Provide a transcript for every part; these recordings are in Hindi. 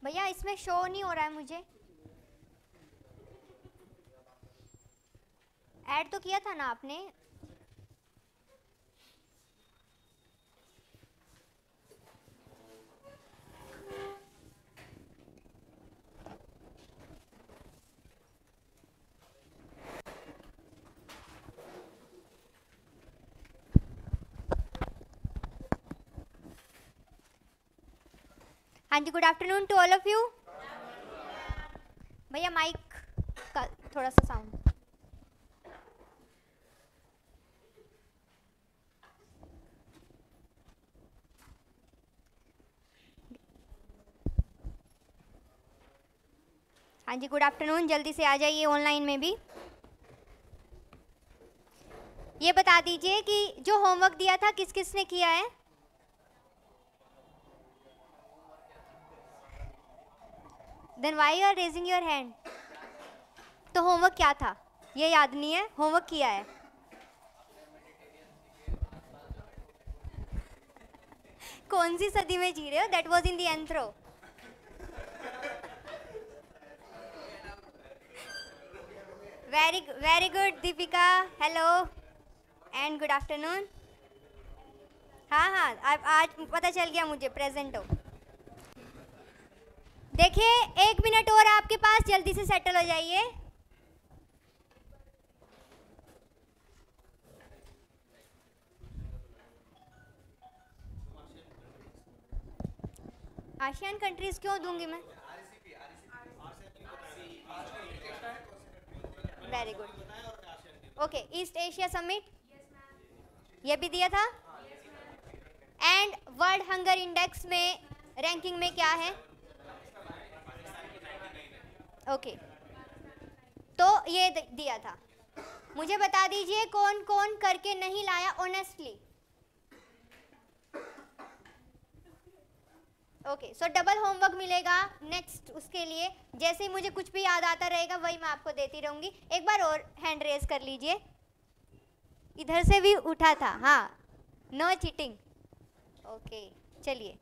भैया इसमें शो नहीं हो रहा है, मुझे ऐड तो किया था ना आपने। हाँ जी, good afternoon to all of you. भैया माइक का थोड़ा सा साउंड। हाँ जी, गुड आफ्टरनून। जल्दी से आ जाइए ऑनलाइन में भी। ये बता दीजिए कि जो होमवर्क दिया था किस किस ने किया है। Then why you are raising your hand? तो होमवर्क क्या था ये याद नहीं है, होमवर्क किया है। कौन सी सदी में जी रहे हो? That was in the anthro. Very good Deepika, hello and good afternoon. हाँ, आज पता चल गया मुझे, प्रेजेंट हो। देखिए 1 मिनट और आपके पास, जल्दी से सेटल हो जाइए। आसियान कंट्रीज क्यों दूंगी मैं? Very good. Okay, east Asia summit ये भी दिया था। एंड वर्ल्ड हंगर इंडेक्स में रैंकिंग में क्या है? ओके, तो ये दिया था। मुझे बता दीजिए कौन कौन करके नहीं लाया ऑनेस्टली। ओके, सो डबल होमवर्क मिलेगा नेक्स्ट उसके लिए। जैसे ही मुझे कुछ भी याद आता रहेगा वही मैं आपको देती रहूंगी। एक बार और हैंड रेज कर लीजिए। इधर से भी उठा था, हाँ, नो चीटिंग। ओके, चलिए।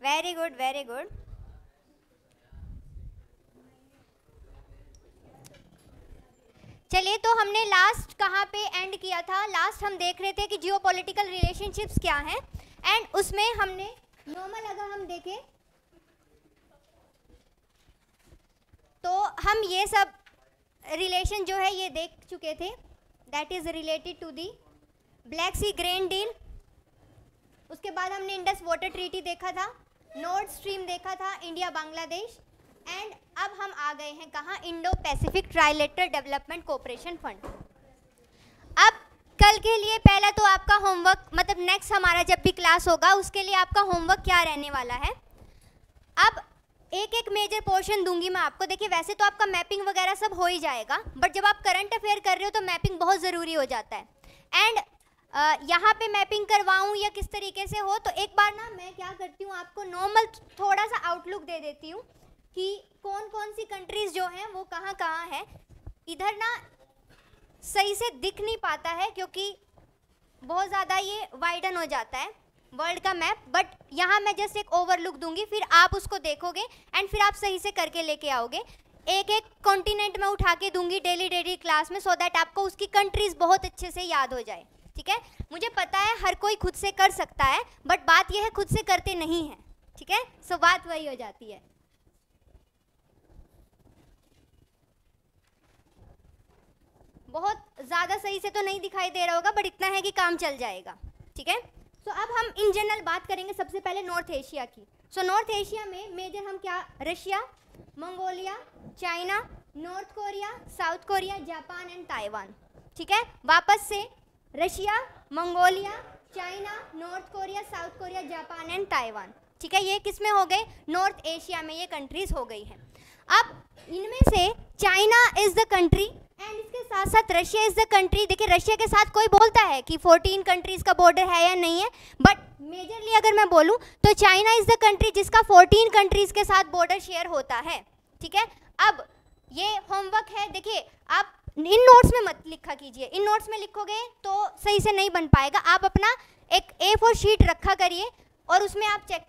Very good, very good. चलिए, तो हमने लास्ट कहाँ पे एंड किया था? लास्ट हम देख रहे थे कि जियोपॉलिटिकल रिलेशनशिप्स क्या हैं, एंड उसमें हमने नॉर्मल अगर हम देखें तो हम ये सब रिलेशन जो है ये देख चुके थे। That is related to the Black Sea grain deal. उसके बाद हमने इंडस वाटर ट्रीटी देखा था, नॉर्थ स्ट्रीम देखा था, इंडिया बांग्लादेश, एंड अब हम आ गए हैं कहाँ? Indo Pacific trilateral development cooperation fund. अब कल के लिए पहला तो आपका होमवर्क, मतलब नेक्स्ट हमारा जब भी क्लास होगा उसके लिए आपका होमवर्क क्या रहने वाला है। अब एक एक मेजर पोर्शन दूंगी मैं आपको। देखिए वैसे तो आपका मैपिंग वगैरह सब हो ही जाएगा, बट जब आप करंट अफेयर कर रहे हो तो मैपिंग बहुत ज़रूरी हो जाता है। एंड यहाँ पे मैपिंग करवाऊँ या किस तरीके से हो, तो एक बार ना मैं क्या करती हूँ, आपको नॉर्मल थोड़ा सा आउटलुक दे देती हूँ कि कौन कौन सी कंट्रीज़ जो हैं वो कहाँ कहाँ है। इधर ना सही से दिख नहीं पाता है क्योंकि बहुत ज़्यादा ये वाइडन हो जाता है वर्ल्ड का मैप, बट यहाँ मैं जस्ट एक ओवरलुक दूंगी, फिर आप उसको देखोगे एंड फिर आप सही से करके लेके आओगे। एक एक कॉन्टिनेंट में उठा के दूंगी डेली क्लास में, सो दैट आपको उसकी कंट्रीज़ बहुत अच्छे से याद हो जाए। ठीक है, मुझे पता है हर कोई खुद से कर सकता है, बट बात यह है खुद से करते नहीं हैं। ठीक है, सो बात वही हो जाती है। बहुत ज़्यादा सही से तो नहीं दिखाई दे रहा होगा, बट इतना है कि काम चल जाएगा। ठीक है, तो अब हम इन जनरल बात करेंगे सबसे पहले नॉर्थ एशिया की। सो नॉर्थ एशिया में मेजर हम क्या? Russia, Mongolia, China, north Korea, south Korea, Japan and Taiwan. ठीक है, वापस से Russia, Mongolia, China, north Korea, south Korea, Japan and Taiwan. ठीक है, ये किस में हो गए? नॉर्थ एशिया में ये कंट्रीज हो गई हैं। अब इनमें से China is the country and इसके साथ साथ रशिया इज़ द कंट्री। देखिए रशिया के साथ कोई बोलता है कि 14 कंट्रीज़ का बॉर्डर है या नहीं है, बट मेजरली अगर मैं बोलूँ तो चाइना इज़ द कंट्री जिसका 14 कंट्रीज़ के साथ बॉर्डर शेयर होता है। ठीक है, अब ये होमवर्क है। देखिए आप इन नोट्स में मत लिखा कीजिए, इन नोट्स में लिखोगे तो सही से नहीं बन पाएगा। आप अपना एक A4 शीट रखा करिए और उसमें आप चेक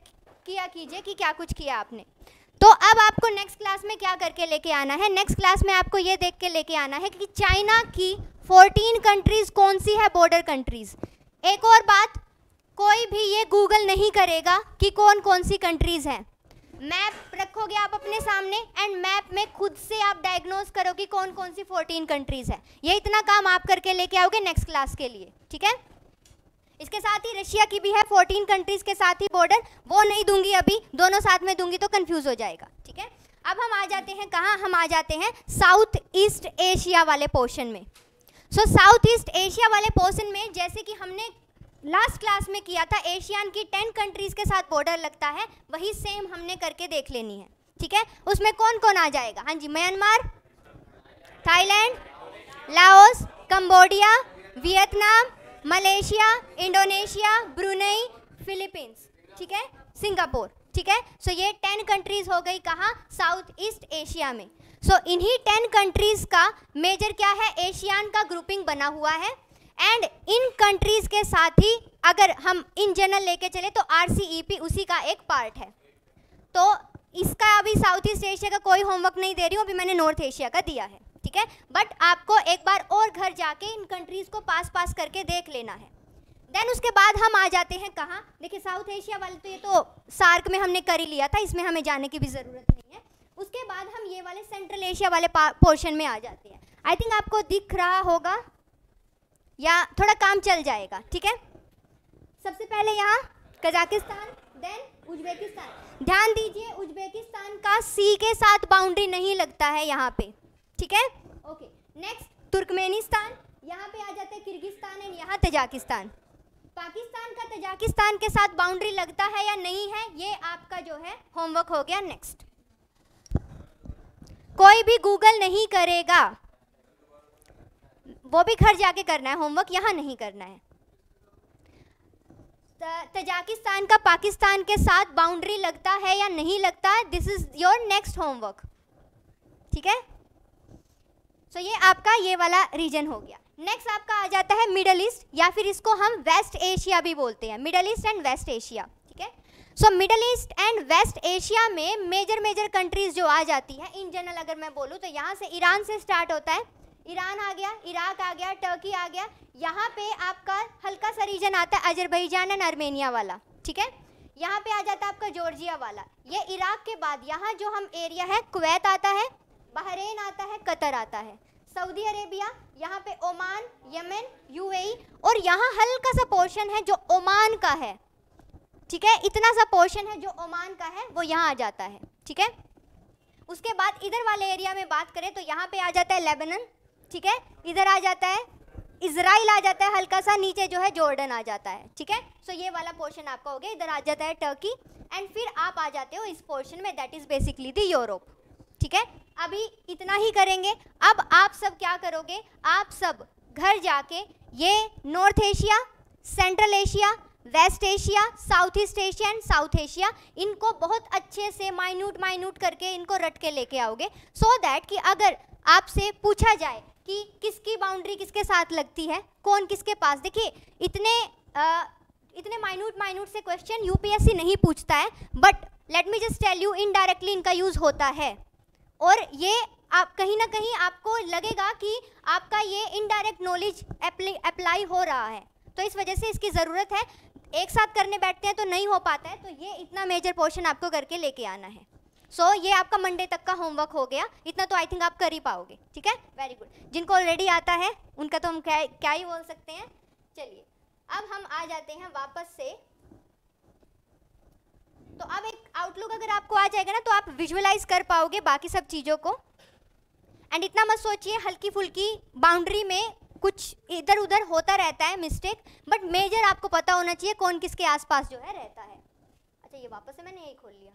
किया कीजिए कि क्या कुछ किया आपने। तो अब आपको नेक्स्ट क्लास में क्या करके लेके आना है, नेक्स्ट क्लास में आपको ये देख के लेके आना है कि चाइना की 14 कंट्रीज कौन सी है बॉर्डर कंट्रीज। एक और बात, कोई भी ये गूगल नहीं करेगा कि कौन कौन सी कंट्रीज हैं। मैप रखोगे आप अपने सामने एंड मैप में खुद से आप डायग्नोज करो कि कौन कौन सी 14 कंट्रीज है। ये इतना काम आप करके लेके आओगे नेक्स्ट क्लास के लिए, ठीक है। इसके साथ ही रशिया की भी है 14 कंट्रीज के साथ ही बॉर्डर, वो नहीं दूंगी अभी, दोनों साथ में दूंगी तो कंफ्यूज हो जाएगा, ठीक है। अब हम आ जाते हैं कहाँ, हम आ जाते हैं साउथ ईस्ट एशिया वाले पोर्शन में। सो साउथ ईस्ट एशिया वाले पोर्शन में जैसे कि हमने लास्ट क्लास में किया था, एशियन की 10 कंट्रीज के साथ बॉर्डर लगता है, वही सेम हमने करके देख लेनी है, ठीक है। उसमें कौन कौन आ जाएगा, हाँ जी, Myanmar, Thailand, Laos, Cambodia, Vietnam, Malaysia, Indonesia, Brunei, Philippines, ठीक है, सिंगापुर, ठीक है। सो ये 10 कंट्रीज हो गई कहाँ, साउथ ईस्ट एशिया में। सो इन्हीं 10 कंट्रीज का मेजर क्या है, एशियन का ग्रुपिंग बना हुआ है। एंड इन कंट्रीज के साथ ही अगर हम इन जनरल लेके चले तो RCEP उसी का एक पार्ट है। तो इसका अभी साउथ ईस्ट एशिया का कोई होमवर्क नहीं दे रही हूँ, अभी मैंने नॉर्थ एशिया का दिया है, ठीक है। बट आपको एक बार और घर जाके इन कंट्रीज को पास करके देख लेना है। देन उसके बाद हम आ जाते हैं कहाँ, देखिए साउथ एशिया वाले तो ये तो सार्क में हमने कर ही लिया था, इसमें हमें जाने की भी ज़रूरत नहीं है। उसके बाद हम ये वाले सेंट्रल एशिया वाले पोर्शन में आ जाते हैं। आई थिंक आपको दिख रहा होगा या थोड़ा काम चल जाएगा, ठीक है। सबसे पहले यहाँ कजाकिस्तान, देन उज्बेकिस्तान। ध्यान दीजिए उज्बेकिस्तान का सी के साथ बाउंड्री नहीं लगता है यहाँ पे, ठीक है, ओके। नेक्स्ट तुर्कमेनिस्तान, यहाँ पे आ जाते हैं किर्गिस्तान एंड यहाँ तजाकिस्तान। पाकिस्तान का तजाकिस्तान के साथ बाउंड्री लगता है या नहीं है, ये आपका जो है होमवर्क हो गया। नेक्स्ट, कोई भी गूगल नहीं करेगा, वो भी घर जाके करना है होमवर्क, यहाँ नहीं करना है। तजाकिस्तान का पाकिस्तान के साथ बाउंड्री लगता है या नहीं लगता, this is your next homework, ठीक है। सो ये आपका ये वाला रीजन हो गया। नेक्स्ट आपका आ जाता है मिडल ईस्ट, या फिर इसको हम वेस्ट एशिया भी बोलते हैं, Middle East and West Asia, ठीक है। So Middle East and West Asia में मेजर कंट्रीज जो आ जाती है इन जनरल अगर मैं बोलूँ तो यहाँ से ईरान से स्टार्ट होता है, ईरान आ गया, इराक आ गया, टर्की आ गया, यहाँ पे आपका हल्का सा रीजन आता है अजरबैजान एंड आर्मेनिया वाला, ठीक है। यहाँ पे आ जाता है आपका जॉर्जिया वाला। ये इराक के बाद यहाँ जो हम एरिया है, कुवैत आता है, बहरीन आता है, कतर आता है, सऊदी अरेबिया, यहाँ पे ओमान, यमन, UAE, और यहाँ हल्का सा पोर्शन है जो ओमान का है, ठीक है। इतना सा पोर्शन है जो ओमान का है वो यहाँ आ जाता है, ठीक है। उसके बाद इधर वाले एरिया में बात करें तो यहाँ पे आ जाता है लेबनान, ठीक है, इधर आ जाता है इजराइल, आ जाता है हल्का सा नीचे जो है जॉर्डन आ जाता है, ठीक है। सो ये वाला पोर्शन आपका हो गया, इधर आ जाता है टर्की, एंड फिर आप आ जाते हो इस पोर्शन में, that is basically the Europe, ठीक है। अभी इतना ही करेंगे। अब आप सब क्या करोगे, आप सब घर जाके ये North Asia, Central Asia, West Asia, South East Asia and South Asia, इनको बहुत अच्छे से माइन्यूट करके इनको रट के लेके आओगे, सो दैट कि अगर आपसे पूछा जाए कि किसकी बाउंड्री किसके साथ लगती है, कौन किसके पास, देखिए इतने माइन्यूट से क्वेश्चन यूपीएससी नहीं पूछता है, but let me just tell you indirectly इनका यूज़ होता है, और ये आप कहीं ना कहीं आपको लगेगा कि आपका ये इनडायरेक्ट नॉलेज अप्लाई हो रहा है, तो इस वजह से इसकी ज़रूरत है। एक साथ करने बैठते हैं तो नहीं हो पाता है, तो ये इतना मेजर पोर्शन आपको करके लेके आना है। सो ये आपका मंडे तक का होमवर्क हो गया, इतना तो आई थिंक आप कर ही पाओगे, ठीक है, वेरी गुड। जिनको ऑलरेडी आता है उनका तो हम क्या ही बोल सकते हैं। चलिए अब हम आ जाते हैं वापस से, तो अब एक आउटलुक अगर आपको आ जाएगा ना तो आप विजुअलाइज कर पाओगे बाकी सब चीज़ों को। एंड इतना मत सोचिए हल्की फुल्की बाउंड्री में कुछ इधर उधर होता रहता है मिस्टेक, बट मेजर आपको पता होना चाहिए कौन किसके आसपास जो है रहता है। अच्छा ये वापस से मैंने यही खोल लिया।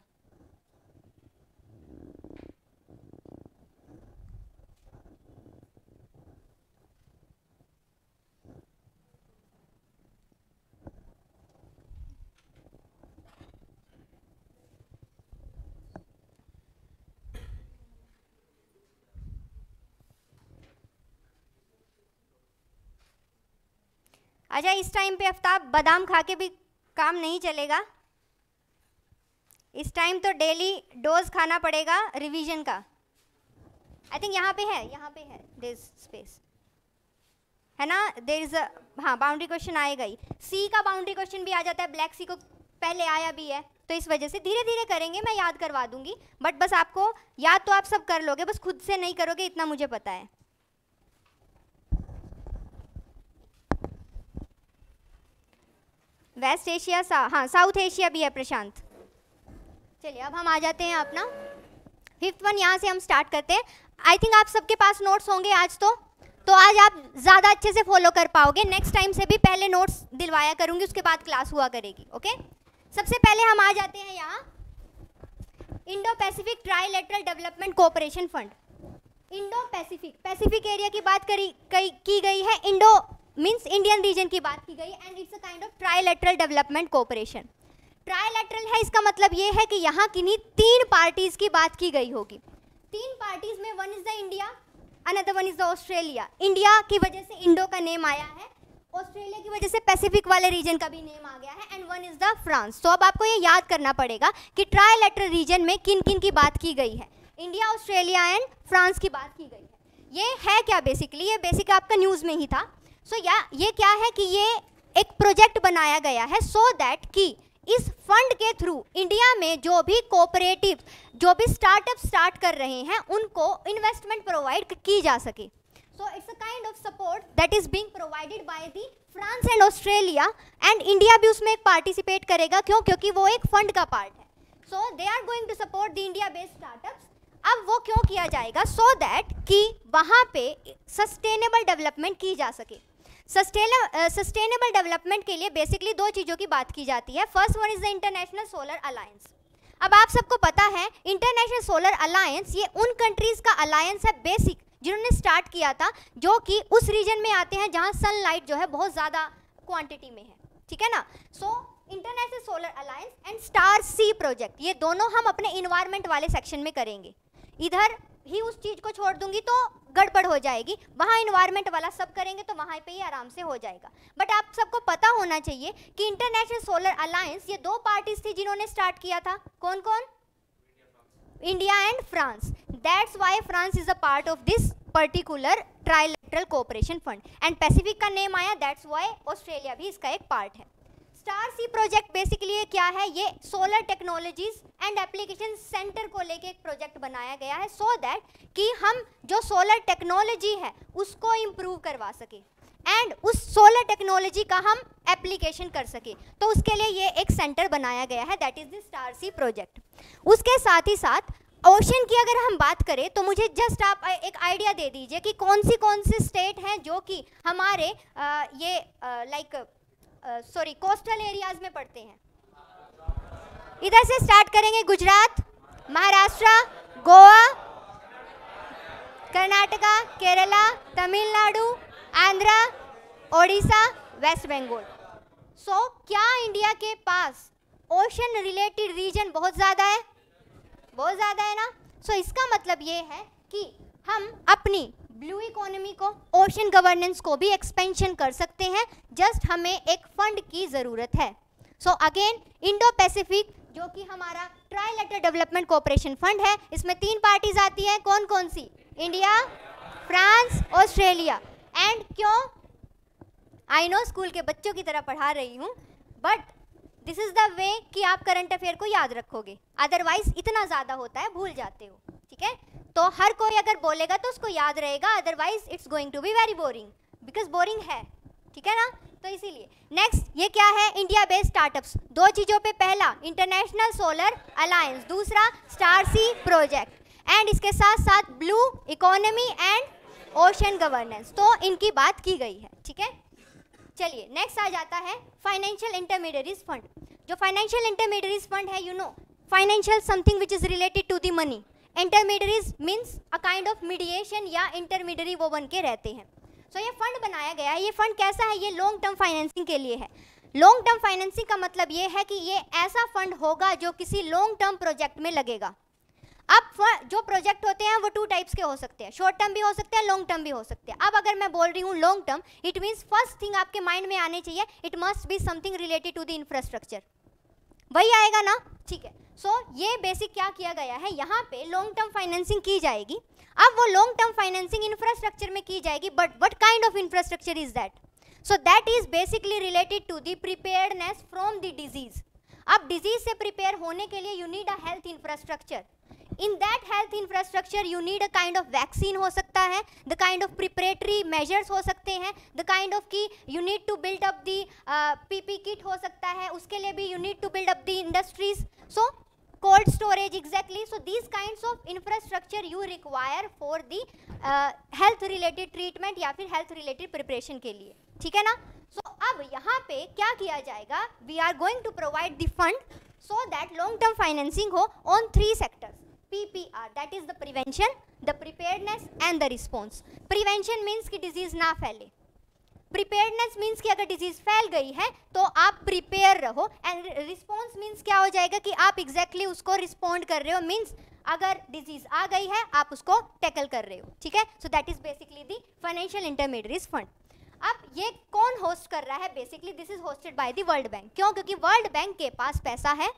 अच्छा, इस टाइम पे आफ्ताब बादाम खा के भी काम नहीं चलेगा, इस टाइम तो डेली डोज खाना पड़ेगा रिवीजन का। आई थिंक यहाँ पे है देयर इज स्पेस, है ना, देयर इज हाँ बाउंड्री क्वेश्चन आएगा ही। सी का बाउंड्री क्वेश्चन भी आ जाता है, ब्लैक सी को पहले आया भी है, तो इस वजह से धीरे धीरे करेंगे, मैं याद करवा दूंगी, बट बस आपको याद तो आप सब कर लोगे, बस खुद से नहीं करोगे, इतना मुझे पता है। वेस्ट एशिया हाँ साउथ एशिया भी है प्रशांत। चलिए अब हम आ जाते हैं अपना 5th वन, यहाँ से हम स्टार्ट करते हैं। आई थिंक आप सबके पास नोट्स होंगे आज, तो आज आप ज़्यादा अच्छे से फॉलो कर पाओगे। नेक्स्ट टाइम से भी पहले नोट्स दिलवाया करूँगी, उसके बाद क्लास हुआ करेगी। ओके, सबसे पहले हम आ जाते हैं यहाँ Indo Pacific trilateral development cooperation fund. Indo Pacific area की बात की गई है, इंडो मीन्स इंडियन रीजन की बात की गई, and it's a kind of trilateral development cooperation. Trilateral है, इसका मतलब ये है कि यहाँ किन्हीं 3 पार्टीज की बात की गई होगी। 3 पार्टीज में one is the India, another one is the Australia. India की वजह से इंडो का नेम आया है, ऑस्ट्रेलिया की वजह से पैसिफिक वाले रीजन का भी नेम आ गया है, and one is the France. तो अब आपको ये याद करना पड़ेगा कि ट्राइलेटरल रीजन में किन किन की बात की गई है, इंडिया, ऑस्ट्रेलिया एंड फ्रांस की बात की गई है। ये है क्या बेसिकली, ये बेसिक आपका न्यूज़ में ही था। ये क्या है कि ये एक प्रोजेक्ट बनाया गया है सो दैट कि इस फंड के थ्रू इंडिया में जो भी कोऑपरेटिव, जो भी स्टार्टअप स्टार्ट कर रहे हैं, उनको इन्वेस्टमेंट प्रोवाइड की जा सके। So it's a kind of support that is being provided by the France and Australia, and India भी उसमें एक पार्टिसिपेट करेगा। क्यों? क्योंकि वो एक फंड का पार्ट है। So they are going to support the India based startups. अब वो क्यों किया जाएगा? सो दैट कि वहाँ पे सस्टेनेबल डेवलपमेंट की जा सके। सस्टेनेबल डेवलपमेंट के लिए बेसिकली 2 चीज़ों की बात की जाती है। First one is the international Solar alliance. अब आप सबको पता है इंटरनेशनल सोलर अलायंस ये उन कंट्रीज़ का अलायंस है बेसिक, जिन्होंने स्टार्ट किया था, जो कि उस रीजन में आते हैं जहाँ सनलाइट जो है बहुत ज़्यादा क्वांटिटी में है, ठीक है ना। So International Solar Alliance and STAR C project, ये दोनों हम अपने इन्वायरमेंट वाले सेक्शन में करेंगे। इधर ही उस चीज़ को छोड़ दूंगी तो गड़बड़ हो जाएगी, वहाँ इन्वायरमेंट वाला सब करेंगे तो वहाँ पे ही आराम से हो जाएगा। बट आप सबको पता होना चाहिए कि इंटरनेशनल सोलर अलायंस ये 2 पार्टीज थी जिन्होंने स्टार्ट किया था। कौन कौन? India and France. That's why France is a part of this particular trilateral cooperation fund, and Pacific का नेम आया, दैट्स वाई ऑस्ट्रेलिया भी इसका एक पार्ट है। स्टार सी प्रोजेक्ट बेसिकली ये क्या है? ये solar technologies and application centre को लेके एक प्रोजेक्ट बनाया गया है सो दैट कि हम जो सोलर टेक्नोलॉजी है उसको इम्प्रूव करवा सके एंड उस सोलर टेक्नोलॉजी का हम एप्लीकेशन कर सके। तो उसके लिए ये एक सेंटर बनाया गया है, that is the star C project. उसके साथ ही साथ ओशन की अगर हम बात करें तो मुझे जस्ट आप एक आइडिया दे दीजिए कि कौन सी स्टेट हैं जो कि हमारे कोस्टल एरियाज में पड़ते हैं। इधर से स्टार्ट करेंगे, गुजरात, महाराष्ट्र, गोवा, कर्नाटका, केरला, तमिलनाडु, आंध्र, ओडिशा, वेस्ट बंगाल। सो क्या इंडिया के पास ओशन रिलेटेड रीजन बहुत ज़्यादा है? बहुत ज़्यादा है ना। सो इसका मतलब ये है कि हम अपनी ब्लू इकोनॉमी को, ओशन गवर्नेंस को भी एक्सपेंशन कर सकते हैं, जस्ट हमें एक फंड की ज़रूरत है। सो अगेन इंडो पैसिफिक जो कि हमारा ट्राइलेटरल डेवलपमेंट कोऑपरेशन फंड है, इसमें 3 पार्टीज आती हैं। कौन कौन सी? India, France, Australia. एंड क्यों? आई नो स्कूल के बच्चों की तरह पढ़ा रही हूँ, but this is the way कि आप करंट अफेयर को याद रखोगे, अदरवाइज इतना ज़्यादा होता है भूल जाते हो, ठीक है। तो हर कोई अगर बोलेगा तो उसको याद रहेगा, otherwise it's going to be very boring, because boring है, ठीक है ना। तो इसीलिए नेक्स्ट ये क्या है? India based startups. 2 चीज़ों पे, पहला इंटरनेशनल सोलर अलायंस, दूसरा स्टार सी प्रोजेक्ट, एंड इसके साथ साथ blue economy and ocean governance. तो इनकी बात की गई है, ठीक है। चलिए नेक्स्ट आ जाता है फाइनेंशियल इंटरमीडियरीज फंड। जो फाइनेंशियल इंटरमीडियरीज फंड है, you know, financial something which is related to the money. Intermediaries means a kind of mediation या इंटरमीडियरी वो बन के रहते हैं। सो ये फंड बनाया गया है। ये फंड कैसा है? ये लॉन्ग टर्म फाइनेंसिंग के लिए है। लॉन्ग टर्म फाइनेंसिंग का मतलब ये है कि ये ऐसा फंड होगा जो किसी लॉन्ग टर्म प्रोजेक्ट में लगेगा। अब जो प्रोजेक्ट होते हैं वो 2 टाइप्स के हो सकते हैं, शॉर्ट टर्म भी हो सकते हैं, लॉन्ग टर्म भी हो सकते हैं। अब अगर मैं बोल रही हूँ long term, it means first thing आपके माइंड में आने चाहिए, it must be something related to the infrastructure, वही आएगा ना, ठीक है। सो ये बेसिक क्या किया गया है, यहाँ पे लॉन्ग टर्म फाइनेंसिंग की जाएगी। अब वो लॉन्ग टर्म फाइनेंसिंग इंफ्रास्ट्रक्चर में की जाएगी, but what kind of infrastructure is that? So that is basically related to the preparedness from the disease. अब डिजीज से प्रिपेयर होने के लिए you need a health infrastructure. In that health infrastructure you need a kind of vaccine हो सकता है, the kind of preparatory measures हो सकते हैं, द काइंड ऑफ की you need to build up the PP kit हो सकता है, उसके लिए भी you need to build up the industries, so cold storage, exactly. So these kinds of infrastructure you require for the health related treatment या फिर health related preparation के लिए, ठीक है ना। So अब यहाँ पे क्या किया जाएगा, we are going to provide the fund so that long term financing हो on 3 sectors, PPR, that is the prevention, the preparedness and the response. Prevention means कि disease ना फैले, प्रिपेयर्डनेस मीन्स कि अगर डिजीज फैल गई है तो आप प्रिपेयर रहो, एंड रिस्पॉन्स मीन्स क्या हो जाएगा कि आप एग्जैक्टली उसको रिस्पॉन्ड कर रहे हो, मीन्स अगर डिजीज आ गई है आप उसको टैकल कर रहे हो, ठीक है। So that is basically the financial intermediaries fund. अब ये कौन होस्ट कर रहा है, basically this is hosted by the World Bank. क्यों? क्योंकि वर्ल्ड बैंक के पास पैसा है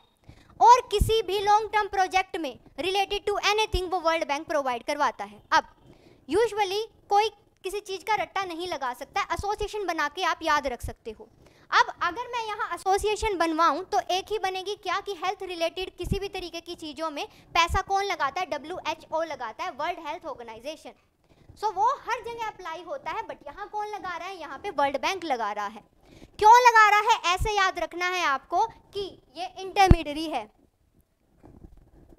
और किसी भी लॉन्ग टर्म प्रोजेक्ट में रिलेटेड टू एनीथिंग वो वर्ल्ड बैंक प्रोवाइड करवाता है। अब यूजुअली कोई किसी चीज़ का रट्टा नहीं लगा सकता, एसोसिएशन बना के आप याद रख सकते हो। अब अगर मैं यहाँ एसोसिएशन बनवाऊँ तो एक ही बनेगी क्या कि हेल्थ रिलेटेड किसी भी तरीके की चीज़ों में पैसा कौन लगाता है, WHO लगाता है, वर्ल्ड हेल्थ ऑर्गेनाइजेशन। सो वो हर जगह अप्लाई होता है, बट यहाँ कौन लगा रहा है, यहाँ पे वर्ल्ड बैंक लगा रहा है। क्यों लगा रहा है, ऐसे याद रखना है आपको कि ये इंटरमीडियरी है।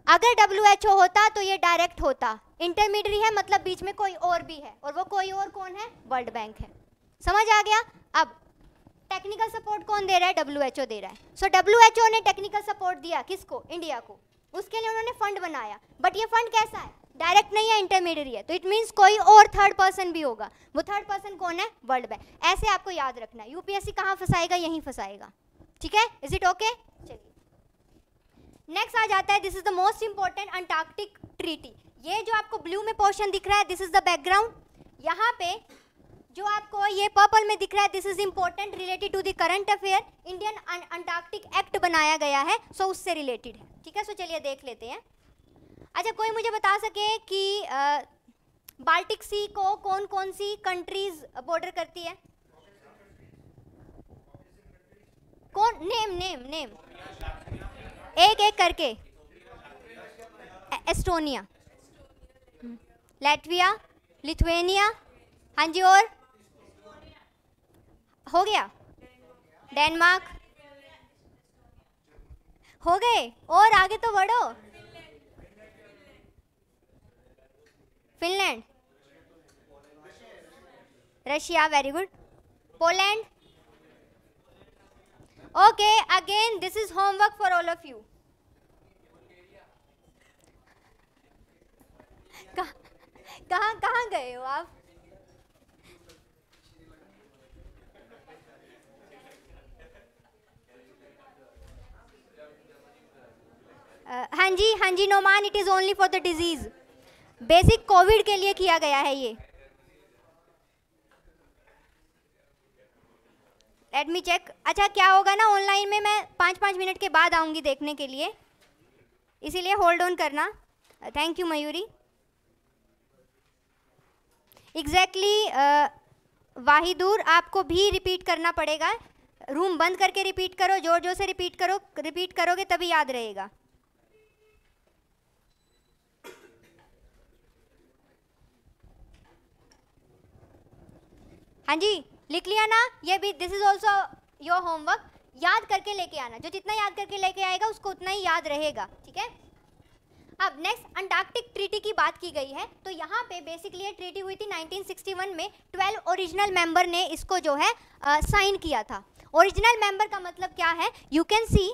अगर WHO होता तो ये डायरेक्ट होता, इंटरमीडियरी है मतलब बीच में कोई और भी है, और वो कोई और कौन है, वर्ल्ड बैंक है। समझ आ गया। अब टेक्निकल सपोर्ट कौन दे रहा है, WHO दे रहा है। सो WHO ने टेक्निकल सपोर्ट दिया किसको, इंडिया को, उसके लिए उन्होंने फंड बनाया, बट ये फंड कैसा है, डायरेक्ट नहीं है, इंटरमीडियरी है, तो इट मीन्स कोई और थर्ड पर्सन भी होगा, वो थर्ड पर्सन कौन है, वर्ल्ड बैंक। ऐसे आपको याद रखना है। यूपीएससी कहाँ फंसाएगा, यहीं फंसाएगा, ठीक है। Is it okay? चलिए नेक्स्ट आ जाता है, this is the most important Antarctic treaty. ये जो आपको ब्लू में पोर्शन दिख रहा है, दिस इज द बैकग्राउंड। यहाँ पे जो आपको ये पर्पल में दिख रहा है, this is important related to the current affair. Indian Antarctic act बनाया गया है, सो उससे रिलेटेड है, ठीक है। सो चलिए देख लेते हैं। अच्छा, कोई मुझे बता सके कि बाल्टिक सी को कौन कौन सी कंट्रीज बॉर्डर करती है? कौन, नेम नेम नेम, एक एक करके। एस्टोनिया, लैटविया, लिथुआनिया, हाँ जी, और हो गया, डेनमार्क, हो गए, और आगे तो बढ़ो, Finland, Russia, very good, Poland. Okay, again this is homework for all of you. कहाँ कहाँ गए हो आप? हाँ जी Noman, it is only for the disease, basic COVID के लिए किया गया है ये। Let me check. अच्छा, क्या होगा ना, ऑनलाइन में मैं 5-5 मिनट के बाद आऊंगी देखने के लिए, इसीलिए होल्ड ऑन करना। Thank you Mayuri. एग्जैक्टली वाहिदुर, आपको भी रिपीट करना पड़ेगा, रूम बंद करके रिपीट करो, जोर जोर से रिपीट करो, रिपीट करोगे तभी याद रहेगा। हाँ जी, लिख लिया ना, ये भी this is also your homework. याद करके लेके आना, जो जितना याद करके लेके आएगा उसको उतना ही याद रहेगा, ठीक है। अब नेक्स्ट अंटार्कटिक ट्रीटी की बात की गई है, तो यहाँ पे बेसिकली ये ट्रीटी हुई थी 1961 में। 12 ओरिजिनल मेंबर ने इसको जो है साइन किया था। ओरिजिनल मेंबर का मतलब क्या है, you can see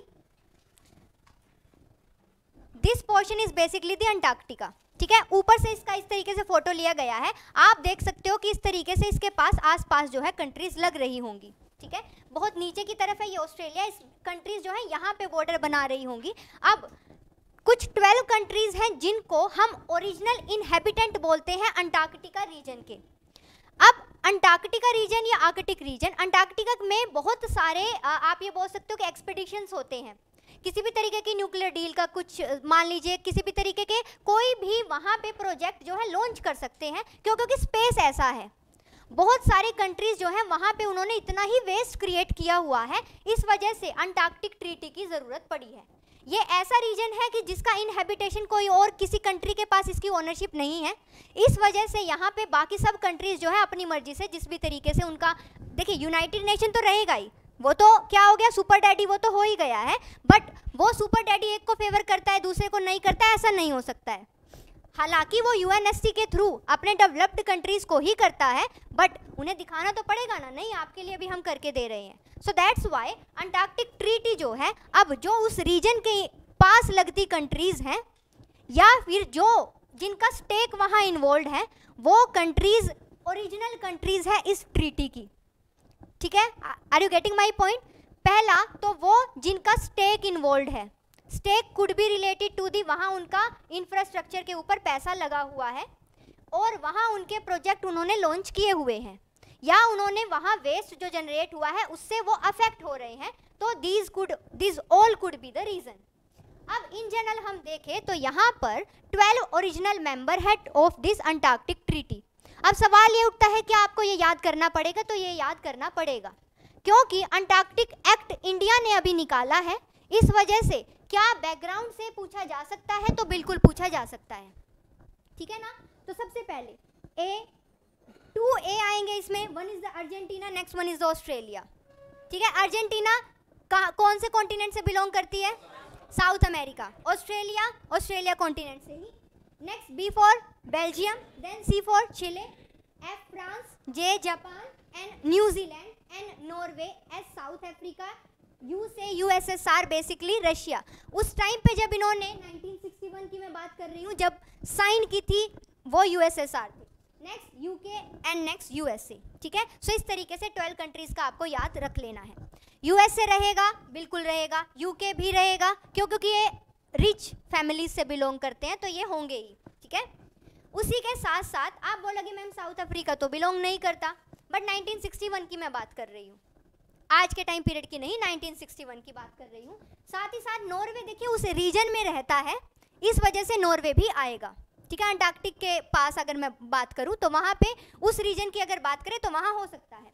this portion is basically the Antarctica, ठीक है। ऊपर से इसका इस तरीके से फोटो लिया गया है, आप देख सकते हो कि इस तरीके से इसके पास आसपास जो है कंट्रीज लग रही होंगी, ठीक है। बहुत नीचे की तरफ है ये ऑस्ट्रेलिया, इस कंट्रीज जो है यहाँ पे बॉर्डर बना रही होंगी। अब कुछ 12 कंट्रीज हैं जिनको हम ओरिजिनल इनहेबिटेंट बोलते हैं अंटार्कटिका रीजन के। अब अंटार्कटिका रीजन या आर्कटिक रीजन, अंटार्कटिका में बहुत सारे आप ये बोल सकते हो कि एक्सपेडिशंस होते हैं, किसी भी तरीके की न्यूक्लियर डील का कुछ मान लीजिए, किसी भी तरीके के कोई भी वहाँ पे प्रोजेक्ट जो है लॉन्च कर सकते हैं, क्योंकि स्पेस ऐसा है। बहुत सारी कंट्रीज जो है वहाँ पे उन्होंने इतना ही वेस्ट क्रिएट किया हुआ है, इस वजह से अंटार्कटिक ट्रीटी की ज़रूरत पड़ी है। ये ऐसा रीजन है कि जिसका इनहेबिटेशन कोई और किसी कंट्री के पास इसकी ओनरशिप नहीं है, इस वजह से यहाँ पे बाकी सब कंट्रीज जो है अपनी मर्जी से जिस भी तरीके से उनका, देखिए यूनाइटेड नेशन तो रहेगा ही, वो तो क्या हो गया सुपर डैडी, वो तो हो ही गया है, बट वो सुपर डैडी एक को फेवर करता है दूसरे को नहीं करता है, ऐसा नहीं हो सकता है। हालांकि वो यूएनएससी के थ्रू अपने डेवलप्ड कंट्रीज को ही करता है, बट उन्हें दिखाना तो पड़ेगा ना, नहीं आपके लिए भी हम करके दे रहे हैं। So that's why Antarctic treaty जो है, अब जो उस रीजन के पास लगती कंट्रीज हैं या फिर जो जिनका स्टेक वहाँ इन्वॉल्व है, वो कंट्रीज ओरिजिनल कंट्रीज है इस ट्रीटी की, ठीक है। Are you getting my point? पहला तो वो जिनका स्टेक इन्वॉल्व है, stake could be related to the, वहाँ उनका इंफ्रास्ट्रक्चर के ऊपर पैसा लगा हुआ है और वहाँ उनके प्रोजेक्ट उन्होंने लॉन्च किए हुए हैं, या उन्होंने वहाँ वेस्ट जो जनरेट हुआ है उससे वो अफेक्ट हो रहे हैं, तो this all could be the reason. अब इन जनरल हम देखें तो यहाँ पर 12 ओरिजिनल मेंबर है ऑफ दिस अंटार्कटिक ट्रीटी। अब सवाल ये उठता है कि आपको ये याद करना पड़ेगा, तो ये याद करना पड़ेगा क्योंकि अंटार्कटिक एक्ट इंडिया ने अभी निकाला है, इस वजह से क्या बैकग्राउंड से पूछा जा सकता है? तो बिल्कुल पूछा जा सकता है, ठीक है ना। तो सबसे पहले टू ए आएंगे इसमें, one is the Argentina, next one is the Australia, ठीक है। अर्जेंटीना कौन से कॉन्टिनेंट से बिलोंग करती है? South America. ऑस्ट्रेलिया कॉन्टिनेंट से ही। Next B for Belgium, then C for Chile, F France, J Japan, and New Zealand, and Norway, S South Africa, U से यूएसएसआर बेसिकली रशिया। उस टाइम पे जब इन्होंने 1961 की मैं बात कर रही हूँ, जब साइन की थी वो यूएसएसआर थी। Next UK and next USA, ठीक है। सो इस तरीके से 12 कंट्रीज का आपको याद रख लेना है। यूएसए रहेगा, बिल्कुल रहेगा, यूके भी रहेगा, क्योंकि ये रिच फैमिलीज से बिलोंग करते हैं तो ये होंगे ही, ठीक है। उसी के साथ साथ आप बोलोगे मैम साउथ अफ्रीका तो बिलोंग नहीं करता, बट 1961 की मैं बात कर रही हूँ, आज के टाइम पीरियड की नहीं, 1961 की बात कर रही हूँ। साथ ही साथ नॉर्वे देखिए उस रीजन में रहता है, इस वजह से नॉर्वे भी आएगा, ठीक है। अंटार्कटिक के पास अगर मैं बात करूँ तो वहाँ पे उस रीजन की अगर बात करें तो वहाँ हो सकता है।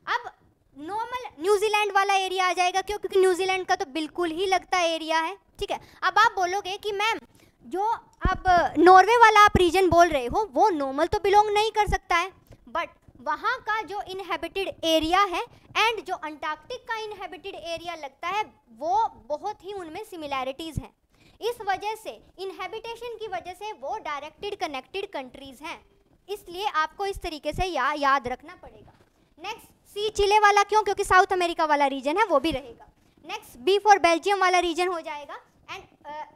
अब नॉर्मल न्यूजीलैंड वाला एरिया आ जाएगा, क्योंकि न्यूजीलैंड का तो बिल्कुल ही लगता एरिया है, ठीक है। अब आप बोलोगे कि मैम जो अब नॉर्वे वाला आप रीजन बोल रहे हो वो नॉर्मल तो बिलोंग नहीं कर सकता है, बट वहाँ का जो इनहेबिटेड एरिया है एंड जो अंटार्कटिक का इनहेबिटेड एरिया लगता है वो बहुत ही उनमें सिमिलैरिटीज़ हैं, इस वजह से इनहेबिटेशन की वजह से वो डायरेक्टेड कनेक्टेड कंट्रीज़ हैं, इसलिए आपको इस तरीके से याद रखना पड़ेगा। नेक्स्ट सी चिले वाला क्यों? क्योंकि साउथ अमेरिका वाला रीजन है वो भी रहेगा। नेक्स्ट बी फॉर बेल्जियम वाला रीजन हो जाएगा, एंड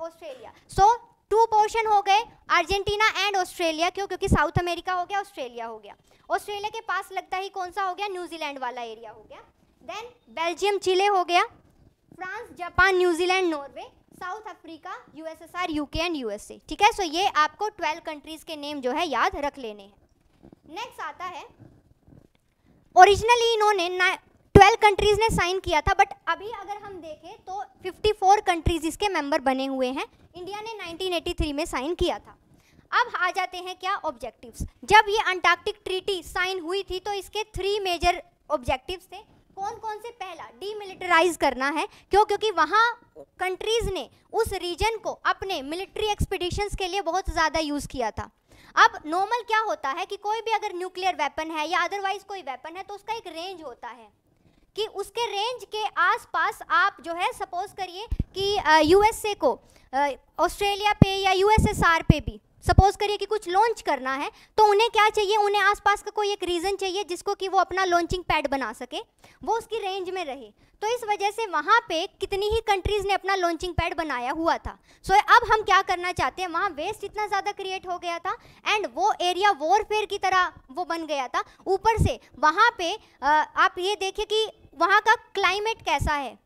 ऑस्ट्रेलिया। सो 2 पोर्शन हो गए, अर्जेंटीना एंड ऑस्ट्रेलिया, क्यों? क्योंकि साउथ अमेरिका हो गया, ऑस्ट्रेलिया हो गया। ऑस्ट्रेलिया के पास लगता ही कौन सा हो गया? न्यूजीलैंड वाला एरिया हो गया। देन बेल्जियम चिले हो गया, France Japan New Zealand Norway, south Africa USSR UK and USA, ठीक है। सो ये आपको 12 कंट्रीज के नेम जो है याद रख लेने हैं। नेक्स्ट आता है, ओरिजिनली इन्होंने 12 कंट्रीज ने साइन किया था, बट अभी अगर हम देखें तो 54 कंट्रीज इसके मेंबर बने हुए हैं। इंडिया ने 1983 में साइन किया था। अब आ जाते हैं क्या ऑब्जेक्टिव्स। जब ये अंटार्कटिक ट्रीटी साइन हुई थी तो इसके 3 मेजर ऑब्जेक्टिव्स थे। कौन कौन से? पहला, डीमिलिटराइज करना है, क्योंकि वहाँ कंट्रीज ने उस रीजन को अपने मिलिट्री एक्सपीडिशंस के लिए बहुत ज़्यादा यूज़ किया था। अब नॉर्मल क्या होता है कि कोई भी अगर न्यूक्लियर वेपन है या अदरवाइज कोई वेपन है तो उसका एक रेंज होता है कि उसके रेंज के आसपास आप जो है सपोज करिए कि यूएसए को ऑस्ट्रेलिया पे या यूएसएसआर पे भी सपोज करिए कि कुछ लॉन्च करना है, तो उन्हें क्या चाहिए? उन्हें आसपास का कोई एक रीजन चाहिए जिसको कि वो अपना लॉन्चिंग पैड बना सके, वो उसकी रेंज में रहे। तो इस वजह से वहाँ पे कितनी ही कंट्रीज़ ने अपना लॉन्चिंग पैड बनाया हुआ था। सो अब हम क्या करना चाहते हैं, वहाँ वेस्ट इतना ज़्यादा क्रिएट हो गया था एंड वो एरिया वॉरफेयर की तरह वो बन गया था। ऊपर से वहाँ पे आप ये देखिए कि वहाँ का क्लाइमेट कैसा है।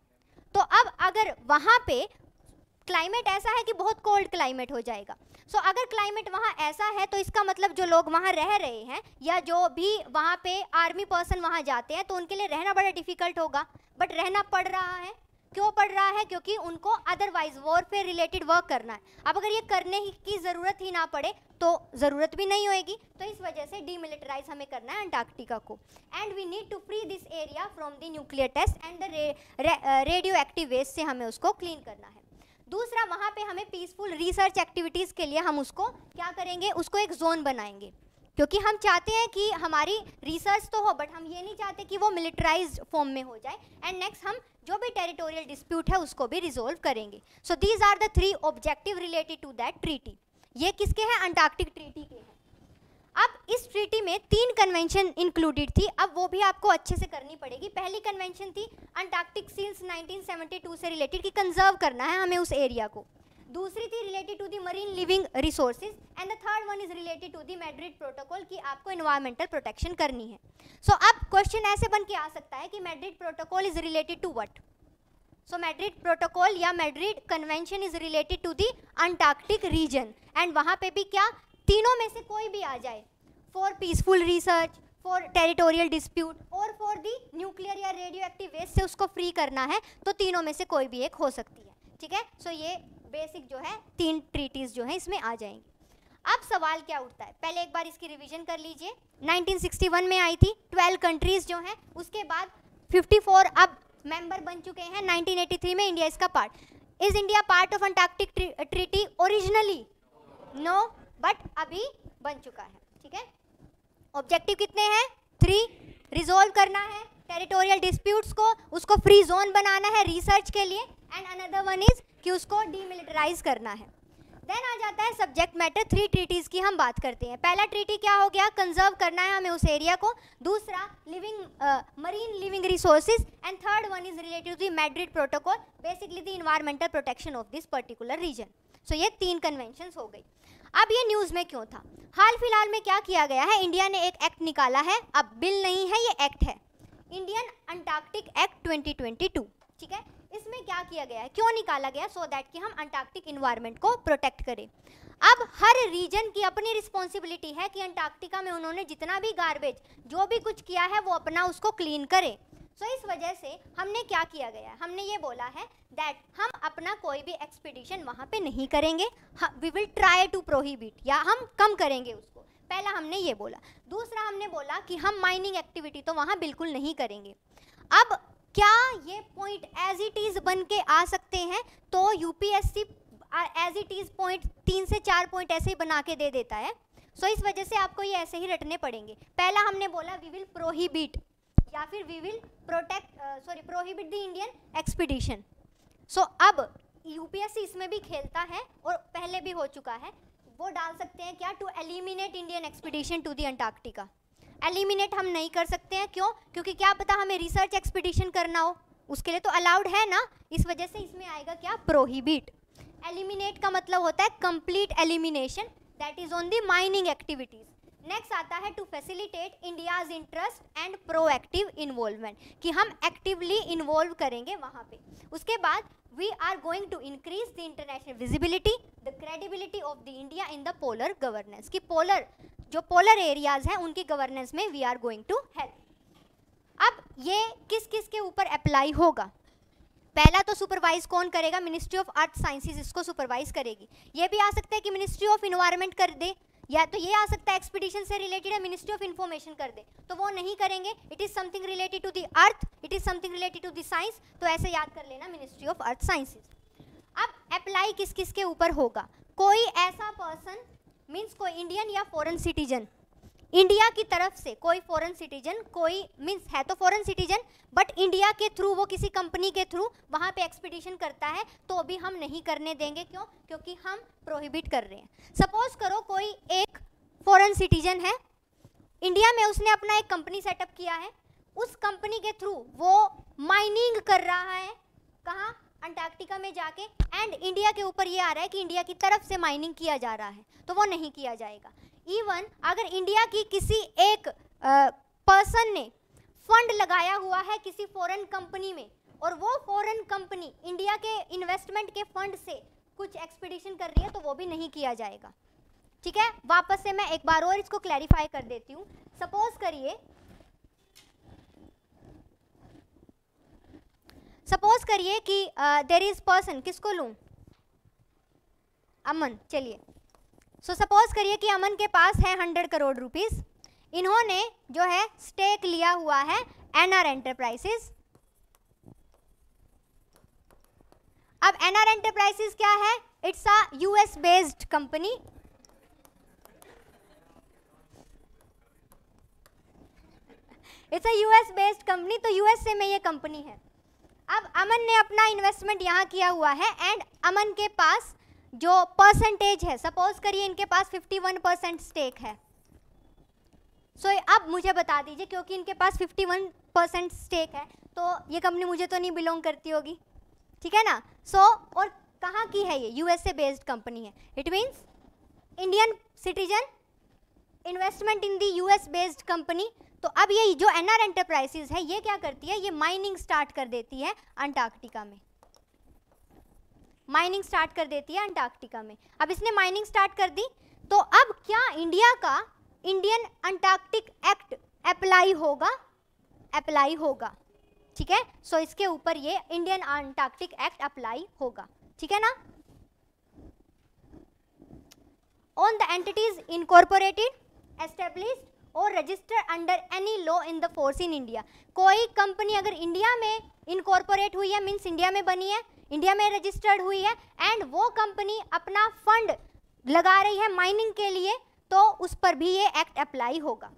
तो अब अगर वहाँ पे क्लाइमेट ऐसा है कि बहुत कोल्ड क्लाइमेट हो जाएगा। सो अगर क्लाइमेट वहाँ ऐसा है तो इसका मतलब जो लोग वहाँ रह रहे हैं या जो भी वहाँ पे आर्मी पर्सन वहाँ जाते हैं तो उनके लिए रहना बड़ा डिफिकल्ट होगा, बट रहना पड़ रहा है। क्यों पड़ रहा है? क्योंकि उनको अदरवाइज वॉरफेयर रिलेटेड वर्क करना है। अब अगर ये करने की ज़रूरत ही ना पड़े तो ज़रूरत भी नहीं होएगी, तो इस वजह से डीमिलिटराइज हमें करना है अंटार्कटिका को। And we need to free this area from the nuclear test and the radioactive waste से हमें उसको क्लीन करना है। दूसरा, वहाँ पे हमें पीसफुल रिसर्च एक्टिविटीज़ के लिए हम उसको क्या करेंगे, उसको एक जोन बनाएंगे, क्योंकि हम चाहते हैं कि हमारी रिसर्च तो हो बट हम ये नहीं चाहते कि वो मिलिटराइज्ड फॉर्म में हो जाए। एंड नेक्स्ट, हम जो भी टेरिटोरियल डिस्प्यूट है उसको भी रिजोल्व करेंगे। So these are the 3 objective related to that treaty. ये किसके हैं? अंटार्कटिक ट्रीटी के हैं। अब इस ट्रीटी में 3 कन्वेंशन इंक्लूडेड थी, अब वो भी आपको अच्छे से करनी पड़ेगी। पहली कन्वेंशन थी अंटार्कटिक सील्स 1972 से रिलेटेड कि कंजर्व करना है हमें उस एरिया को। दूसरी थी related to the marine living resources and the third one is related to the Madrid protocol कि आपको एनवायरमेंटल प्रोटेक्शन करनी है। सो अब क्वेश्चन ऐसे बन के आ सकता है कि Madrid Protocol is related to what? So Madrid Protocol या Madrid Convention is related to the Antarctic region and वहाँ पे भी क्या, तीनों में से कोई भी आ जाए, for peaceful research, for territorial dispute और फॉर दी न्यूक्लियर या रेडियो एक्टिव वेस्ट से उसको फ्री करना है, तो तीनों में से कोई भी एक हो सकती है। ठीक है, सो ये बेसिक जो है 3 ट्रीटीज जो है इसमें आ जाएंगी। अब सवाल क्या उठता है, पहले एक बार इसकी रिवीजन कर लीजिए। 1961 में आई थी, 12 कंट्रीज जो हैं, उसके बाद 54 अब मेंबर बन चुके हैं। 1983 में इंडिया इसका part. Is India part of Antarctic treaty originally? No, but अभी बन चुका है। ठीक है, ऑब्जेक्टिव कितने हैं? 3, रिजोल्व करना है टेरिटोरियल डिस्प्यूट्स को, उसको फ्री जोन बनाना है रिसर्च के लिए, एंड अनदर वन इज कि उसको डीमिलिटराइज करना है। देन आ जाता है सब्जेक्ट मैटर। 3 ट्रीटीज़ की हम बात करते हैं। पहला ट्रीटी क्या हो गया? कंजर्व करना है हमें उस एरिया को। दूसरा, marine living resources and third one is related to the Madrid Protocol, basically the environmental protection of this particular region. So ये 3 कन्वेंशंस हो गई। अब ये न्यूज़ में क्यों था? हाल फिलहाल में क्या किया गया है, इंडिया ने एक एक्ट निकाला है, अब बिल नहीं है ये एक्ट है, इंडियन अंटार्कटिक एक्ट 2022। ठीक है, इसमें क्या किया गया है, क्यों निकाला गया? सो दैट कि हम अंटार्कटिक इन्वायरमेंट को प्रोटेक्ट करें। अब हर रीजन की अपनी रिस्पॉन्सिबिलिटी है कि अंटार्कटिका में उन्होंने जितना भी गार्बेज जो भी कुछ किया है वो अपना उसको क्लीन करे। सो इस वजह से हमने क्या किया गया है, हमने ये बोला है दैट हम अपना कोई भी एक्सपीडिशन वहाँ पे नहीं करेंगे, we will try to prohibit, या हम कम करेंगे उसको। पहला हमने ये बोला। दूसरा हमने बोला कि हम माइनिंग एक्टिविटी तो वहाँ बिल्कुल नहीं करेंगे। अब क्या ये पॉइंट एज इट इज़ बन के आ सकते हैं? तो UPSC as it is point 3 से 4 पॉइंट ऐसे ही बना के दे देता है। सो इस वजह से आपको ये ऐसे ही रटने पड़ेंगे। पहला हमने बोला वी विल प्रोहिबिट या फिर we will prohibit the Indian expedition. So अब यूपीएससी इसमें भी खेलता है और पहले भी हो चुका है, वो डाल सकते हैं क्या, to eliminate Indian expedition to the Antarctica. Eliminate हम नहीं कर सकते हैं, क्यों? क्योंकि क्या पता हमें रिसर्च एक्सपीडिशन करना हो, उसके लिए तो अलाउड है ना, इस वजह से इसमें आएगा क्या, प्रोहिबिट। एलिमिनेट का मतलब होता है complete elimination, that is on the mining activities. Next आता है to facilitate India's interest and proactive involvement, कि हम एक्टिवली इन्वॉल्व करेंगे वहाँ पे। उसके बाद we are going to increase the international visibility, the credibility of the India in the polar governance, कि पोलर जो पोलर एरियाज हैं उनकी गवर्नेंस में we are going to help. अब ये किस किस के ऊपर अप्लाई होगा? पहला तो सुपरवाइज कौन करेगा? मिनिस्ट्री ऑफ अर्थ साइंसेज इसको सुपरवाइज करेगी। ये भी आ सकता है कि मिनिस्ट्री ऑफ इन्वायरमेंट कर दे, या तो ये आ सकता है एक्सपीडिशन से रिलेटेड है मिनिस्ट्री ऑफ इंफॉर्मेशन कर दे, तो वो नहीं करेंगे। It is something related to the earth, it is something related to the science, तो ऐसे याद कर लेना मिनिस्ट्री ऑफ अर्थ साइंसेज। अब अप्लाई किस किस के ऊपर होगा? कोई ऐसा पर्सन मीन्स कोई इंडियन या फॉरेन सिटीजन, इंडिया की तरफ से कोई फॉरेन सिटीजन, कोई मीन्स है तो फॉरेन सिटीजन बट इंडिया के थ्रू वो किसी कंपनी के थ्रू वहाँ पे एक्सपीडिशन करता है, तो भी हम नहीं करने देंगे। क्यों? क्योंकि हम प्रोहिबिट कर रहे हैं। सपोज करो कोई एक फॉरेन सिटीजन है, इंडिया में उसने अपना एक कंपनी सेटअप किया है, उस कंपनी के थ्रू वो माइनिंग कर रहा है, कहाँ? अंटार्कटिका में जाके, एंड इंडिया के ऊपर ये आ रहा है कि इंडिया की तरफ से माइनिंग किया जा रहा है, तो वो नहीं किया जाएगा। इवन अगर इंडिया की किसी एक पर्सन ने फंड लगाया हुआ है किसी फॉरेन कंपनी में और वो फॉरेन कंपनी इंडिया के इन्वेस्टमेंट के फंड से कुछ एक्सपीडिशन कर रही है तो वो भी नहीं किया जाएगा। ठीक है, वापस से मैं एक बार और इसको क्लैरिफाई कर देती हूँ। सपोज करिए कि देयर इज पर्सन, किसको लूँ, अमन, चलिए। सो सपोज करिए कि अमन के पास है 100 करोड़ रुपीस, इन्होंने जो है स्टेक लिया हुआ है एनआर एंटरप्राइजेस। अब एनआर एंटरप्राइजेस क्या है, it's a US based company. It's a US based company, तो यूएसए में ये कंपनी है। अब अमन ने अपना इन्वेस्टमेंट यहाँ किया हुआ है एंड अमन के पास जो परसेंटेज है, सपोज करिए इनके पास 51% स्टेक है। सो अब मुझे बता दीजिए, क्योंकि इनके पास 51% स्टेक है तो ये कंपनी मुझे तो नहीं बिलोंग करती होगी, ठीक है ना। और कहाँ की है ये, यूएसए बेस्ड कंपनी है। It means Indian citizen, investment in the US based company. तो अब ये जो एनआर एंटरप्राइजेस है ये क्या करती है, ये माइनिंग स्टार्ट कर देती है अंटार्कटिका में। माइनिंग स्टार्ट कर देती है अंटार्कटिका में। अब इसने माइनिंग स्टार्ट कर दी तो अब क्या इंडिया का इंडियन अंटार्कटिक एक्ट अप्लाई होगा, ठीक है। सो इसके ऊपर ये इंडियन अंटार्कटिक एक्ट अप्लाई होगा, ठीक है ना। On the entities incorporated, established और registered under any law in the force in India. कोई कंपनी अगर इंडिया में इनकॉर्पोरेट हुई है, मीन्स इंडिया में बनी है, इंडिया में रजिस्टर्ड हुई है एंड वो कंपनी अपना फंड लगा रही है माइनिंग के लिए, तो उस पर भी ये एक्ट अप्लाई होगा।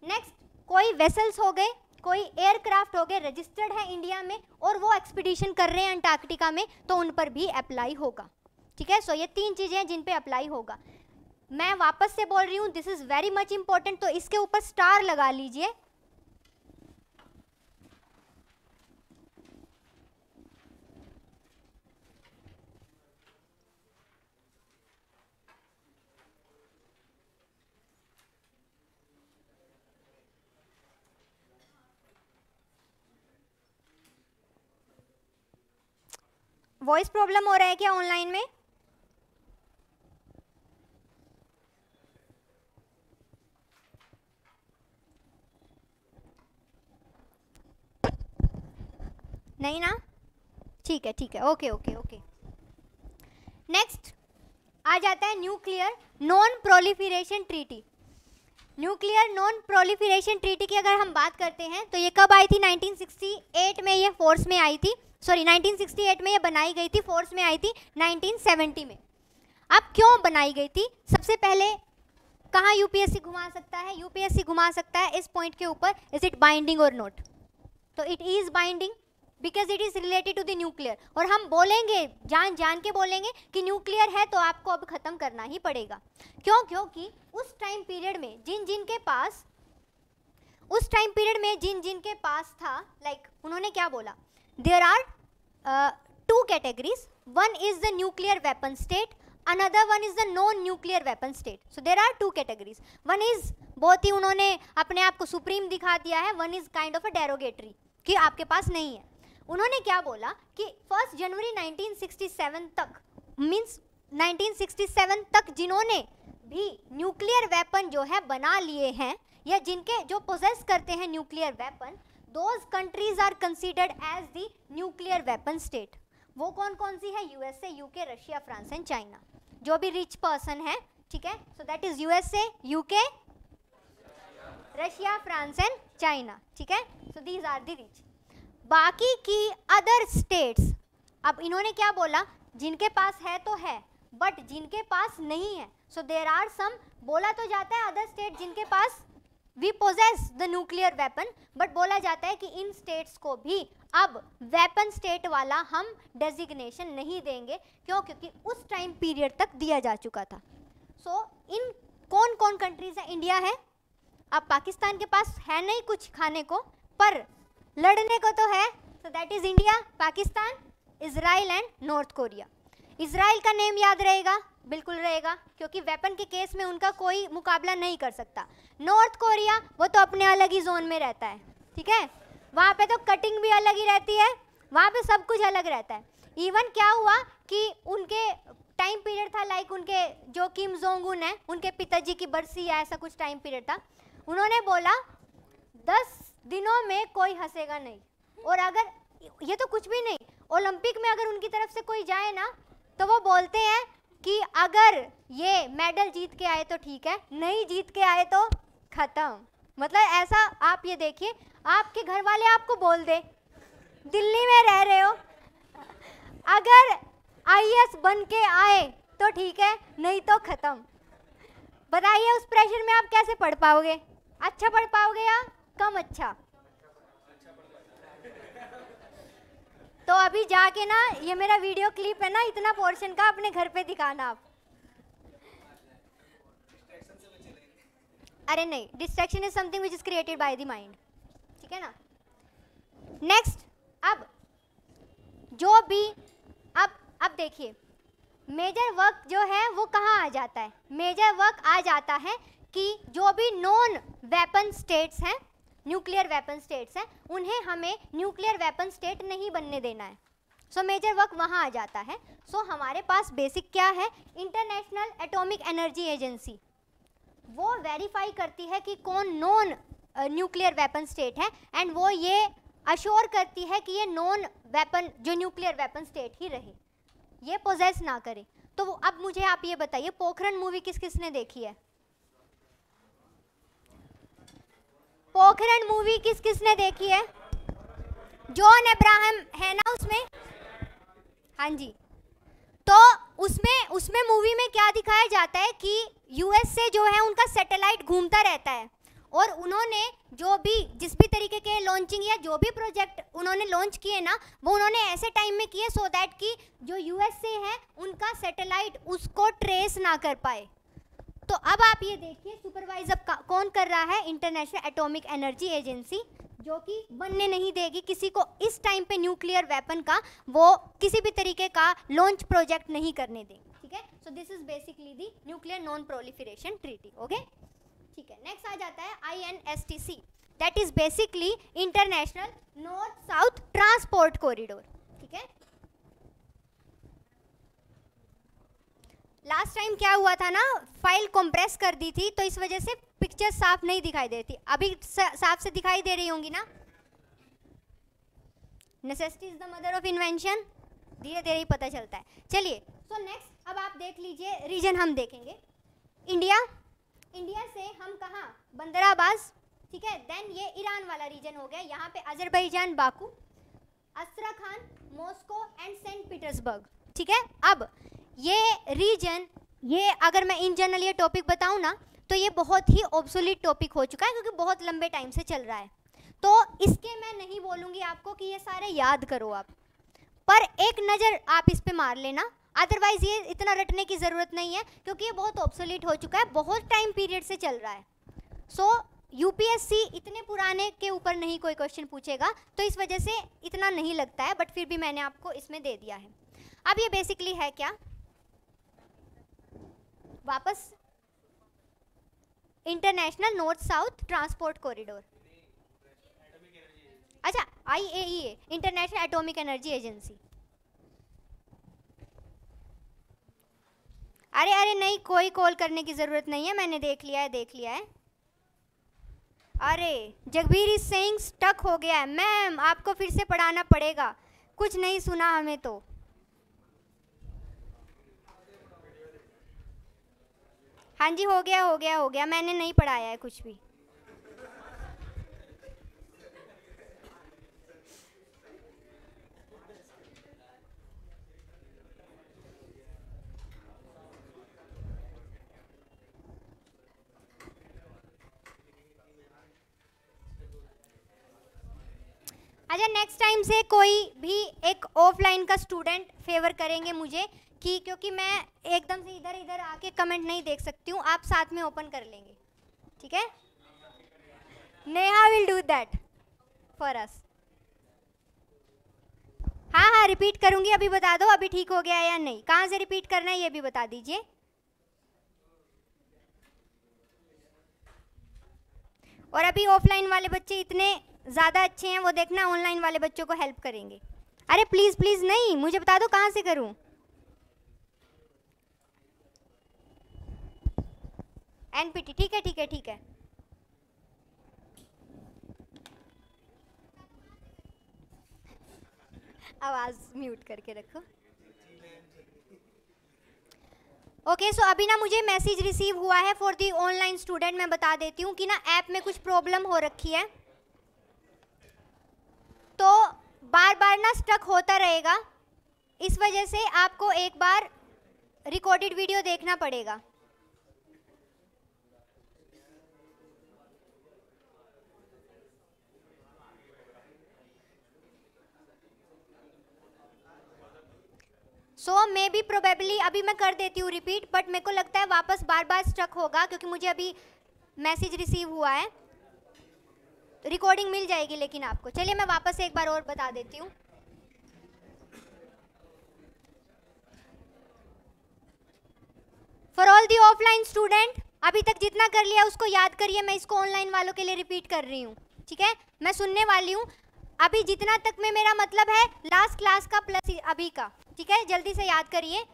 नेक्स्ट, कोई वेसल्स हो गए, कोई एयरक्राफ्ट हो गए, रजिस्टर्ड है इंडिया में और वो एक्सपीडिशन कर रहे हैं अंटार्कटिका में, तो उन पर भी अप्लाई होगा, ठीक है। सो ये 3 चीज़ें हैं जिन पे अप्लाई होगा। मैं वापस से बोल रही हूँ, this is very much important, तो इसके ऊपर स्टार लगा लीजिए। वॉइस प्रॉब्लम हो रहा है क्या ऑनलाइन में? नहीं ना, ठीक है, ओके। नेक्स्ट आ जाता है nuclear non proliferation treaty. Nuclear non proliferation treaty की अगर हम बात करते हैं तो ये कब आई थी, 1968 में ये फोर्स में आई थी। 1968 में ये बनाई गई थी, फोर्स में आई थी 1970 में। अब क्यों बनाई गई थी, सबसे पहले कहाँ यूपीएससी घुमा सकता है, यूपीएससी घुमा सकता है इस पॉइंट के ऊपर, इज इट बाइंडिंग और नॉट। तो it is binding because it is related to the nuclear. और हम बोलेंगे, जान के बोलेंगे कि न्यूक्लियर है तो आपको अब खत्म करना ही पड़ेगा। क्यों? क्योंकि उस टाइम पीरियड में जिन जिन के पास था, लाइक उन्होंने क्या बोला, there are 2 categories, one is the nuclear weapon state, another one is the non nuclear weapon state. So there are 2 categories. One is, बहुत ही उन्होंने अपने आप को सुप्रीम दिखा दिया है, one is kind of a derogatory कि आपके पास नहीं है। उन्होंने क्या बोला कि 1 जनवरी 1967 तक, मीन्स 1967 तक जिन्होंने भी न्यूक्लियर वेपन जो है बना लिए हैं या जिनके जो पोजेस करते हैं nuclear weapon, those countries are considered as the nuclear weapon state. वो कौन कौन सी है, USA, UK, Russia, France and China. जो भी रिच पर्सन है, ठीक है, so that is USA, UK, Russia, France and China, ठीक है। So these are the rich. बाकी की अदर स्टेट्स, अब इन्होंने क्या बोला, जिनके पास है तो है बट जिनके पास नहीं है, सो देयर आर सम, बोला तो जाता है अदर स्टेट जिनके पास we possess the nuclear weapon, but बोला जाता है कि इन स्टेट्स को भी अब वेपन स्टेट वाला हम डेजिग्नेशन नहीं देंगे। क्यों? क्योंकि उस टाइम पीरियड तक दिया जा चुका था। सो इन कौन कौन कंट्रीज है, इंडिया है, अब पाकिस्तान के पास है नहीं कुछ खाने को पर लड़ने को तो है, so that is India, Pakistan, Israel and North Korea. Israel का नेम याद रहेगा, बिल्कुल रहेगा, क्योंकि वेपन के केस में उनका कोई मुकाबला नहीं कर सकता। नॉर्थ कोरिया वो तो अपने अलग ही जोन में रहता है, ठीक है, वहाँ पे तो कटिंग भी अलग ही रहती है वहाँ पे सब कुछ अलग रहता है। इवन क्या हुआ कि उनके टाइम पीरियड था, लाइक उनके जो किम जोंग उन है, उनके पिताजी की बरसी या ऐसा कुछ टाइम पीरियड था, उन्होंने बोला 10 दिनों में कोई हंसेगा नहीं। और अगर ये तो कुछ भी नहीं, ओलंपिक में अगर उनकी तरफ से कोई जाए ना तो वो बोलते हैं कि अगर ये मेडल जीत के आए तो ठीक है, नहीं जीत के आए तो खत्म। मतलब ऐसा आप ये देखिए, आपके घर वाले आपको बोल दे दिल्ली में रह रहे हो, अगर आईएएस बन के आए तो ठीक है, नहीं तो खत्म। बताइए उस प्रेशर में आप कैसे पढ़ पाओगे? अच्छा पढ़ पाओगे या कम अच्छा? तो अभी जाके ना, ये मेरा वीडियो क्लिप है ना, इतना पोर्शन का अपने घर पे दिखाना आप। अरे नहीं, distraction is something which is created by the mind, ठीक है ना। नेक्स्ट, अब जो भी अब देखिए, मेजर वर्क जो है वो कहाँ आ जाता है? मेजर वर्क आ जाता है कि जो भी नॉन वेपन स्टेट्स हैं, न्यूक्लियर वेपन स्टेट्स हैं, उन्हें हमें न्यूक्लियर वेपन स्टेट नहीं बनने देना है। सो मेजर वर्क वहाँ आ जाता है। सो हमारे पास बेसिक क्या है? इंटरनेशनल एटॉमिक एनर्जी एजेंसी, वो वेरीफाई करती है कि कौन नॉन न्यूक्लियर वेपन स्टेट है, एंड वो ये अश्योर करती है कि ये नॉन वेपन जो न्यूक्लियर वेपन स्टेट ही रहे, ये पोजेस ना करे। तो अब मुझे आप ये बताइए, पोखरण मूवी किस किसने देखी है? पोखरण मूवी किस किसने देखी है? जॉन अब्राहम है ना उसमें? हाँ जी। तो उसमें मूवी में क्या दिखाया जाता है कि यूएस से जो है उनका सैटेलाइट घूमता रहता है, और उन्होंने जो भी जिस भी तरीके के लॉन्चिंग या जो भी प्रोजेक्ट उन्होंने लॉन्च किए ना, वो उन्होंने ऐसे टाइम में किए सो दैट कि जो यूएस से है उनका सैटेलाइट उसको ट्रेस ना कर पाए। तो अब आप ये देखिए, सुपरवाइज अब कौन कर रहा है? इंटरनेशनल एटॉमिक एनर्जी एजेंसी, जो कि बनने नहीं देगी किसी को इस टाइम पे न्यूक्लियर वेपन का, वो किसी भी तरीके का लॉन्च प्रोजेक्ट नहीं करने देगी, ठीक है। So this is basically the nuclear non proliferation treaty, okay, ठीक है। नेक्स्ट आ जाता है INSTC, that is basically international north south transport corridor, ठीक है। लास्ट टाइम क्या हुआ था ना, फाइल कंप्रेस कर दी थी, तो इस वजह से पिक्चर साफ नहीं दिखाई देती। अभी साफ से दिखाई दे रही होंगी ना? Necessity is the mother of invention, धीरे धीरे ही पता चलता है। चलिए, सो नेक्स्ट अब आप देख लीजिए, रीजन हम देखेंगे। इंडिया से हम कहाँ? बंदराबाज, ठीक है। देन ये ईरान वाला रीजन हो गया, यहाँ पे Azerbaijan Baku, Astrakhan, Moscow and Saint Petersburg, ठीक है। अब ये रीजन, ये अगर मैं इन जनरल ये टॉपिक बताऊँ ना, तो ये बहुत ही ऑब्सोलीट टॉपिक हो चुका है, क्योंकि बहुत लंबे टाइम से चल रहा है। तो इसके मैं नहीं बोलूँगी आपको कि ये सारे याद करो आप, पर एक नज़र आप इस पे मार लेना, अदरवाइज ये इतना रटने की ज़रूरत नहीं है, क्योंकि ये बहुत ऑब्सोलीट हो चुका है, बहुत टाइम पीरियड से चल रहा है। सो यूपीएससी इतने पुराने के ऊपर नहीं कोई क्वेश्चन पूछेगा, तो इस वजह से इतना नहीं लगता है, बट फिर भी मैंने आपको इसमें दे दिया है। अब ये बेसिकली है क्या? वापस international north south transport corridor, अच्छा IAEA, international Atomic Energy agency. अरे नहीं, कोई कॉल करने की ज़रूरत नहीं है, मैंने देख लिया है। अरे जगबीर इज सेइंग स्टक हो गया है। मैम आपको फिर से पढ़ाना पड़ेगा, कुछ नहीं सुना हमें तो। हाँ जी, हो गया, मैंने नहीं पढ़ाया है कुछ भी। अच्छा, नेक्स्ट टाइम से कोई भी एक ऑफलाइन का स्टूडेंट फेवर करेंगे मुझे, कि क्योंकि मैं एकदम से इधर आके कमेंट नहीं देख सकती हूँ, आप साथ में ओपन कर लेंगे, ठीक है। Neha will do that for us. हाँ रिपीट करूँगी, अभी बता दो अभी ठीक हो गया है या नहीं, कहाँ से रिपीट करना है ये भी बता दीजिए। और अभी ऑफलाइन वाले बच्चे इतने ज़्यादा अच्छे हैं, वो देखना ऑनलाइन वाले बच्चों को हेल्प करेंगे। अरे प्लीज प्लीज नहीं, मुझे बता दो कहाँ से करूं। एनपीटी, ठीक है ठीक है ठीक है। आवाज म्यूट करके रखो। ओके सो अभी ना मुझे मैसेज रिसीव हुआ है फॉर दी ऑनलाइन स्टूडेंट। मैं बता देती हूँ कि ना ऐप में कुछ प्रॉब्लम हो रखी है, तो बार बार ना स्टक होता रहेगा। इस वजह से आपको एक बार रिकॉर्डेड वीडियो देखना पड़ेगा। सो मे बी प्रोबेबली अभी मैं कर देती हूँ रिपीट, बट मेरे को लगता है वापस बार बार स्ट्रक होगा क्योंकि मुझे अभी मैसेज रिसीव हुआ है। रिकॉर्डिंग मिल जाएगी लेकिन आपको। चलिए मैं वापस एक बार और बता देती हूँ। For all the offline student, अभी तक जितना कर लिया उसको याद करिए। मैं इसको ऑनलाइन वालों के लिए रिपीट कर रही हूँ, ठीक है। मैं सुनने वाली हूँ अभी जितना तक में मेरा मतलब है लास्ट क्लास का प्लस अभी का, ठीक है। जल्दी से याद करिए।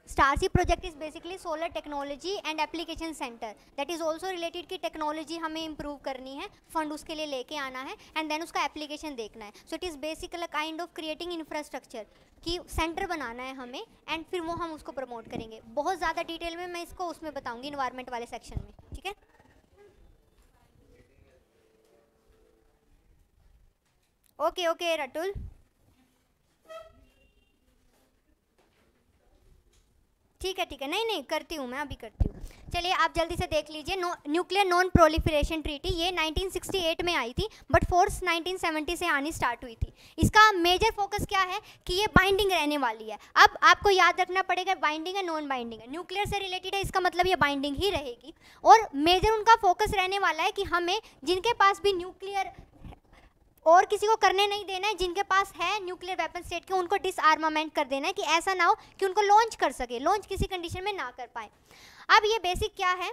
STAR C project is basically solar technology and application centre that is also related की टेक्नोलॉजी हमें इंप्रूव करनी है, फंड उसके लिए लेके आना है एंड देन उसका एप्लीकेशन देखना है। So it is basically kind of creating infrastructure की सेंटर बनाना है हमें, एंड फिर वो हम उसको प्रमोट करेंगे। बहुत ज़्यादा डिटेल में मैं इसको उसमें बताऊंगी इन्वायरमेंट वाले सेक्शन में, ठीक है। ओके ओके रटुल, ठीक है ठीक है। नहीं नहीं करती हूँ मैं, अभी करती हूँ। चलिए आप जल्दी से देख लीजिए। न्यूक्लियर नॉन प्रोलिफरेशन ट्रीटी ये 1968 में आई थी, बट फोर्स 1970 से आनी स्टार्ट हुई थी। इसका मेजर फोकस क्या है कि ये बाइंडिंग रहने वाली है। अब आपको याद रखना पड़ेगा बाइंडिंग है नॉन बाइंडिंग है। न्यूक्लियर से रिलेटेड है, इसका मतलब ये बाइंडिंग ही रहेगी। और मेजर उनका फोकस रहने वाला है कि हमें जिनके पास भी न्यूक्लियर और किसी को करने नहीं देना है, जिनके पास है न्यूक्लियर वेपन स्टेट के उनको डिसआर्मामेंट कर देना है कि ऐसा ना हो कि उनको लॉन्च कर सके, लॉन्च किसी कंडीशन में ना कर पाए। अब ये बेसिक क्या है,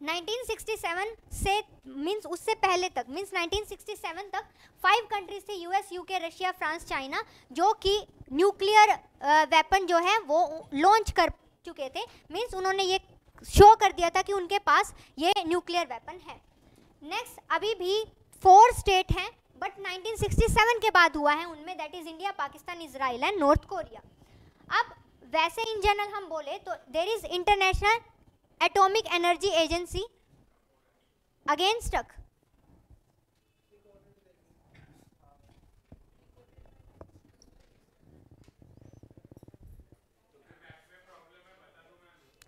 1967 से मींस उससे पहले तक, मींस 1967 तक 5 कंट्रीज थे, US, UK, Russia, France, China, जो कि न्यूक्लियर वेपन जो है वो लॉन्च कर चुके थे। मींस उन्होंने ये शो कर दिया था कि उनके पास ये न्यूक्लियर वेपन है। नेक्स्ट अभी भी 4 स्टेट हैं, बट 1967 के बाद हुआ है उनमें, that is India, Pakistan, Israel and North Korea. अब वैसे इन जनरल हम बोले तो there is International Atomic Energy Agency again stuck.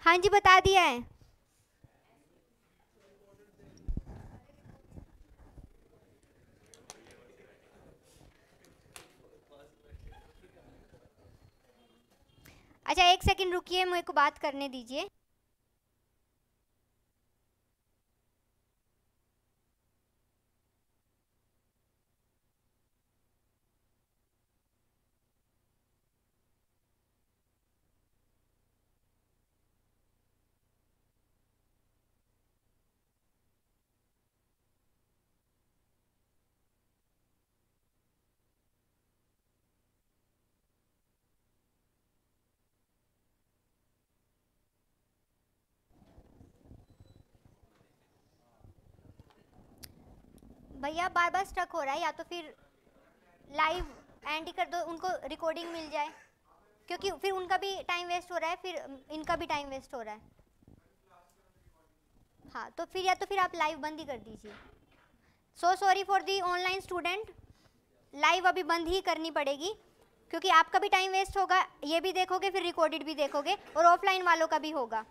हाँ जी बता दिया है। अच्छा एक सेकंड रुकिए, मेरे को बात करने दीजिए। भैया बार बार स्टक हो रहा है, या तो फिर लाइव एंड ही कर दो, उनको रिकॉर्डिंग मिल जाए, क्योंकि फिर उनका भी टाइम वेस्ट हो रहा है, फिर इनका भी टाइम वेस्ट हो रहा है। हाँ तो फिर या तो फिर आप लाइव बंद ही कर दीजिए। So sorry for the online student, live अभी बंद ही करनी पड़ेगी क्योंकि आपका भी टाइम वेस्ट होगा, ये भी देखोगे फिर रिकॉर्डेड भी देखोगे, और ऑफलाइन वालों का भी होगा।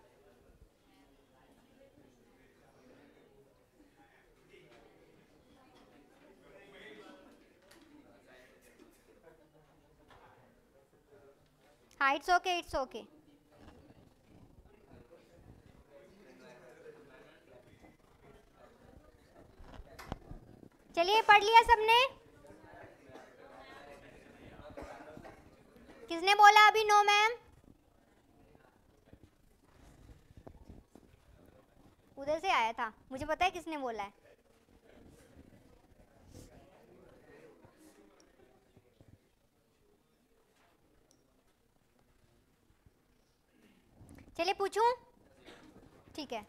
हाँ इट्स ओके इट्स ओके। चलिए पढ़ लिया सबने? किसने बोला अभी नो मैम? उधर से आया था, मुझे पता है किसने बोला है। चलिए पूछूं, ठीक है,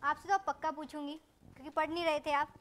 आपसे तो पक्का पूछूंगी क्योंकि पढ़ नहीं रहे थे आप।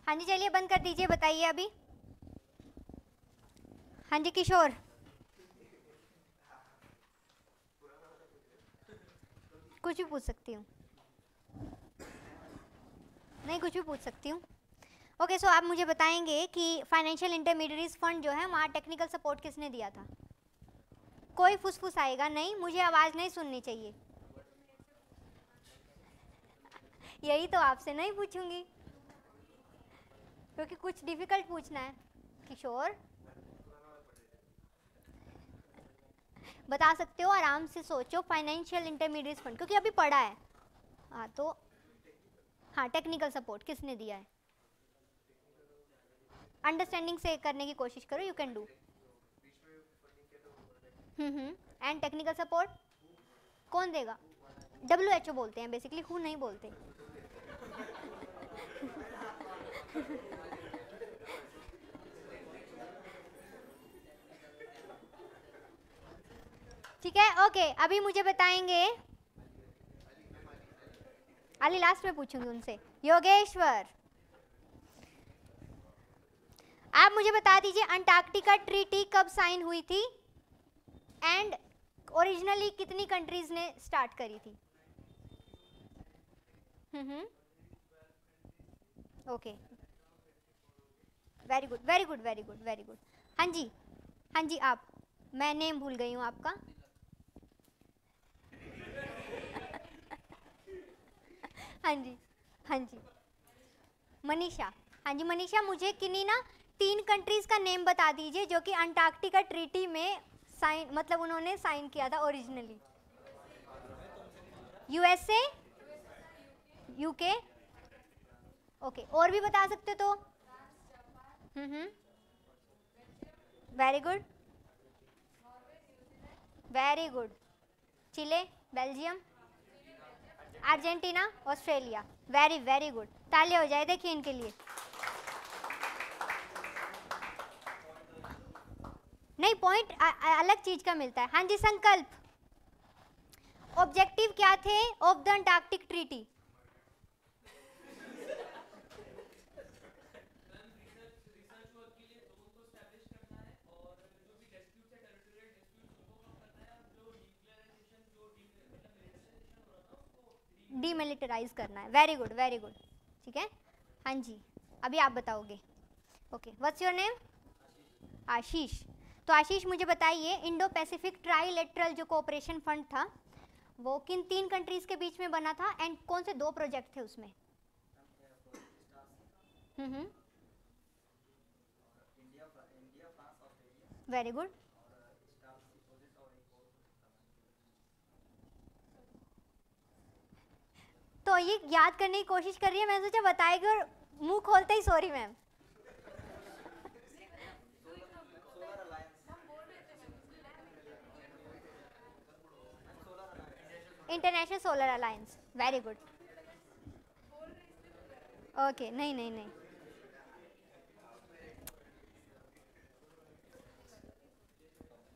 हाँ जी चलिए बंद कर दीजिए, बताइए अभी। हाँ जी किशोर, कुछ भी पूछ सकती हूँ, नहीं कुछ भी पूछ सकती हूँ। ओके सो आप मुझे बताएंगे कि फाइनेंशियल इंटरमीडिएरीज फंड जो है वहाँ टेक्निकल सपोर्ट किसने दिया था? कोई फुसफुस आएगा नहीं, मुझे आवाज़ नहीं सुननी चाहिए। यही तो आपसे नहीं पूछूंगी क्योंकि कुछ डिफिकल्ट पूछना है। किशोर बता सकते हो, आराम से सोचो, फाइनेंशियल इंटरमीडिएट फंड क्योंकि अभी पढ़ा है। हाँ तो हाँ, टेक्निकल सपोर्ट किसने दिया है? अंडरस्टैंडिंग से करने की कोशिश करो, you can do. And technical support कौन देगा? WHO बोलते हैं बेसिकली, हु नहीं बोलते। ठीक है ओके, अभी मुझे बताएंगे, अली लास्ट में पूछूंगी उनसे। योगेश्वर आप मुझे बता दीजिए अंटार्कटिका ट्रीटी कब साइन हुई थी एंड ओरिजिनली कितनी कंट्रीज ने स्टार्ट करी थी? Okay very good very good very good very good. हाँ जी हाँ जी, आप, मैं नेम भूल गई हूँ आपका। हाँ जी हाँ जी मनीषा। हाँ जी मनीषा, मुझे किन्हीं ना 3 कंट्रीज का नेम बता दीजिए जो कि अंटार्कटिका ट्रीटी में साइन, मतलब उन्होंने साइन किया था ओरिजिनली। USA, UK, ओके, और भी बता सकते तो। Very good very good. Chile, Belgium, Argentina, Australia, very very good. तालियां हो जाए देखिए इनके लिए। नहीं पॉइंट अलग चीज का मिलता है। हाँ जी संकल्प, ऑब्जेक्टिव क्या थे of the Antarctic treaty? Demilitarise करना है, वेरी गुड वेरी गुड, ठीक है। हाँ जी अभी आप बताओगे। Okay what's your name? Ashish. तो आशीष मुझे बताइए, इंडो पैसिफिक ट्राइलेटरल जो कोऑपरेशन फंड था वो किन 3 कंट्रीज के बीच में बना था एंड कौन से 2 प्रोजेक्ट थे उसमें? Very good. तो ये याद करने की कोशिश कर रही है, मैंने सोचा बताएगी और मुंह खोलते ही sorry ma'am. International Solar Alliance, very good. Okay नहीं नहीं नहीं,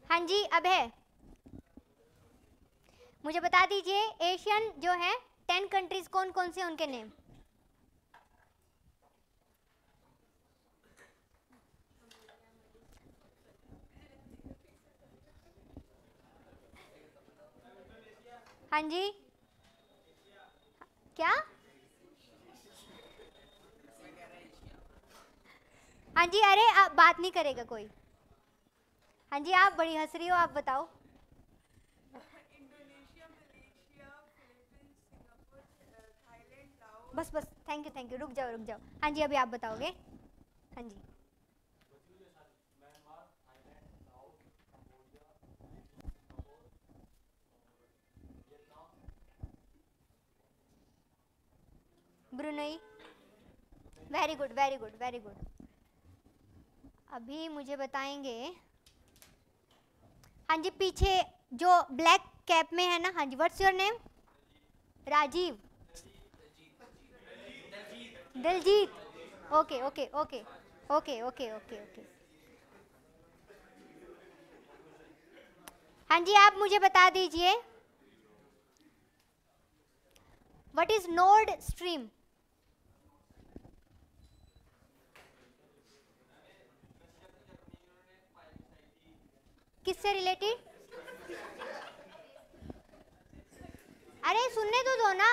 हाँ जी अभय मुझे बता दीजिए एशियन जो है 10 कंट्रीज कौन कौन से उनके नेम? हाँ जी क्या? हाँ जी, अरे आप बात नहीं करेगा कोई। हाँ जी, आप बड़ी हंस रही हो, आप बताओ। बस बस, थैंक यू, रुक जाओ। हाँ जी, अभी आप बताओगे। हाँ जी, ब्रुनई। Very good. अभी मुझे बताएंगे। हाँ जी, पीछे जो ब्लैक कैप में है ना, हाँ जी, what's your name? Rajeev. Diljit. Okay. हाँ जी, आप मुझे बता दीजिए, व्हाट इज नॉर्ड स्ट्रीम? किससे रिलेटेड? अरे सुनने तो दो ना,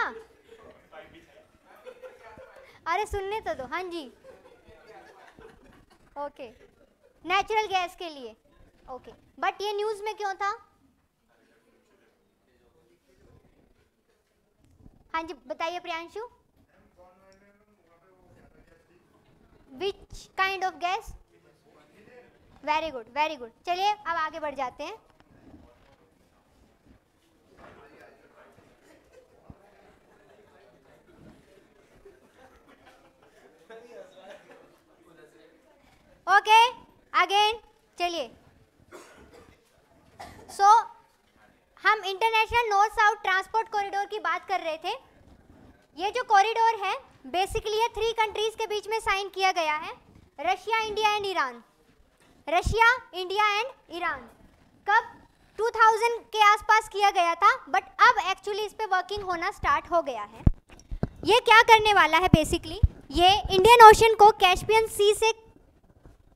अरे सुनने तो दो। हाँ जी, ओके, नेचुरल गैस के लिए। ओके, बट ये न्यूज़ में क्यों था? हाँ जी, बताइए Priyanshu. Which kind of gas? Very good. चलिए अब आगे बढ़ जाते हैं। ओके, अगेन चलिए। सो हम international north south transport corridor की बात कर रहे थे। ये जो कॉरिडोर है बेसिकली ये 3 कंट्रीज के बीच में साइन किया गया है, Russia, India and Iran. Russia, India and Iran. कब? 2000 के आसपास किया गया था, बट अब एक्चुअली इस पे वर्किंग होना स्टार्ट हो गया है। ये क्या करने वाला है? बेसिकली ये इंडियन ओशन को कैस्पियन सी से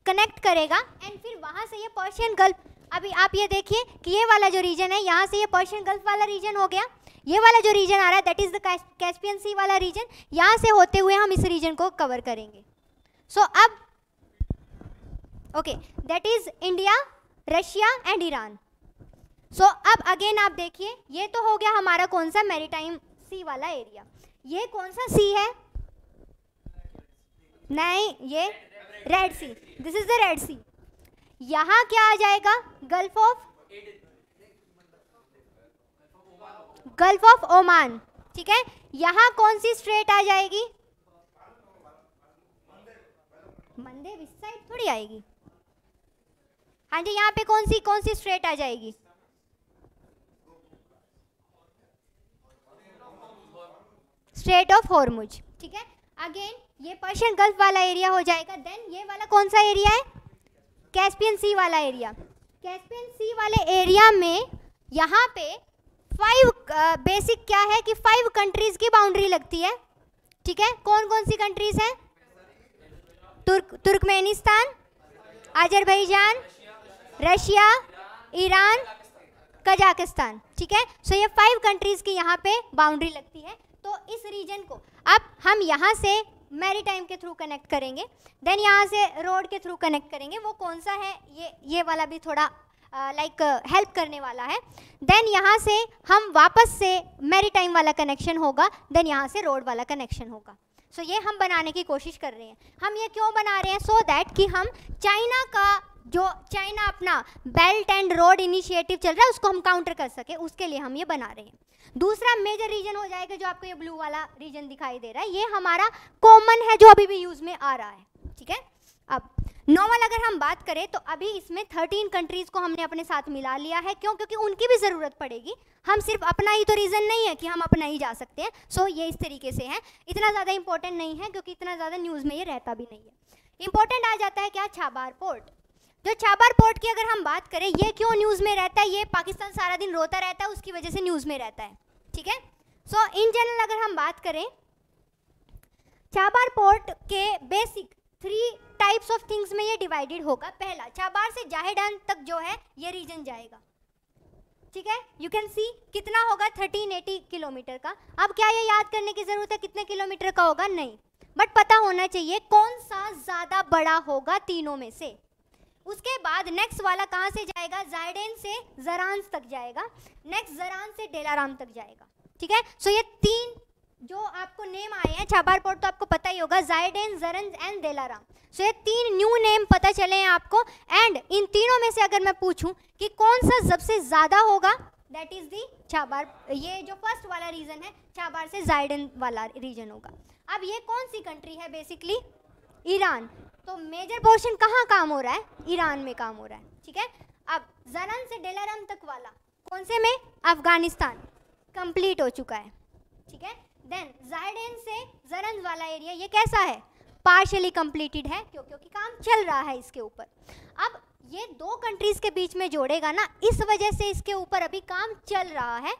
कनेक्ट करेगा एंड फिर वहाँ से ये पर्शियन गल्फ। अभी आप ये देखिए कि ये वाला जो रीजन है, यहाँ से ये पर्शियन गल्फ वाला रीजन हो गया। ये वाला जो रीजन आ रहा है दैट इज द कैस्पियन सी वाला रीजन। यहाँ से होते हुए हम इस रीजन को कवर करेंगे। सो अब okay, that is India, Russia and Iran. So अब अगेन आप देखिए, ये तो हो गया हमारा कौन सा? मैरीटाइम सी वाला एरिया। ये कौन सा सी है? नहीं, ये red sea. This is the Red Sea. यहाँ क्या आ जाएगा? Gulf of Oman. ठीक है, यहाँ कौन सी स्ट्रेट आ जाएगी? मंदेब इस साइड थोड़ी आएगी। हाँ जी, यहाँ पे कौन सी स्ट्रेट आ जाएगी? Straight of Hormuz. ठीक है, अगेन ये पर्शियन गल्फ वाला एरिया हो जाएगा। देन ये वाला कौन सा एरिया है? कैस्पियन सी वाला एरिया। कैस्पियन सी वाले एरिया में यहाँ पे 5 बेसिक क्या है कि 5 कंट्रीज की बाउंड्री लगती है। ठीक है, कौन कौन सी कंट्रीज हैं? Turkmenistan, Azerbaijan, Russia, Iran, Kazakhstan. ठीक है, सो ये 5 कंट्रीज की यहाँ पे बाउंड्री लगती है। तो इस रीजन को अब हम यहाँ से मैरीटाइम के थ्रू कनेक्ट करेंगे, देन यहाँ से रोड के थ्रू कनेक्ट करेंगे। वो कौन सा है? ये वाला भी थोड़ा लाइक हेल्प करने वाला है। देन यहाँ से हम वापस से मैरीटाइम वाला कनेक्शन होगा, देन यहाँ से रोड वाला कनेक्शन होगा। सो ये हम बनाने की कोशिश कर रहे हैं। हम ये क्यों बना रहे हैं? सो दैट कि हम चाइना अपना बेल्ट एंड रोड इनिशिएटिव चल रहा है उसको हम काउंटर कर सके, उसके लिए हम ये बना रहे हैं। दूसरा मेजर रीजन हो जाएगा जो आपको ये ब्लू वाला रीजन दिखाई दे रहा है, ये हमारा कॉमन है जो अभी भी यूज में आ रहा है। ठीक है, अब नॉर्मल अगर हम बात करें तो अभी इसमें 13 कंट्रीज को हमने अपने साथ मिला लिया है। क्यों? क्योंकि उनकी भी ज़रूरत पड़ेगी। हम सिर्फ अपना ही तो रीज़न नहीं है कि हम अपना ही जा सकते हैं। सो ये इस तरीके से है, इतना ज़्यादा इंपॉर्टेंट नहीं है क्योंकि इतना ज़्यादा न्यूज़ में ये रहता भी नहीं है। इंपॉर्टेंट आ जाता है क्या? Chabahar port. जो छाबार पोर्ट की अगर हम बात करें, ये क्यों न्यूज़ में रहता है? ये पाकिस्तान सारा दिन रोता रहता है, उसकी वजह से न्यूज़ में रहता है। ठीक है, सो इन जनरल अगर हम बात करें छाबार पोर्ट के बेसिक 3 टाइप्स ऑफ थिंग्स में ये डिवाइडेड होगा। पहला, छाबार से जाहेडान तक जो है ये रीजन जाएगा। ठीक है, यू कैन सी कितना होगा 1380 किलोमीटर का। अब क्या ये याद करने की जरूरत है कितने किलोमीटर का होगा, नहीं, बट पता होना चाहिए कौन सा ज़्यादा बड़ा होगा तीनों में से। उसके बाद नेक्स्ट वाला कहाँ से जाएगा, जायडेन से जरांस तक जाएगा, नेक्स्ट जरान से डेलाराम तक जाएगा। ठीक है, सो ये तीन जो आपको नेम आए हैं छाबार पोर्ट तो आपको पता ही होगा, जायडेन, जरन एंड डेलाराम। सो ये तीन न्यू नेम पता चले हैं आपको। एंड इन तीनों में से अगर मैं पूछूं कि कौन सा सबसे ज़्यादा होगा, दैट इज़ दी छाबार, ये जो फर्स्ट वाला रीजन है छाबार से जायडेन वाला रीजन होगा। अब ये कौन सी कंट्री है, बेसिकली ईरान। तो मेजर पोर्शन कहाँ काम हो रहा है, ईरान में काम हो रहा है। ठीक है, अब जरन से डेलाराम तक वाला कौन से में, अफगानिस्तान, कंप्लीट हो चुका है। ठीक है, देन जायडेन से जरन वाला एरिया ये कैसा है, पार्शियली कंप्लीटेड है, क्योंकि काम चल रहा है इसके ऊपर। अब ये दो कंट्रीज़ के बीच में जोड़ेगा ना, इस वजह से इसके ऊपर अभी काम चल रहा है।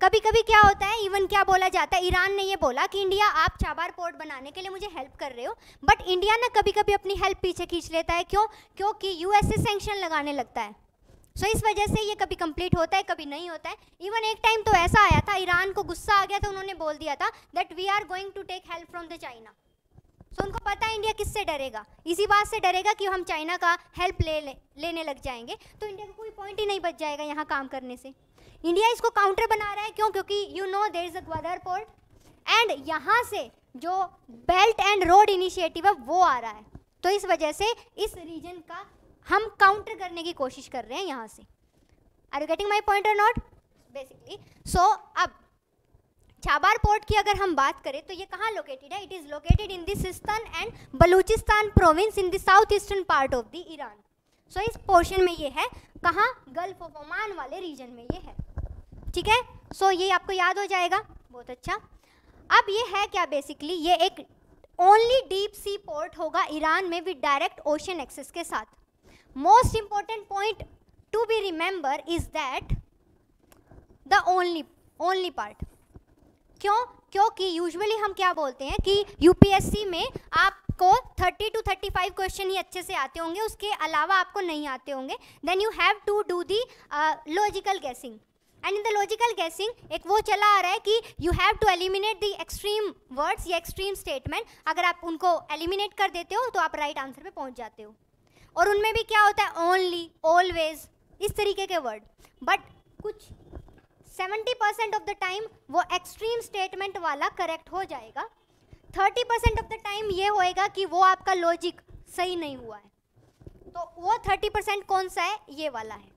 कभी कभी क्या होता है, इवन क्या बोला जाता है, ईरान ने ये बोला कि इंडिया आप छाबार पोर्ट बनाने के लिए मुझे हेल्प कर रहे हो, बट इंडिया ना कभी कभी अपनी हेल्प पीछे खींच लेता है। क्यों, क्योंकि यूएसए सैंक्शन लगाने लगता है। सो इस वजह से ये कभी कंप्लीट होता है, कभी नहीं होता है। इवन एक टाइम तो ऐसा आया था, ईरान को गुस्सा आ गया था, उन्होंने बोल दिया था that we are going to take help from the China. So उनको पता है इंडिया किससे डरेगा, इसी बात से डरेगा कि हम चाइना का हेल्प लेने लग जाएंगे, तो इंडिया का कोई पॉइंट ही नहीं बच जाएगा यहाँ काम करने से। इंडिया इसको काउंटर बना रहा है, क्यों, क्योंकि you know there is a Gwadar port and यहाँ से जो बेल्ट एंड रोड इनिशिएटिव है वो आ रहा है। तो इस वजह से इस रीजन का हम काउंटर करने की कोशिश कर रहे हैं यहाँ से। Are you getting my point और नॉट, बेसिकली। सो अब छाबार पोर्ट की अगर हम बात करें तो ये कहाँ लोकेटेड है, it is located in the Sistan and Balochistan province in the south eastern part of the Iran. So इस पोर्शन में ये है, कहाँ, गल्फ ऑफ ओमान वाले रीजन में ये है। ठीक है, सो ये आपको याद हो जाएगा, बहुत अच्छा। अब ये है क्या, बेसिकली ये एक ओनली डीप सी पोर्ट होगा ईरान में विद डायरेक्ट ओशन एक्सेस के साथ। Most important point to be remember is that the only part. क्यों, क्योंकि यूजुअली हम क्या बोलते हैं कि यूपीएससी में आपको 30 to 35 क्वेश्चन ही अच्छे से आते होंगे, उसके अलावा आपको नहीं आते होंगे। Then you have to do the logical guessing, and in the logical guessing एक वो चला आ रहा है कि you have to eliminate the extreme words या एक्सट्रीम स्टेटमेंट। अगर आप उनको एलिमिनेट कर देते हो तो आप राइट आंसर पे पहुंच जाते हो। और उनमें भी क्या होता है, ओनली, ऑलवेज, इस तरीके के वर्ड, बट कुछ 70% ऑफ द टाइम वो एक्सट्रीम स्टेटमेंट वाला करेक्ट हो जाएगा। 30% ऑफ द टाइम ये होएगा कि वो आपका लॉजिक सही नहीं हुआ है। तो वो 30% कौन सा है, ये वाला है,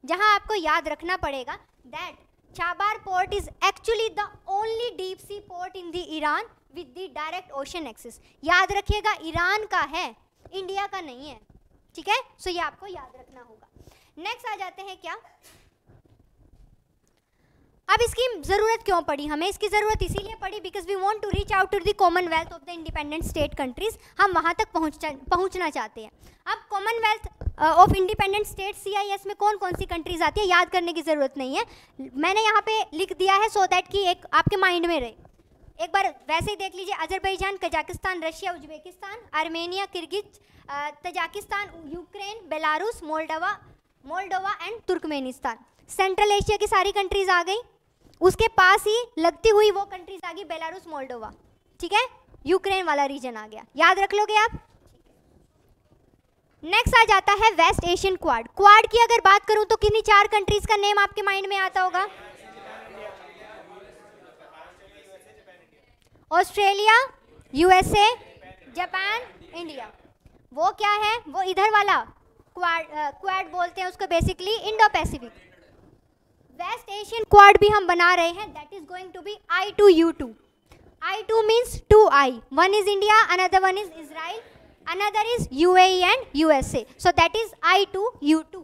जहां आपको याद रखना पड़ेगा that Chabahar port is actually the only deep sea port in the Iran with the direct ocean access. याद रखिएगा, ईरान का है, इंडिया का नहीं है। ठीक है, सो ये आपको याद रखना होगा। नेक्स्ट आ जाते हैं क्या, अब इसकी ज़रूरत क्यों पड़ी हमें, इसकी ज़रूरत इसीलिए पड़ी because we want to reach out to the Commonwealth of the Independent State countries. हम वहाँ तक पहुँचना चाहते हैं। अब Commonwealth of Independent State CIS में कौन कौन सी कंट्रीज़ आती है, याद करने की ज़रूरत नहीं है, मैंने यहाँ पे लिख दिया है सो दैट कि एक आपके माइंड में रहे। एक बार वैसे ही देख लीजिए, Azerbaijan, Kazakhstan, Russia, Uzbekistan, Armenia, Kyrgyz, Tajikistan, Ukraine, Belarus, Moldova and Turkmenistan. Central Asia की सारी कंट्रीज़ आ गई। उसके पास ही लगती हुई वो कंट्रीज आ गई, बेलारूस, मोल्डोवा। ठीक है, यूक्रेन वाला रीजन आ गया, याद रख लोगे आप। नेक्स्ट आ जाता है वेस्ट एशियन क्वाड। क्वाड की अगर बात करूं तो किन्हीं 4 कंट्रीज का नेम आपके माइंड में आता होगा, ऑस्ट्रेलिया, USA, जापान, इंडिया। वो क्या है, वो इधर वाला क्वाड बोलते हैं उसको, basically Indo Pacific. West Asian Quad भी हम बना रहे हैं, that is going to be I2U2। I2 means 2I, one is India, another one is Israel, another is UAE and USA, so that is I2U2।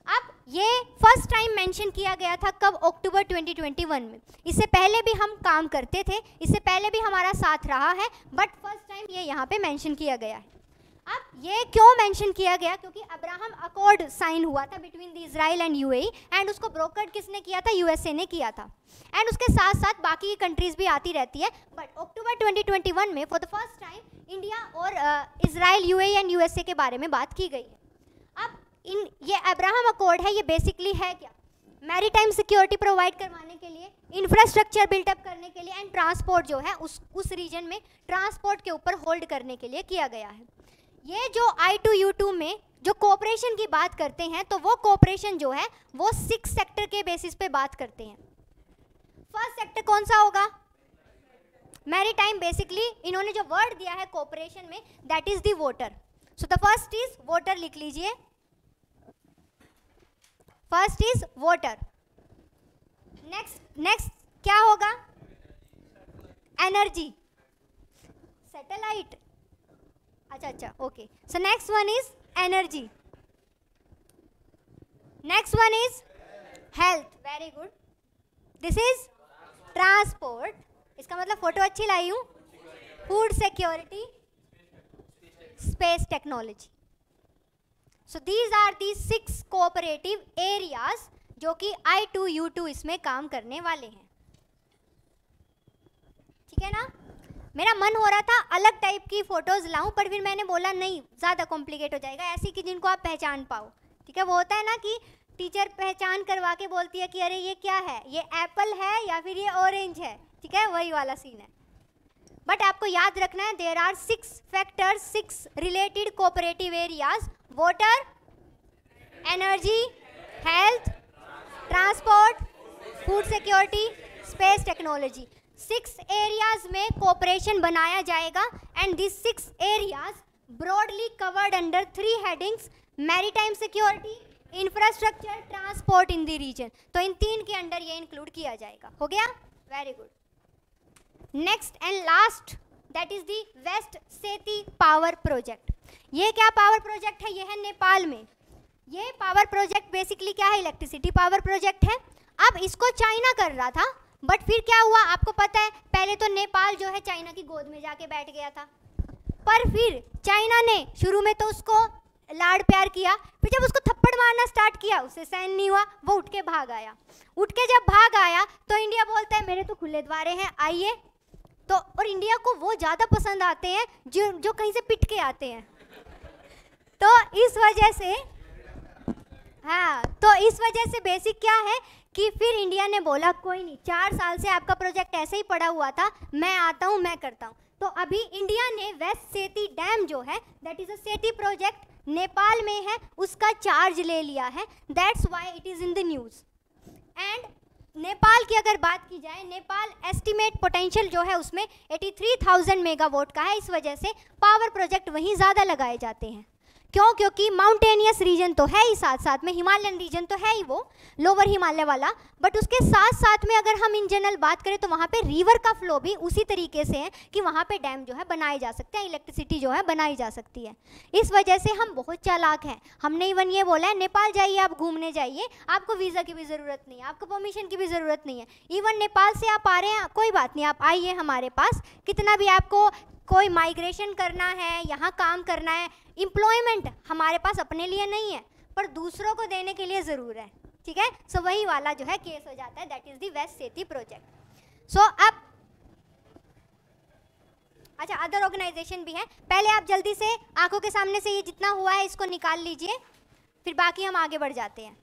अब ये फर्स्ट टाइम मेंशन किया गया था कब, अक्टूबर 2021 में। इससे पहले भी हम काम करते थे, इससे पहले भी हमारा साथ रहा है, बट फर्स्ट टाइम ये यहाँ पे मेंशन किया गया है। अब ये क्यों मेंशन किया गया, क्योंकि अब्राहम अकॉर्ड साइन हुआ था between the Israel and UAE, and उसको ब्रोकर्ड किसने किया था, USA ने किया था। एंड उसके साथ साथ बाकी कंट्रीज़ भी आती रहती है, बट अक्टूबर 2021 में for the first time India और इजराइल, UAE एंड USA के बारे में बात की गई है। अब ये अब्राहम अकॉर्ड है, ये बेसिकली है क्या, मैरीटाइम सिक्योरिटी प्रोवाइड करवाने के लिए, इंफ्रास्ट्रक्चर बिल्टअप करने के लिए एंड ट्रांसपोर्ट जो है उस रीजन में ट्रांसपोर्ट के ऊपर होल्ड करने के लिए किया गया है। ये जो I2U2 में जो कोऑपरेशन की बात करते हैं तो वो कोऑपरेशन जो है वो 6 सेक्टर के बेसिस पे बात करते हैं। फर्स्ट सेक्टर कौन सा होगा? मैरीटाइम। बेसिकली इन्होंने जो वर्ड दिया है कोऑपरेशन में that is the water. So the first is water, लिख लीजिए, फर्स्ट इज वाटर। नेक्स्ट क्या होगा? एनर्जी, सैटेलाइट, अच्छा okay. So next one is energy, next one is health, very good. This is transport, इसका मतलब फोटो अच्छी लाई हूँ। Food security, space technology. So these are the 6 cooperative areas जो कि I2U2 इसमें काम करने वाले हैं। ठीक है ना? मेरा मन हो रहा था अलग टाइप की फोटोज लाऊं, पर फिर मैंने बोला नहीं, ज़्यादा कॉम्प्लिकेट हो जाएगा, ऐसी कि जिनको आप पहचान पाओ। ठीक है, वो होता है ना कि टीचर पहचान करवा के बोलती है कि अरे ये क्या है, ये एप्पल है या फिर ये ऑरेंज है। ठीक है, वही वाला सीन है। बट आपको याद रखना है there are 6 factors, 6 related cooperative areas, water, energy, health, transport, food security, space technology. 6 areas में कोऑपरेशन बनाया जाएगा and this 6 areas broadly covered under 3 headings, maritime security, infrastructure, transport in the region. तो इन 3 के अंडर ये इंक्लूड किया जाएगा। हो गया? Very good. Next and last that is the West Seti power project. ये क्या पावर प्रोजेक्ट है? ये है नेपाल में। ये पावर प्रोजेक्ट बेसिकली क्या है? इलेक्ट्रिसिटी पावर प्रोजेक्ट है। अब इसको चाइना कर रहा था, बट फिर क्या हुआ आपको पता है, पहले तो नेपाल जो है चाइना की गोद में जाके बैठ गया था, पर फिर चाइना ने शुरू में तो उसको लाड़ प्यार किया, फिर जब उसको थप्पड़ मारना स्टार्ट किया उसे सहन नहीं हुआ, वो उठ के भाग आया। उठ के जब भाग आया तो इंडिया बोलता है मेरे तो खुले द्वारे हैं, आइए। तो और इंडिया को वो ज़्यादा पसंद आते हैं जो कहीं से पिट के आते हैं। तो इस वजह से तो इस वजह से बेसिक क्या है कि फिर इंडिया ने बोला कोई नहीं, 4 साल से आपका प्रोजेक्ट ऐसे ही पड़ा हुआ था, मैं आता हूँ, मैं करता हूँ। तो अभी इंडिया ने वेस्ट सेती डैम जो है दैट इज अ सेती प्रोजेक्ट नेपाल में है, उसका चार्ज ले लिया है। That's why it is in the news. And Nepal की अगर बात की जाए, नेपाल एस्टिमेट पोटेंशियल जो है उसमें 83,000 मेगावाट का है। इस वजह से पावर प्रोजेक्ट वहीं ज़्यादा लगाए जाते हैं। क्यों? क्योंकि माउंटेनियस रीजन तो है ही, साथ साथ में हिमालयन रीजन तो है ही, वो लोअर हिमालय वाला, बट उसके साथ साथ में अगर हम इन जनरल बात करें तो वहाँ पे रिवर का फ्लो भी उसी तरीके से है कि वहाँ पे डैम जो है बनाए जा सकते हैं, इलेक्ट्रिसिटी जो है बनाई जा सकती है। इस वजह से हम बहुत चालाक हैं। हमने इवन ये बोला है नेपाल जाइए, आप घूमने जाइए, आपको वीज़ा की भी ज़रूरत नहीं है, आपको परमिशन की भी ज़रूरत नहीं है। इवन नेपाल से आप आ रहे हैं, कोई बात नहीं, आप आइए हमारे पास, कितना भी आपको कोई माइग्रेशन करना है, यहाँ काम करना है, एम्प्लॉयमेंट हमारे पास अपने लिए नहीं है पर दूसरों को देने के लिए ज़रूर है। ठीक है, सो वही वाला जो है केस हो जाता है, दैट इज़ दी वेस्ट सेती प्रोजेक्ट। सो अब अच्छा, अदर ऑर्गेनाइजेशन भी हैं। पहले आप जल्दी से आंखों के सामने से ये जितना हुआ है इसको निकाल लीजिए, फिर बाकी हम आगे बढ़ जाते हैं।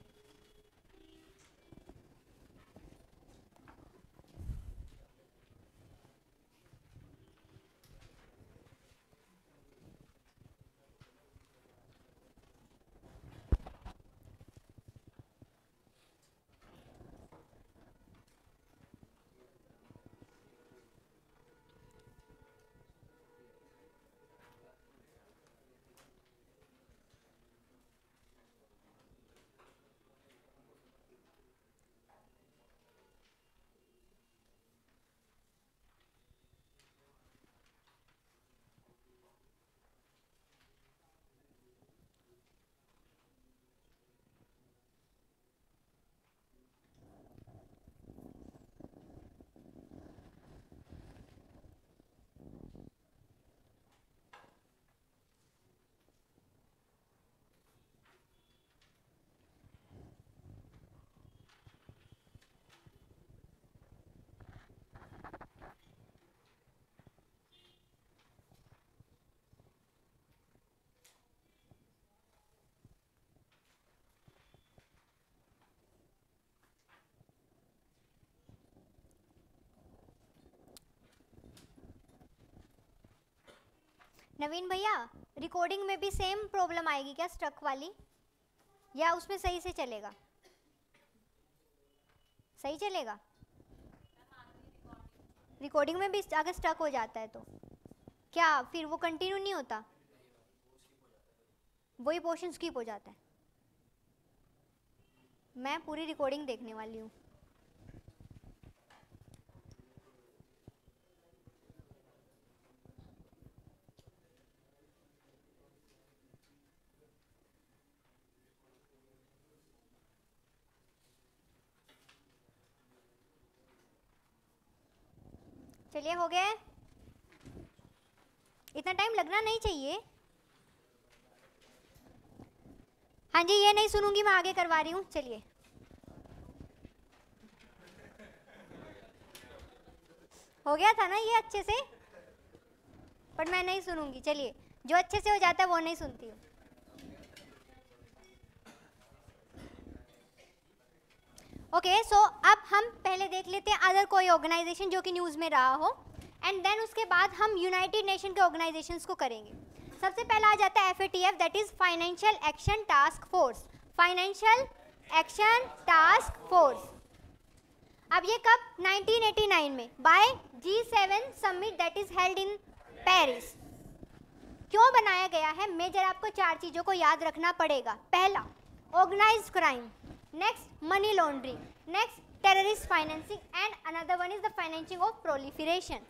नवीन भैया रिकॉर्डिंग में भी सेम प्रॉब्लम आएगी क्या, स्ट्रक वाली, या उसमें सही से चलेगा? सही चलेगा? रिकॉर्डिंग में भी अगर स्टक हो जाता है तो क्या फिर वो कंटिन्यू नहीं होता, वही पोर्शन स्किप हो जाता है? मैं पूरी रिकॉर्डिंग देखने वाली हूँ। चलिए हो गया, इतना टाइम लगना नहीं चाहिए। हाँ जी, ये नहीं सुनूंगी मैं, आगे करवा रही हूँ। चलिए हो गया था ना ये अच्छे से, पर मैं नहीं सुनूंगी। चलिए, जो अच्छे से हो जाता है वो नहीं सुनती हूँ। ओके, सो अब हम पहले देख लेते हैं अदर कोई ऑर्गेनाइजेशन जो कि न्यूज़ में रहा हो, एंड देन उसके बाद हम यूनाइटेड नेशन के ऑर्गेनाइजेशंस को करेंगे। सबसे पहला आ जाता है FATF, that is Financial Action Task Force. Financial Action Task Force, अब ये कब? 1989 में by G7 summit that is held in Paris. क्यों बनाया गया है? मेजर आपको 4 चीज़ों को याद रखना पड़ेगा। पहला, organised crime, next money laundering, next terrorist financing, and another one is the financing of proliferation.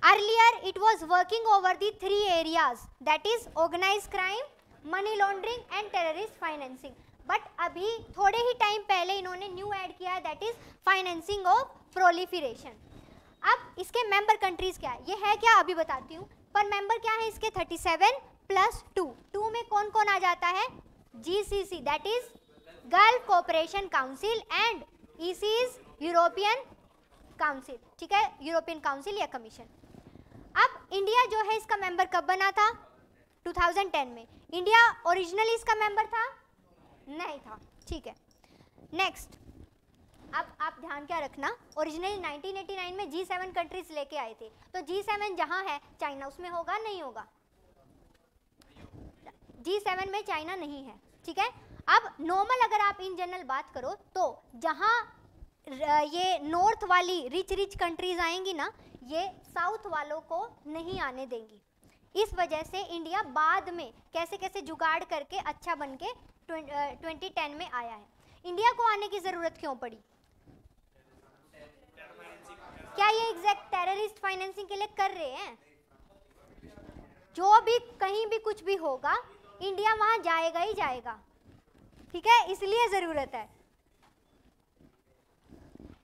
Earlier it was working over the 3 areas, that is organized crime, money laundering and terrorist financing. But अभी थोड़े ही टाइम पहले इन्होंने न्यू ऐड किया है, that is financing of proliferation. अब इसके मेंबर कंट्रीज क्या है, ये है क्या अभी बताती हूँ, पर मेंबर क्या है इसके 37 प्लस 2 में कौन कौन आ जाता है? GCC, that is gulf cooperation council, and EC is European council, ठीक है, यूरोपियन काउंसिल या कमीशन। अब इंडिया जो है इसका मेंबर कब बना था? 2010 में। इंडिया ओरिजिनली इसका मेंबर था? नहीं था, ठीक है। नेक्स्ट, अब आप ध्यान क्या रखना, ओरिजिनली 1989 में G7 कंट्रीज लेके आए थे, तो G7 जहां है चाइना उसमें होगा नहीं होगा? G7 में चाइना नहीं है, ठीक है। अब नॉर्मल अगर आप इन जनरल बात करो तो जहां ये नॉर्थ वाली रिच कंट्रीज आएंगी ना, ये साउथ वालों को नहीं आने देंगी। इस वजह से इंडिया बाद में कैसे कैसे जुगाड़ करके अच्छा बन के 2010 में आया है। इंडिया को आने की ज़रूरत क्यों पड़ी? क्या ये एग्जैक्ट टेररिस्ट फाइनेंसिंग के लिए कर रहे हैं? जो भी कहीं भी कुछ भी होगा इंडिया वहां जाएगा ही जाएगा, ठीक है, इसलिए ज़रूरत है।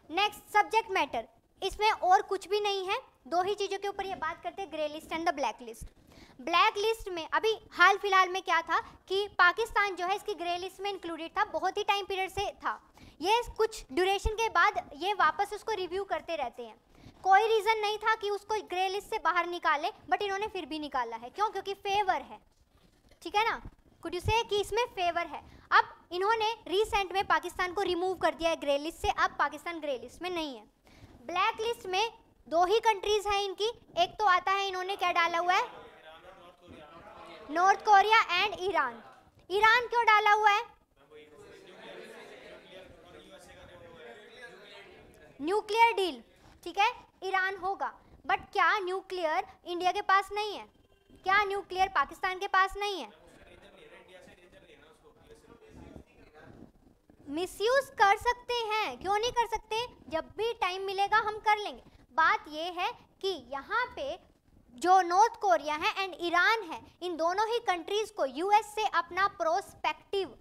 नेक्स्ट, सब्जेक्ट मैटर, इसमें और कुछ भी नहीं है, 2 ही चीज़ों के ऊपर ये बात करते हैं, grey list and the black list. Black list में अभी हाल फिलहाल में क्या था कि पाकिस्तान जो है इसकी ग्रे लिस्ट में इंक्लूडेड था, बहुत ही टाइम पीरियड से था। ये कुछ ड्यूरेशन के बाद ये वापस उसको रिव्यू करते रहते हैं। कोई रीज़न नहीं था कि उसको ग्रे लिस्ट से बाहर निकाले, बट इन्होंने फिर भी निकाला है। क्यों? क्योंकि फेवर है, ठीक है ना, कुड यू से कि इसमें फेवर है। अब इन्होंने रिसेंट में पाकिस्तान को रिमूव कर दिया है ग्रे लिस्ट से, अब पाकिस्तान ग्रे लिस्ट में नहीं है। ब्लैक लिस्ट में 2 ही कंट्रीज हैं इनकी, एक तो आता है, इन्होंने क्या डाला हुआ है, North Korea and Iran. Iran क्यों डाला हुआ है? न्यूक्लियर डील, ठीक है, ईरान होगा, बट क्या न्यूक्लियर इंडिया के पास नहीं है? क्या न्यूक्लियर पाकिस्तान के पास नहीं है? मिसयूज कर सकते हैं, क्यों नहीं कर सकते? जब भी टाइम मिलेगा हम कर लेंगे। बात ये है कि यहाँ पे जो नॉर्थ कोरिया है एंड ईरान है, इन दोनों ही कंट्रीज को यूएस से अपना प्रोस्पेक्टिव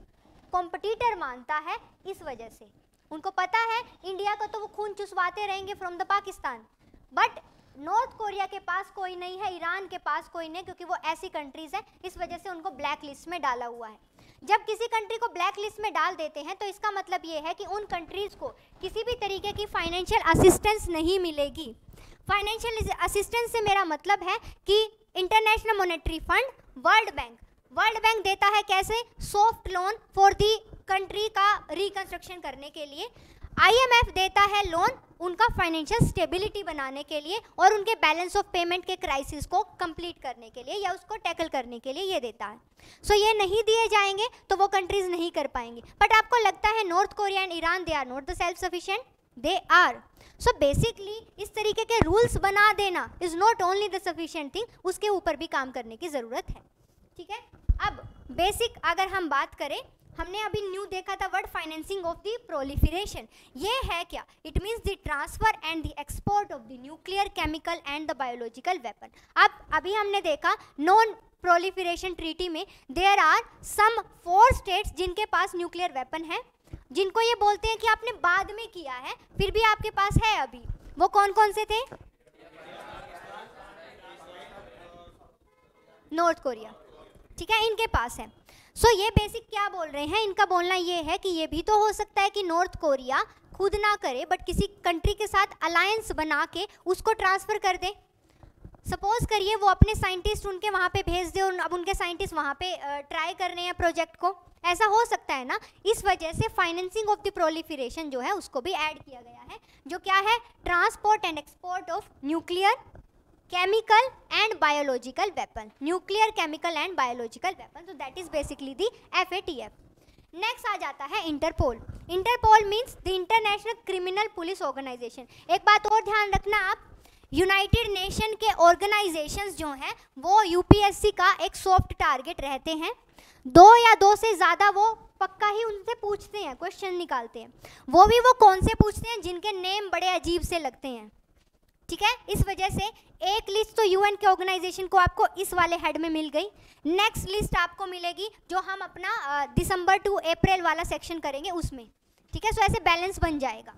कॉम्पिटिटर मानता है। इस वजह से उनको पता है इंडिया का तो वो खून चुसवाते रहेंगे from the Pakistan, but north Korea के पास कोई नहीं है, ईरान के पास कोई नहीं, क्योंकि वो ऐसी कंट्रीज हैं, इस वजह से उनको ब्लैक लिस्ट में डाला हुआ है। जब किसी कंट्री को ब्लैक लिस्ट में डाल देते हैं तो इसका मतलब ये है कि उन कंट्रीज़ को किसी भी तरीके की फाइनेंशियल असिस्टेंस नहीं मिलेगी। फाइनेंशियल असिस्टेंस से मेरा मतलब है कि international monetary fund, world bank देता है कैसे? Soft loan for the country का रिकंस्ट्रक्शन करने के लिए। IMF देता है लोन उनका फाइनेंशियल स्टेबिलिटी बनाने के लिए और उनके बैलेंस ऑफ पेमेंट के क्राइसिस को कंप्लीट करने के लिए या उसको टैकल करने के लिए ये देता है। सो ये नहीं दिए जाएंगे तो वो कंट्रीज नहीं कर पाएंगे। बट आपको लगता है North Korea and Iran they are not the self sufficient? They are. So basically इस तरीके के रूल्स बना देना is not only the sufficient thing, उसके ऊपर भी काम करने की ज़रूरत है। ठीक है, अब बेसिक अगर हम बात करें, हमने अभी न्यू देखा था word financing of the proliferation. ये है क्या? It means the transfer and the export of the nuclear, chemical and the biological weapon. अब अभी हमने देखा नॉन प्रोलिफरेशन ट्रीटी में देयर आर सम 4 स्टेट्स जिनके पास न्यूक्लियर वेपन है, जिनको ये बोलते हैं कि आपने बाद में किया है फिर भी आपके पास है अभी। वो कौन कौन से थे? नॉर्थ कोरिया, ठीक है, इनके पास है। सो ये बेसिक क्या बोल रहे हैं, इनका बोलना ये है कि ये भी तो हो सकता है कि नॉर्थ कोरिया खुद ना करे बट किसी कंट्री के साथ अलायंस बना के उसको ट्रांसफ़र कर दे। सपोज करिए वो अपने साइंटिस्ट उनके वहाँ पे भेज दे और अब उनके साइंटिस्ट वहाँ पे ट्राई कर रहे हैं प्रोजेक्ट को, ऐसा हो सकता है ना। इस वजह से फाइनेंसिंग ऑफ द प्रोलिफरेशन जो है उसको भी ऐड किया गया है, जो क्या है? Transport and export of nuclear, chemical and biological weapon, nuclear, chemical and biological weapon. तो that is basically the FATF। Next आ जाता है Interpol. Interpol means the International criminal police Organization. एक बात और ध्यान रखना आप, यूनाइटेड नेशन के ऑर्गेनाइजेशंस जो हैं वो UPSC का एक सॉफ्ट टारगेट रहते हैं। 2 या 2 से ज़्यादा वो पक्का ही उनसे पूछते हैं, क्वेश्चन निकालते हैं। वो भी वो कौन से पूछते हैं? जिनके नेम बड़े अजीब से लगते हैं। ठीक है, इस वजह से एक लिस्ट तो UN के ऑर्गेनाइजेशन को आपको इस वाले हेड में मिल गई। नेक्स्ट लिस्ट आपको मिलेगी जो हम अपना दिसंबर टू अप्रैल वाला सेक्शन करेंगे उसमें। ठीक है, सो ऐसे बैलेंस बन जाएगा।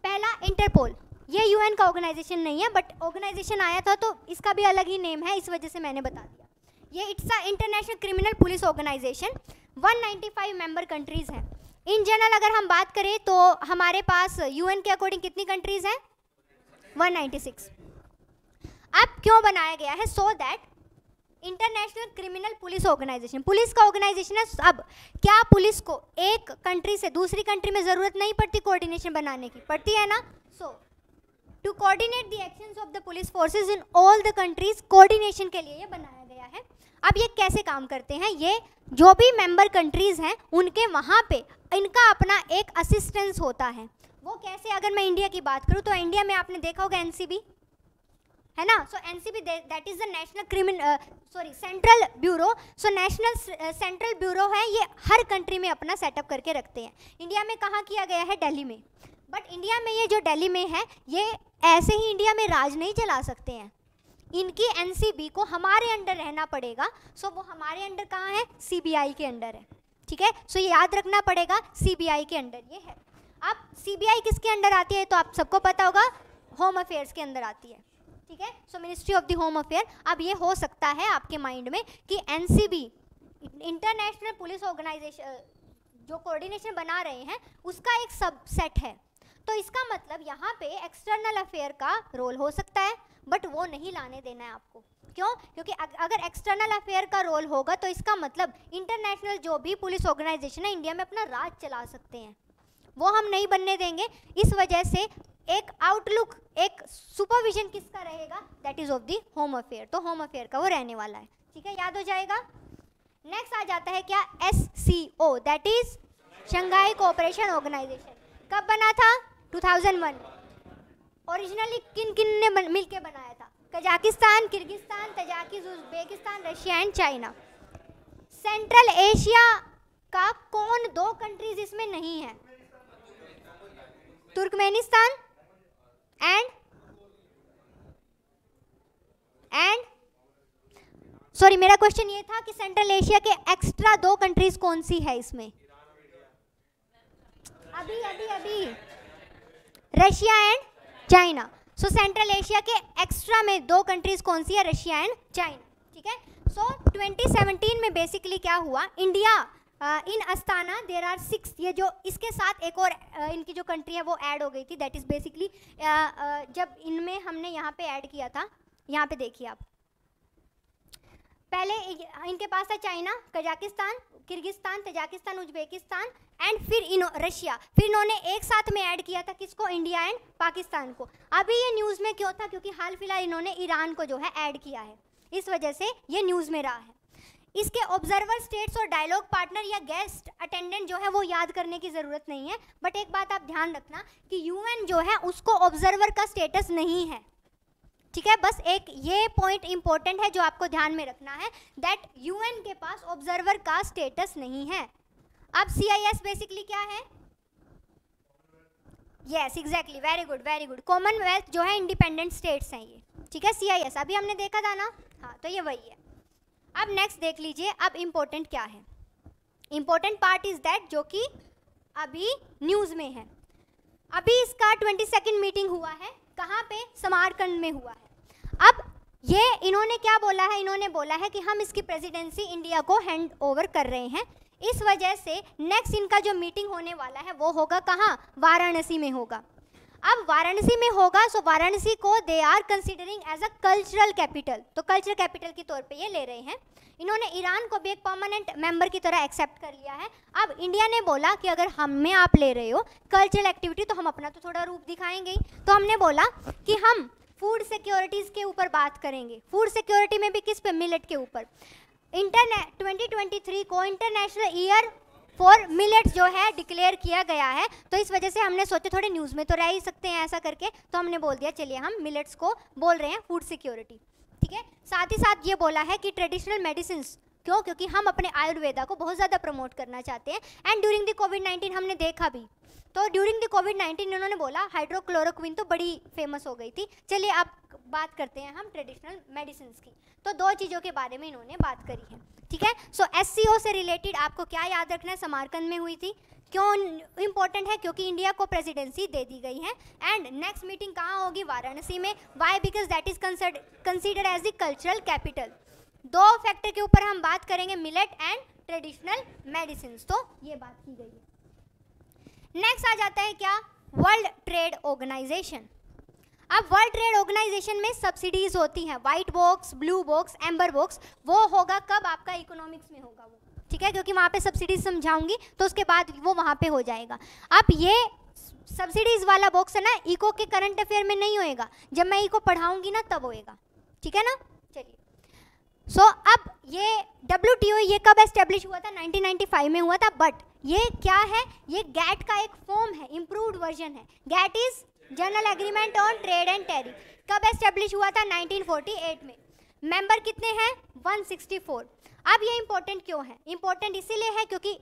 पहला इंटरपोल, ये UN का ऑर्गेनाइजेशन नहीं है बट ऑर्गेनाइजेशन आया था तो इसका भी अलग ही नेम है, इस वजह से मैंने बता दिया। ये it's a international criminal police organisation. 195 member countries हैं। इन जनरल अगर हम बात करें तो हमारे पास UN के अकॉर्डिंग कितनी कंट्रीज़ हैं? 196। अब क्यों बनाया गया है? So that international criminal police organisation, police का ऑर्गेनाइजेशन है। अब क्या पुलिस को एक कंट्री से दूसरी कंट्री में ज़रूरत नहीं पड़ती कोऑर्डिनेशन बनाने की? पड़ती है ना। So to coordinate the actions of the police forces in all the countries, coordination के लिए ये बनाया गया है। अब ये कैसे काम करते हैं? ये जो भी मेंबर कंट्रीज़ हैं उनके वहाँ पे इनका अपना एक असिस्टेंस होता है। वो कैसे? अगर मैं इंडिया की बात करूँ तो इंडिया में आपने देखा होगा NCB है ना। सो NCB that is the national central bureau. So national central bureau है, ये हर कंट्री में अपना सेटअप करके रखते हैं। इंडिया में कहाँ किया गया है? दिल्ली में। बट इंडिया में ये जो दिल्ली में है ये ऐसे ही इंडिया में राज नहीं चला सकते हैं। इनकी NCB को हमारे अंडर रहना पड़ेगा। सो वो हमारे अंडर कहाँ है? CBI के अंडर है। ठीक है, सो ये याद रखना पड़ेगा, CBI के अंडर ये है। अब CBI किसके अंडर आती है? तो आप सबको पता होगा, होम अफेयर्स के अंदर आती है। ठीक है, सो ministry of the home affair. अब ये हो सकता है आपके माइंड में कि NCB इंटरनेशनल पुलिस ऑर्गेनाइजेशन जो कोऑर्डिनेशन बना रहे हैं उसका एक सबसेट है। तो इसका मतलब यहाँ पे एक्सटर्नल अफेयर का रोल हो सकता है बट वो नहीं लाने देना है आपको। क्यों? क्योंकि अगर एक्सटर्नल अफेयर का रोल होगा तो इसका मतलब इंटरनेशनल जो भी पुलिस ऑर्गेनाइजेशन है इंडिया में अपना राज चला सकते हैं, वो हम नहीं बनने देंगे। इस वजह से एक आउटलुक, एक सुपरविजन किसका रहेगा? That is of the home affair. तो होम अफेयर का वो रहने वाला है। ठीक है, याद हो जाएगा। नेक्स्ट आ जाता है क्या? SCO that is Shanghai Cooperation Organisation. कब बना था? 2001। ओरिजिनली किन किन ने मिलके बनाया था? Kazakhstan, Kyrgyzstan, Tajikistan, Uzbekistan, Russia and China. Central Asia का कौन 2 कंट्रीज इसमें नहीं है? तुर्कमेनिस्तान एंड सॉरी, मेरा क्वेश्चन ये था कि सेंट्रल एशिया के एक्स्ट्रा 2 कंट्रीज कौन सी है इसमें? अभी Russia and China. So Central Asia के एक्स्ट्रा में 2 कंट्रीज कौन सी है? Russia and China. ठीक है, सो 2017 में बेसिकली क्या हुआ? India in Astana there are 6, ये जो इसके साथ एक और इनकी जो कंट्री है वो ऐड हो गई थी। दैट इज़ बेसिकली जब इनमें हमने यहाँ पे ऐड किया था, यहाँ पे देखिए आप, पहले इनके पास था China, Kazakhstan, Kyrgyzstan, Tajikistan, Uzbekistan, and फिर रशिया, फिर इन्होंने एक साथ में ऐड किया था किसको, इंडिया एंड पाकिस्तान को। अभी ये न्यूज़ में क्यों था, क्योंकि हाल फिलहाल इन्होंने ईरान को जो है ऐड किया है, इस वजह से ये न्यूज़ में रहा है। इसके ऑब्जर्वर स्टेट्स और डायलॉग पार्टनर या गेस्ट अटेंडेंट जो है वो याद करने की ज़रूरत नहीं है, बट एक बात आप ध्यान रखना कि यूएन जो है उसको ऑब्जर्वर का स्टेटस नहीं है, ठीक है। बस एक ये पॉइंट इंपॉर्टेंट है जो आपको ध्यान में रखना है, दैट यूएन के पास ऑब्जर्वर का स्टेटस नहीं है। अब CIS बेसिकली क्या है, yes exactly, very good very good, Commonwealth जो है इंडिपेंडेंट स्टेट्स हैं ये, ठीक है। CIS अभी हमने देखा था ना, हाँ, तो ये वही है। अब नेक्स्ट देख लीजिए, अब इम्पोर्टेंट क्या है, इम्पोर्टेंट पार्ट इज दैट जो कि अभी न्यूज़ में है। अभी इसका 22nd मीटिंग हुआ है, कहाँ पे, समरकंद में हुआ है। अब ये इन्होंने क्या बोला है, इन्होंने बोला है कि हम इसकी प्रेसिडेंसी इंडिया को हैंड ओवर कर रहे हैं, इस वजह से नेक्स्ट इनका जो मीटिंग होने वाला है वो होगा कहाँ, वाराणसी में होगा। अब वाराणसी में होगा, सो वाराणसी को they are considering as a cultural capital, तो कल्चरल कैपिटल के तौर पे ये ले रहे हैं। इन्होंने ईरान को भी एक परमानेंट मेंबर की तरह एक्सेप्ट कर लिया है। अब इंडिया ने बोला कि अगर हमें आप ले रहे हो कल्चरल एक्टिविटी, तो हम अपना तो थोड़ा रूप दिखाएंगे ही, तो हमने बोला कि हम फूड सिक्योरिटीज़ के ऊपर बात करेंगे। फूड सिक्योरिटी में भी किस पे, मिलेट के ऊपर। 2023 को इंटरनेशनल ईयर फॉर मिलेट्स जो है डिक्लेयर किया गया है, तो इस वजह से हमने सोचा थोड़े न्यूज़ में तो रह ही सकते हैं ऐसा करके, तो हमने बोल दिया चलिए हम मिलेट्स को बोल रहे हैं फूड सिक्योरिटी, ठीक है। साथ ही साथ ये बोला है कि ट्रेडिशनल मेडिसिन्स, क्यों, क्योंकि हम अपने आयुर्वेदा को बहुत ज़्यादा प्रमोट करना चाहते हैं। एंड ड्यूरिंग द कोविड-19 हमने देखा भी, तो ड्यूरिंग द कोविड-19 इन्होंने बोला हाइड्रोक्लोरोक्विन तो बड़ी फेमस हो गई थी, चलिए अब बात करते हैं हम ट्रेडिशनल मेडिसिन्स की। तो दो चीज़ों के बारे में इन्होंने बात करी है, ठीक है। सो SCO से रिलेटेड आपको क्या याद रखना है, समरकंद में हुई थी, क्यों इम्पोर्टेंट है, क्योंकि इंडिया को प्रेसिडेंसी दे दी गई है। एंड नेक्स्ट मीटिंग कहाँ होगी, वाराणसी में। Why, because that is considered as the cultural capital. दो फैक्टर के ऊपर हम बात करेंगे, मिलेट एंड ट्रेडिशनल मेडिसिन, तो ये बात की गई है। नेक्स्ट आ जाता है क्या, वर्ल्ड ट्रेड ऑर्गेनाइजेशन। अब वर्ल्ड ट्रेड ऑर्गेनाइजेशन में सब्सिडीज होती हैं, white box, blue box, amber box, वो होगा कब, आपका इकोनॉमिक्स में होगा वो, ठीक है, क्योंकि वहाँ पे सब्सिडीज समझाऊंगी तो उसके बाद वो वहाँ पे हो जाएगा। अब ये सब्सिडीज वाला बॉक्स है ना, इको के करंट अफेयर में नहीं होएगा, जब मैं इको पढ़ाऊंगी ना तब होएगा, ठीक है ना। चलिए, सो अब ये WTO ये कब एस्टेब्लिश हुआ था, 1995 में हुआ था, बट ये क्या है, ये गैट का एक फॉर्म है, इम्प्रूव्ड वर्जन है। GATT is General Agreement on Trade and Tariff. कब एस्टेब्लिश हुआ था, 1948 में। मेंबर कितने हैं, 164। अब ये इंपॉर्टेंट क्यों है, इंपॉर्टेंट इसीलिए है क्योंकि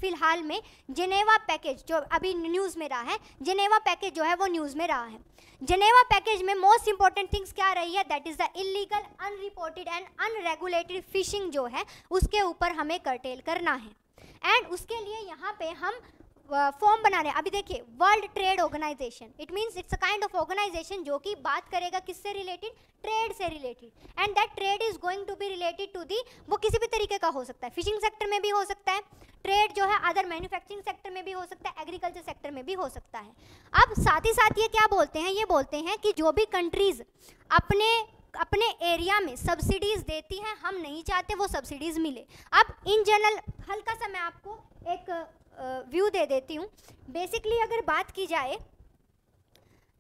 फिलहाल में जेनेवा पैकेज जो अभी न्यूज़ में रहा है, जेनेवा पैकेज जो है वो न्यूज़ में रहा है। जेनेवा पैकेज में मोस्ट इंपॉर्टेंट थिंग्स क्या रही है, that is the illegal, unreported and unregulated fishing जो है उसके ऊपर हमें कर्टेल करना है। एंड उसके लिए यहाँ पे हम फॉर्म बना रहे हैं। अभी देखिए, World Trade Organisation, it means it's a kind of organisation जो कि बात करेगा किससे रिलेटेड, ट्रेड से related. And that trade is going to be related to the, वो किसी भी तरीके का हो सकता है, फिशिंग सेक्टर में भी हो सकता है ट्रेड जो है, अदर मैन्युफैक्चरिंग सेक्टर में भी हो सकता है, एग्रीकल्चर सेक्टर में भी हो सकता है। अब साथ ही साथ ये क्या बोलते हैं, ये बोलते हैं कि जो भी कंट्रीज अपने एरिया में सब्सिडीज़ देती हैं, हम नहीं चाहते वो सब्सिडीज़ मिले। अब इन जनरल हल्का सा मैं आपको एक व्यू दे देती हूँ। बेसिकली अगर बात की जाए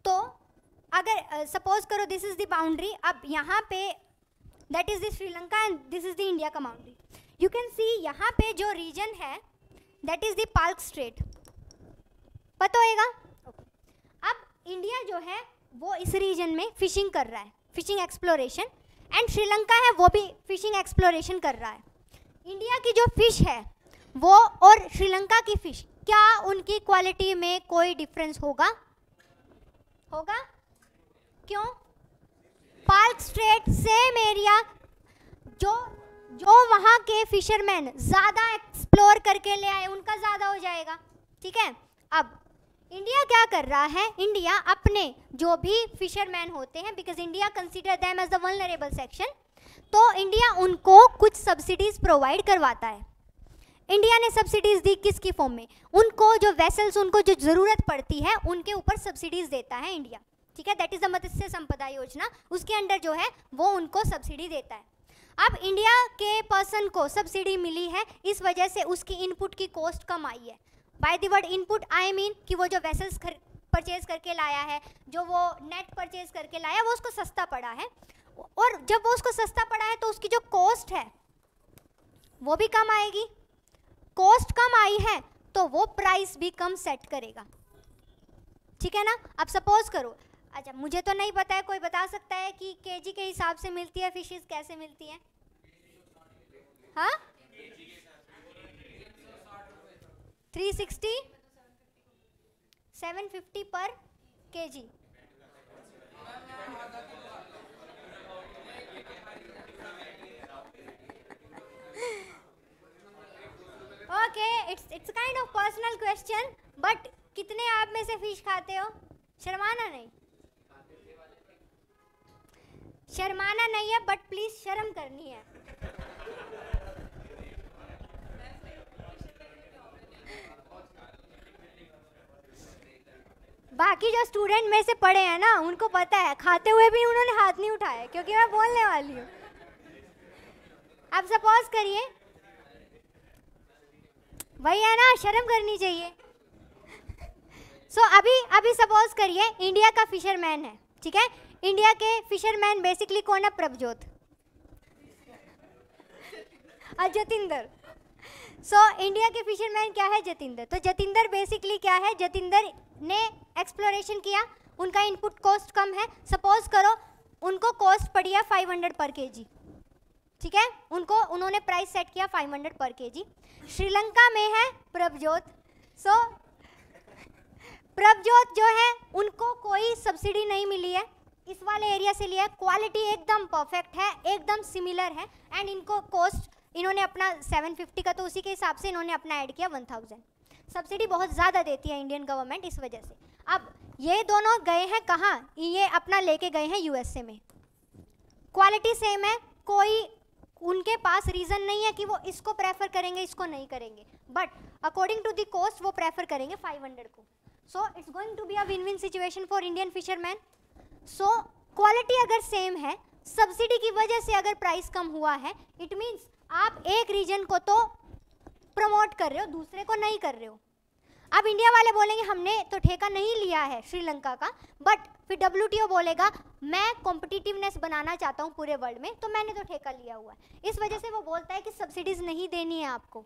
तो अगर सपोज करो दिस इज़ द बाउंड्री, अब यहाँ पे that is the Sri Lanka and this is the India का बाउंड्री। यू कैन सी यहाँ पे जो रीजन है that is the Palk straight, पता होएगा। अब इंडिया जो है वो इस रीजन में फिशिंग कर रहा है, फिशिंग एक्सप्लोरेशन, एंड श्रीलंका है वो भी फिशिंग एक्सप्लोरेशन कर रहा है। इंडिया की जो फिश है वो और श्रीलंका की फिश, क्या उनकी क्वालिटी में कोई डिफरेंस होगा, होगा क्यों, पाल्क स्ट्रेट सेम एरिया, जो वहाँ के फिशरमैन ज़्यादा एक्सप्लोर करके ले आए उनका ज़्यादा हो जाएगा, ठीक है। अब इंडिया क्या कर रहा है, इंडिया अपने जो भी फिशरमैन होते हैं, because India consider them as the vulnerable section, तो इंडिया उनको कुछ सब्सिडीज़ प्रोवाइड करवाता है। इंडिया ने सब्सिडीज़ दी किसकी फॉर्म में, उनको जो वेसल्स, उनको जो ज़रूरत पड़ती है उनके ऊपर सब्सिडीज़ देता है इंडिया, ठीक है। दैट इज़ द मत्स्य संपदा योजना, उसके अंडर जो है वो उनको सब्सिडी देता है। अब इंडिया के पर्सन को सब्सिडी मिली है, इस वजह से उसकी इनपुट की कॉस्ट कम आई है, by the word input I mean कि वो जो वेसल्स परचेज करके लाया है, जो वो नेट परचेज करके लाया, वो उसको सस्ता पड़ा है, और जब वो उसको सस्ता पड़ा है तो उसकी जो कॉस्ट है वो भी कम आएगी। कॉस्ट कम आई है तो वो प्राइस भी कम सेट करेगा, ठीक है ना। अब सपोज करो, अच्छा मुझे तो नहीं पता है, कोई बता सकता है कि केजी के हिसाब से मिलती है फिशेस, कैसे मिलती है? हाँ 360 750 पर KG. Okay, it's kind of personal question, but कितने आप में से फिश खाते हो? शर्माना नहीं, शर्माना नहीं है, बट प्लीज शर्म करनी है। बाकी जो स्टूडेंट में से पढ़े हैं ना, उनको पता है, खाते हुए भी उन्होंने हाथ नहीं उठाया, क्योंकि मैं बोलने वाली हूँ। अब सपोज करिए, वही है ना, शर्म करनी चाहिए। सो अभी सपोज करिए इंडिया का फिशरमैन है, ठीक है। इंडिया के फिशरमैन बेसिकली कौन है? प्रभजोत और जतिंदर। सो इंडिया के फिशरमैन क्या है? जतिंदर। तो जतिंदर बेसिकली क्या है? जतिंदर ने एक्सप्लोरेशन किया, उनका इनपुट कॉस्ट कम है। सपोज करो उनको कॉस्ट पड़ी है 500 पर केजी, ठीक है, उन्होंने प्राइस सेट किया 500 पर केजी। श्रीलंका में है प्रभजोत। सो प्रभजोत जो है उनको कोई सब्सिडी नहीं मिली है, इस वाले एरिया से लिया है, क्वालिटी एकदम परफेक्ट है, एकदम सिमिलर है, एंड इनको कॉस्ट इन्होंने अपना 750 का, तो उसी के हिसाब से इन्होंने अपना ऐड किया 1000। सब्सिडी बहुत ज़्यादा देती है इंडियन गवर्नमेंट इस वजह से। अब ये दोनों गए हैं कहाँ? ये अपना लेके गए हैं यूएसए में। क्वालिटी सेम है, कोई उनके पास रीज़न नहीं है कि वो इसको प्रेफर करेंगे इसको नहीं करेंगे, but according to the cost वो प्रेफर करेंगे 500 को। So it's going to be a win win situation for Indian fisherman. So quality अगर सेम है, सब्सिडी की वजह से अगर प्राइस कम हुआ है, इट मीन्स आप एक रीजन को तो प्रमोट कर रहे हो, दूसरे को नहीं कर रहे हो। अब इंडिया वाले बोलेंगे हमने तो ठेका नहीं लिया है श्रीलंका का, बट फिर WTO बोलेगा मैं कॉम्पिटिटिवनेस बनाना चाहता हूँ पूरे वर्ल्ड में, तो मैंने तो ठेका लिया हुआ है। इस वजह से वो बोलता है कि सब्सिडीज नहीं देनी है आपको,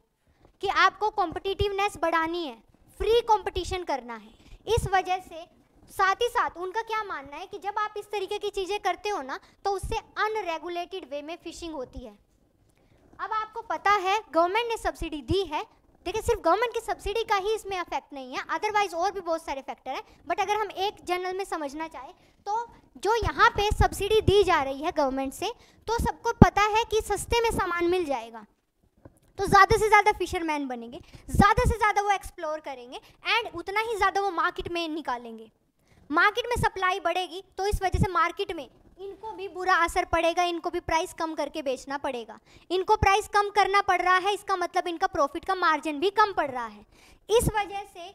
कि आपको कॉम्पिटिटिवनेस बढ़ानी है, फ्री कंपटीशन करना है। इस वजह से साथ ही साथ उनका क्या मानना है कि जब आप इस तरीके की चीज़ें करते हो ना, तो उससे अनरेगुलेटेड वे में फिशिंग होती है। अब आपको पता है गवर्नमेंट ने सब्सिडी दी है, देखिए सिर्फ गवर्नमेंट की सब्सिडी का ही इसमें इफेक्ट नहीं है, अदरवाइज और भी बहुत सारे फैक्टर हैं, बट अगर हम एक जनरल में समझना चाहें तो जो यहाँ पे सब्सिडी दी जा रही है गवर्नमेंट से, तो सबको पता है कि सस्ते में सामान मिल जाएगा, तो ज़्यादा से ज़्यादा फिशरमैन बनेंगे, ज़्यादा से ज़्यादा वो एक्सप्लोर करेंगे, एंड उतना ही ज़्यादा वो मार्केट में निकालेंगे। मार्केट में सप्लाई बढ़ेगी तो इस वजह से मार्केट में इनको भी बुरा असर पड़ेगा, इनको भी प्राइस कम करके बेचना पड़ेगा। इनको प्राइस कम करना पड़ रहा है, इसका मतलब इनका प्रॉफिट का मार्जिन भी कम पड़ रहा है। इस वजह से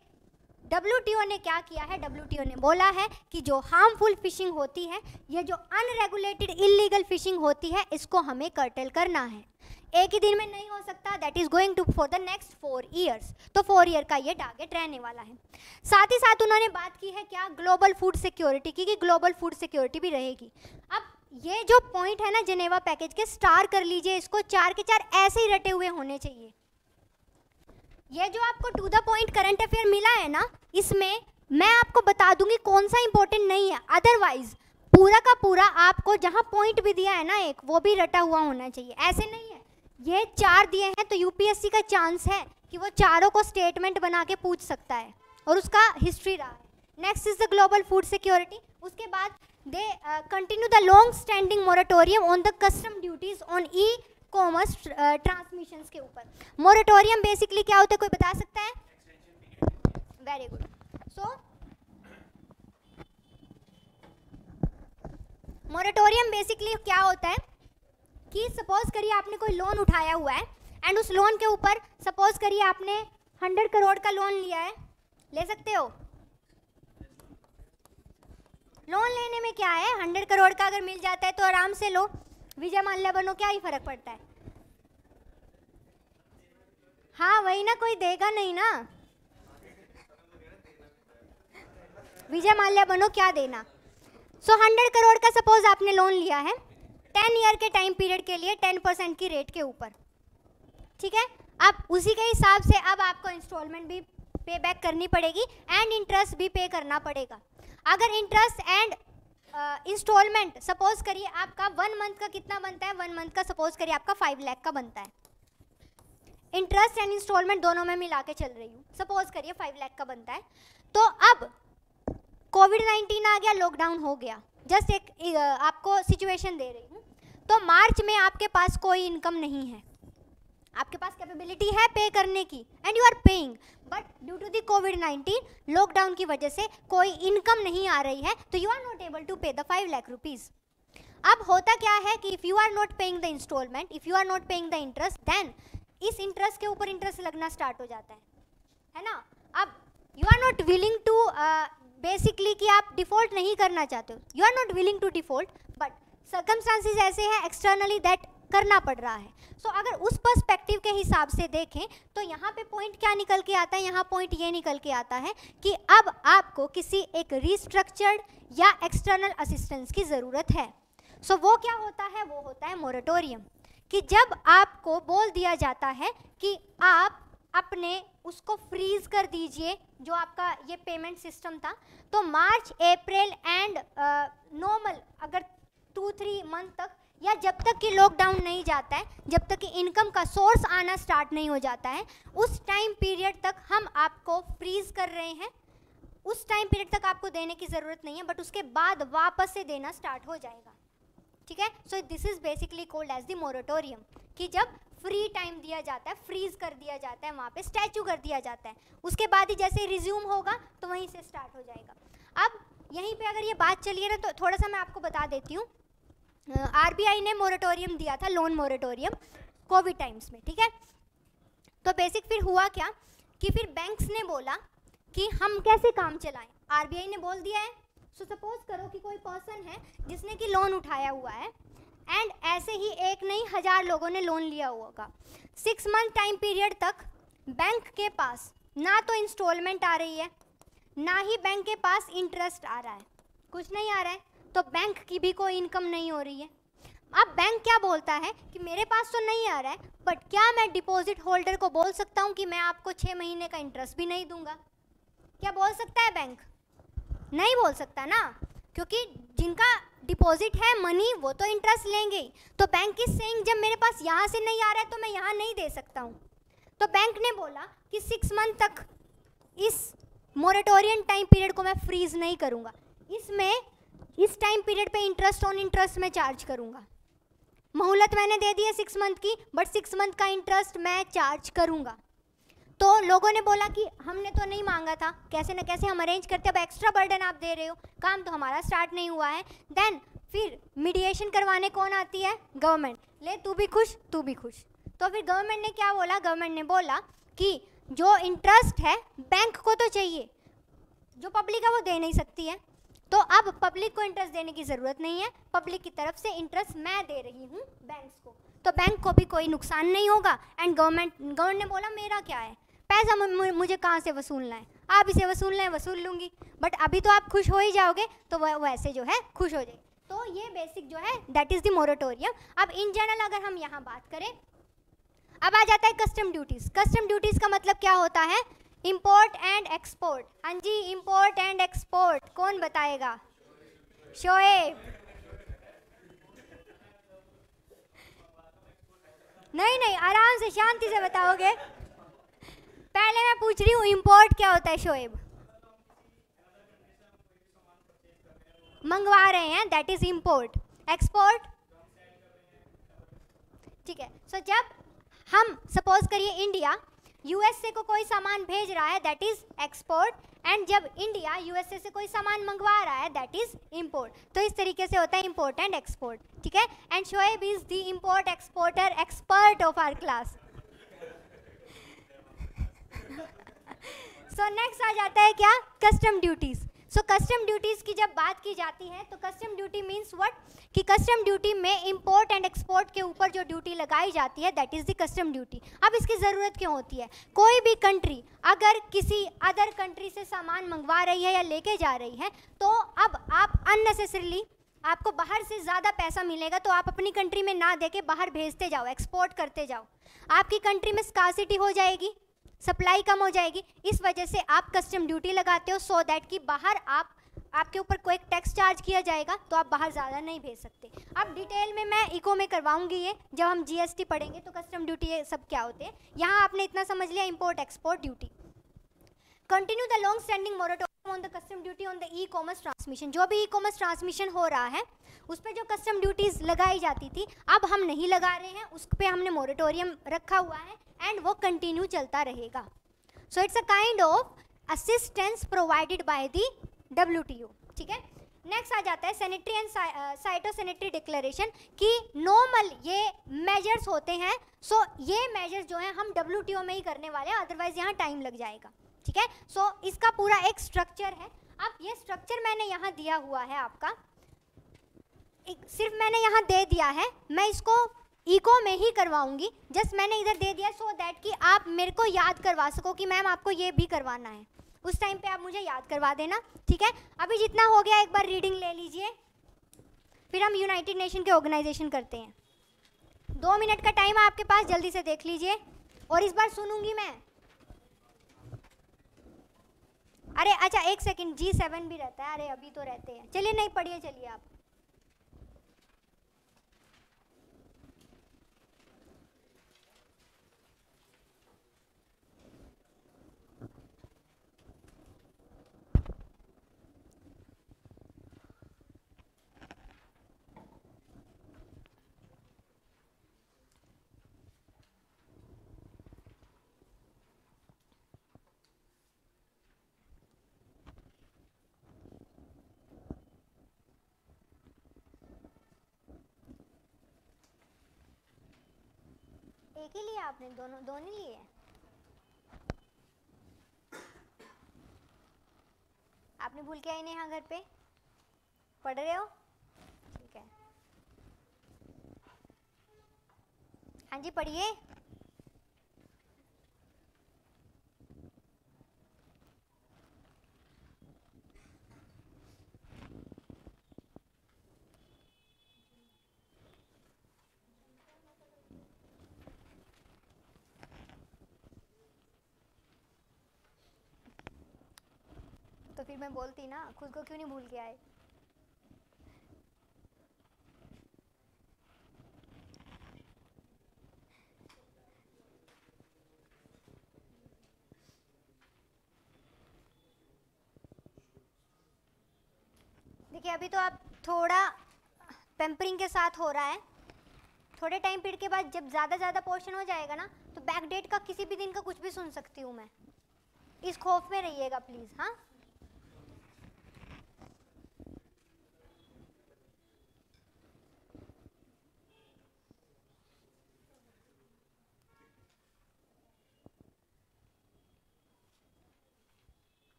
WTO ने क्या किया है? WTO ने बोला है कि जो हार्मफुल फिशिंग होती है, ये जो अनरेगुलेटेड इलीगल फिशिंग होती है, इसको हमें कर्टेल करना है। एक ही दिन में नहीं हो सकता, that is going to for the next 4 years. तो 4 ईयर का ये टारगेट रहने वाला है। साथ ही साथ उन्होंने बात की है क्या? ग्लोबल फूड सिक्योरिटी की, कि ग्लोबल फूड सिक्योरिटी भी रहेगी। अब ये जो पॉइंट है ना जेनेवा पैकेज के, स्टार कर लीजिए इसको, 4 के 4 ऐसे ही रटे हुए होने चाहिए। ये जो आपको to the point current affair मिला है ना, इसमें मैं आपको बता दूंगी कौन सा इंपॉर्टेंट नहीं है, अदरवाइज पूरा का पूरा आपको जहाँ पॉइंट भी दिया है ना एक, वो भी रटा हुआ होना चाहिए। ऐसे नहीं है, ये 4 दिए हैं तो यूपीएससी का चांस है कि वो चारों को स्टेटमेंट बना के पूछ सकता है, और उसका हिस्ट्री रहा है। Next is the global food security. उसके बाद they continue the long standing moratorium on the custom duties on e commerce transmissions के ऊपर। मोरेटोरियम बेसिकली क्या होता है, कोई बता सकता है? Very good. So moratorium basically क्या होता है कि सपोज करिए आपने कोई लोन उठाया हुआ है, एंड उस लोन के ऊपर सपोज करिए आपने 100 करोड़ का लोन लिया है, ले सकते हो। लोन लेने में क्या है, 100 करोड़ का अगर मिल जाता है तो आराम से लो, विजय माल्या बनो, क्या ही फर्क पड़ता है। हाँ वही ना, कोई देगा नहीं ना, विजय माल्या बनो, क्या देना। सो 100 करोड़ का सपोज आपने लोन लिया है 10 ईयर के टाइम पीरियड के लिए 10% की रेट के ऊपर, ठीक है। अब उसी के हिसाब से अब आपको इंस्टॉलमेंट भी पे बैक करनी पड़ेगी एंड इंटरेस्ट भी पे करना पड़ेगा। अगर इंटरेस्ट एंड इंस्टॉलमेंट सपोज करिए आपका 1 मंथ का कितना बनता है, 1 मंथ का सपोज करिए आपका 5 लाख का बनता है। इंटरेस्ट एंड इंस्टॉलमेंट दोनों में मिला के चल रही हूँ, सपोज करिए 5 लाख का बनता है। तो अब कोविड-19 आ गया, लॉकडाउन हो गया, जस्ट एक आपको सिचुएशन दे रही हूँ। तो मार्च में आपके पास कोई इनकम नहीं है, आपके पास कैपेबिलिटी है पे करने की and you are paying, but due to the कोविड-19 लॉकडाउन की वजह से कोई इनकम नहीं आ रही है, तो you are not able to pay the 5 lakh rupees. अब होता क्या है कि if you are not paying the installment, if you are not paying the interest, then इस इंटरेस्ट के ऊपर इंटरेस्ट लगना स्टार्ट हो जाता है ना। अब you are not willing to basically कि आप डिफ़ॉल्ट नहीं करना चाहते हो, you are not willing to default, but circumstances ऐसे हैं एक्सटर्नली दैट करना पड़ रहा है। सो अगर उस पर्सपेक्टिव के हिसाब से देखें तो यहाँ पे पॉइंट क्या निकल के आता है, यहाँ पॉइंट ये निकल के आता है कि अब आपको किसी एक रिस्ट्रक्चर्ड या एक्सटर्नल असिस्टेंस की ज़रूरत है। सो वो क्या होता है, वो होता है मोरेटोरियम, कि जब आपको बोल दिया जाता है कि आप अपने उसको फ्रीज कर दीजिए, जो आपका ये पेमेंट सिस्टम था, तो मार्च अप्रैल एंड नॉर्मल अगर 2-3 मंथ तक या जब तक कि लॉकडाउन नहीं जाता है, जब तक कि इनकम का सोर्स आना स्टार्ट नहीं हो जाता है, उस टाइम पीरियड तक हम आपको फ्रीज कर रहे हैं। उस टाइम पीरियड तक आपको देने की ज़रूरत नहीं है, बट उसके बाद वापस से देना स्टार्ट हो जाएगा, ठीक है। So this is basically called as the moratorium, कि जब फ्री टाइम दिया जाता है, फ्रीज कर दिया जाता है, वहाँ पे स्टैचू कर दिया जाता है, उसके बाद ही जैसे रिज्यूम होगा तो वहीं से स्टार्ट हो जाएगा। अब यहीं पे अगर ये बात चलिए ना, तो थोड़ा सा मैं आपको बता देती हूँ। आरबीआई ने मोरेटोरियम दिया था, लोन मोरेटोरियम कोविड टाइम्स में, ठीक है। तो बेसिक फिर हुआ क्या कि फिर बैंक्स ने बोला कि हम कैसे काम चलाएं, आरबीआई ने बोल दिया है। सो सपोज करो कि कोई पर्सन है जिसने कि लोन उठाया हुआ है एंड ऐसे ही एक नहीं 1000 लोगों ने लोन लिया होगा। 6 मंथ टाइम पीरियड तक बैंक के पास ना तो इंस्टॉलमेंट आ रही है, ना ही बैंक के पास इंटरेस्ट आ रहा है, कुछ नहीं आ रहा है, तो बैंक की भी कोई इनकम नहीं हो रही है। अब बैंक क्या बोलता है कि मेरे पास तो नहीं आ रहा है, बट क्या मैं डिपॉजिट होल्डर को बोल सकता हूँ कि मैं आपको 6 महीने का इंटरेस्ट भी नहीं दूंगा? क्या बोल सकता है बैंक? नहीं बोल सकता ना, क्योंकि जिनका डिपॉजिट है मनी वो तो इंटरेस्ट लेंगे। तो बैंक इज सेइंग जब मेरे पास यहाँ से नहीं आ रहा है तो मैं यहाँ नहीं दे सकता हूँ। तो बैंक ने बोला कि 6 मंथ तक इस मोरेटोरियम टाइम पीरियड को मैं फ्रीज नहीं करूँगा, इसमें इस टाइम पीरियड पे इंटरेस्ट ऑन इंटरेस्ट मैं चार्ज करूँगा। मोहलत मैंने दे दी है 6 मंथ की, बट 6 मंथ का इंटरेस्ट मैं चार्ज करूँगा। तो लोगों ने बोला कि हमने तो नहीं मांगा था, कैसे न कैसे हम अरेंज करते, अब एक्स्ट्रा बर्डन आप दे रहे हो, काम तो हमारा स्टार्ट नहीं हुआ है। देन फिर मीडिएशन करवाने कौन आती है? गवर्नमेंट। ले तू भी खुश तू भी खुश। तो फिर गवर्नमेंट ने क्या बोला? गवर्नमेंट ने बोला कि जो इंटरेस्ट है बैंक को तो चाहिए, जो पब्लिक है वो दे नहीं सकती है, तो अब पब्लिक को इंटरेस्ट देने की ज़रूरत नहीं है, पब्लिक की तरफ से इंटरेस्ट मैं दे रही हूँ बैंक्स को, तो बैंक को भी कोई नुकसान नहीं होगा। एंड गवर्नमेंट ने बोला मेरा क्या है, पैसा मुझे कहाँ से वसूलना है, आप इसे वसूलना है वसूल लूँगी, बट अभी तो आप खुश हो ही जाओगे, तो वह वैसे जो है खुश हो जाए। तो ये बेसिक जो है दैट इज़ द मोरेटोरियम। अब इन जनरल अगर हम यहाँ बात करें, अब आ जाता है कस्टम ड्यूटीज़। कस्टम ड्यूटीज़ का मतलब क्या होता है? Import and export. हाँ जी, इंपोर्ट एंड एक्सपोर्ट कौन बताएगा? शोएब। नहीं, आराम से शांति से बताओगे। पहले मैं पूछ रही हूँ इंपोर्ट क्या होता है शोएब? मंगवा रहे हैं, दैट इज इंपोर्ट। एक्सपोर्ट, ठीक है। सो जब हम सपोज करिए इंडिया यूएसए को कोई सामान भेज रहा है, दैट इज एक्सपोर्ट, एंड जब इंडिया यूएसए से कोई सामान मंगवा रहा है, दैट इज इंपोर्ट। तो इस तरीके से होता है इंपोर्ट एंड एक्सपोर्ट, ठीक है। And Shoaib is the import exporter expert of our class. So next आ जाता है क्या? Custom duties. So custom duties की जब बात की जाती है तो कस्टम ड्यूटी मीन्स व्हाट, कि कस्टम ड्यूटी में इंपोर्ट एंड एक्सपोर्ट के ऊपर जो ड्यूटी लगाई जाती है that is the custom duty. अब इसकी ज़रूरत क्यों होती है? कोई भी कंट्री अगर किसी अदर कंट्री से सामान मंगवा रही है या लेके जा रही है, तो अब आप अननेसेसरीली, आपको बाहर से ज़्यादा पैसा मिलेगा तो आप अपनी कंट्री में ना देके बाहर भेजते जाओ, एक्सपोर्ट करते जाओ, आपकी कंट्री में स्कार्सिटी हो जाएगी, सप्लाई कम हो जाएगी। इस वजह से आप कस्टम ड्यूटी लगाते हो सो दैट कि बाहर आपके ऊपर कोई टैक्स चार्ज किया जाएगा तो आप बाहर ज़्यादा नहीं भेज सकते। अब डिटेल में मैं इको में करवाऊंगी ये, जब हम जीएसटी पढ़ेंगे तो कस्टम ड्यूटी ये सब क्या होते हैं। यहाँ आपने इतना समझ लिया, import export duty. Continue the long standing moratorium on the custom duty on the e commerce transmission. जो भी ई कॉमर्स ट्रांसमिशन हो रहा है उस पर जो कस्टम ड्यूटीज़ लगाई जाती थी अब हम नहीं लगा रहे हैं, उस पर हमने मोरेटोरियम रखा हुआ है एंड वो कंटिन्यू चलता रहेगा। So it's a kind of assistance provided by the WTO। ठीक है, नेक्स्ट आ जाता है सैनिटरी एंड साइटोसैनिटरी डिक्लेरेशन कि नॉर्मल ये मेजर्स होते हैं। सो ये मेजर्स जो हैं हम WTO में ही करने वाले हैं, अदरवाइज यहाँ टाइम लग जाएगा। ठीक है, सो इसका पूरा एक स्ट्रक्चर है। अब ये स्ट्रक्चर मैंने यहाँ दिया हुआ है आपका, सिर्फ मैंने यहाँ दे दिया है, मैं इसको इको में ही करवाऊंगी, जस्ट मैंने इधर दे दिया सो दैट कि आप मेरे को याद करवा सको कि मैम आपको ये भी करवाना है, उस टाइम पे आप मुझे याद करवा देना। ठीक है, अभी जितना हो गया एक बार रीडिंग ले लीजिए, फिर हम यूनाइटेड नेशन के ऑर्गेनाइजेशन करते हैं। 2 मिनट का टाइम है आपके पास, जल्दी से देख लीजिए। और इस बार सुनूंगी मैं। अरे अच्छा एक सेकेंड, G7 भी रहता है, अरे अभी तो रहते हैं, चलिए नहीं पढ़िए, चलिए आप। एक ही लिया आपने? दोनों लिए? आपने भूल के आई नहीं यहाँ घर पे पढ़ रहे हो? ठीक है, हाँ जी पढ़िए। तो फिर मैं बोलती ना, खुद को क्यों नहीं भूल के आए? देखिए अभी तो आप थोड़ा पेम्परिंग के साथ हो रहा है, थोड़े टाइम पीरियड के बाद जब ज़्यादा पोर्शन हो जाएगा ना तो बैक डेट का किसी भी दिन का कुछ भी सुन सकती हूँ मैं। इस खौफ में रहिएगा प्लीज़। हाँ,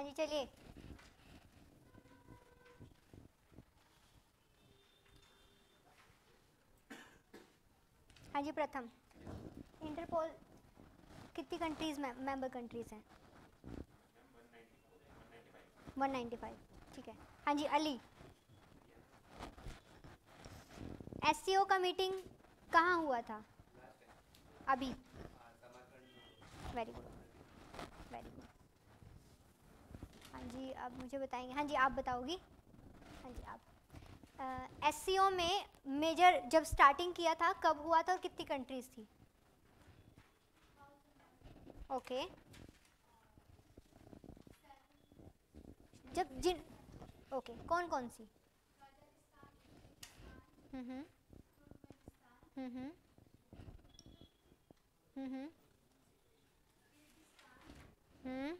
हाँ जी चलिए। हाँ जी प्रथम, इंटरपोल कितनी कंट्रीज मेंबर कंट्रीज हैं? 195, ठीक है। हाँ जी अली, एससीओ का मीटिंग कहाँ हुआ था? अभी। Very good, very good. हाँ जी अब मुझे बताएंगे, हाँ जी आप बताओगी? हाँ जी आप। एससीओ में मेजर जब स्टार्टिंग किया था कब हुआ था और कितनी कंट्रीज थी? ओके। जब जिन ओके कौन कौन सी? हम्म हम्म हम्म हम्म।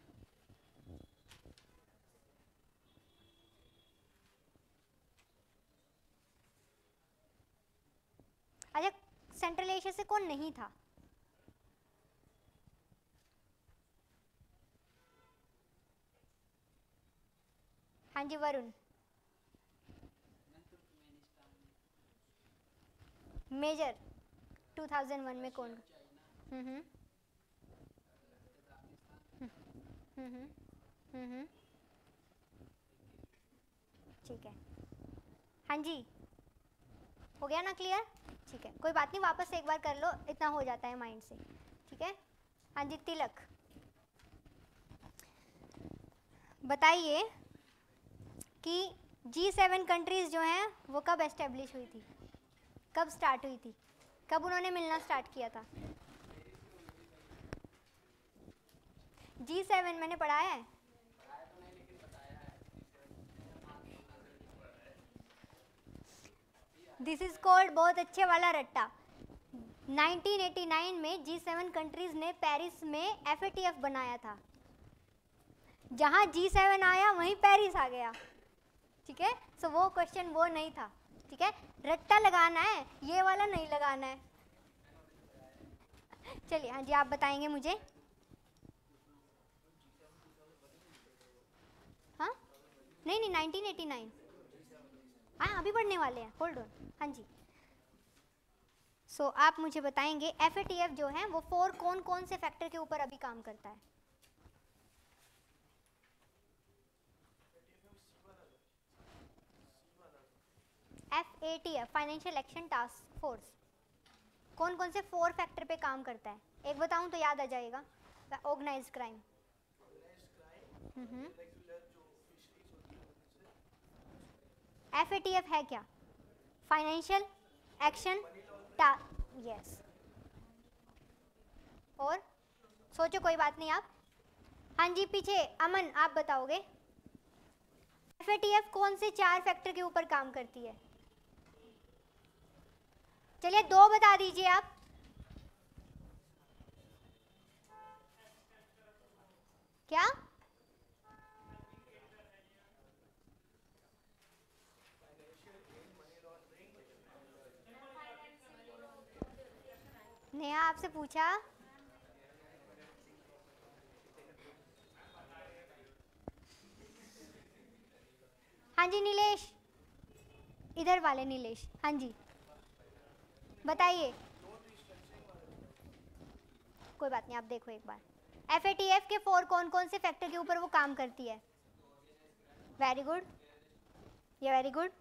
अच्छा, सेंट्रल एशिया से कौन नहीं था? हाँ जी वरुण। मेजर 2001 में कौन? हम्म हम्म हम्म। ठीक है। हाँ जी हो गया ना क्लियर? ठीक है कोई बात नहीं, वापस से एक बार कर लो, इतना हो जाता है माइंड से। ठीक है। हाँ जी तिलक, बताइए कि G7 कंट्रीज जो हैं वो कब एस्टेब्लिश हुई थी, कब स्टार्ट हुई थी, कब उन्होंने मिलना स्टार्ट किया था? G7 मैंने पढ़ाया है। दिस इज कॉल्ड बहुत अच्छे वाला रट्टा। 1989 में G7 कंट्रीज ने पेरिस में FATF बनाया था। जहां G7 आया वहीं पेरिस आ गया। ठीक है, सो वो क्वेश्चन वो नहीं था। ठीक है, रट्टा लगाना है, ये वाला नहीं लगाना है। चलिए हाँ जी आप बताएंगे मुझे। हाँ नहीं नहीं 1989। हाँ अभी पढ़ने वाले हैं, होल्ड ऑन। हाँ जी सो आप मुझे बताएंगे FATF जो है वो कौन कौन से फैक्टर के ऊपर अभी काम करता है? FATF financial Action Task force कौन कौन से 4 फैक्टर पे काम करता है? एक बताऊं तो याद आ जाएगा। ऑर्गेनाइज्ड क्राइम, FATF है क्या? Financial action yes. और सोचो कोई बात नहीं आप। हाँ जी पीछे अमन आप बताओगे FATF कौन से 4 फैक्टर के ऊपर काम करती है? चलिए 2 बता दीजिए आप। क्या? नेहा आपसे पूछा। हाँ जी नीलेश, इधर वाले नीलेश, हाँ जी बताइए। कोई बात नहीं आप देखो एक बार। FATF के 4 कौन कौन से फैक्टर के ऊपर वो काम करती है? वेरी गुड, ये very good.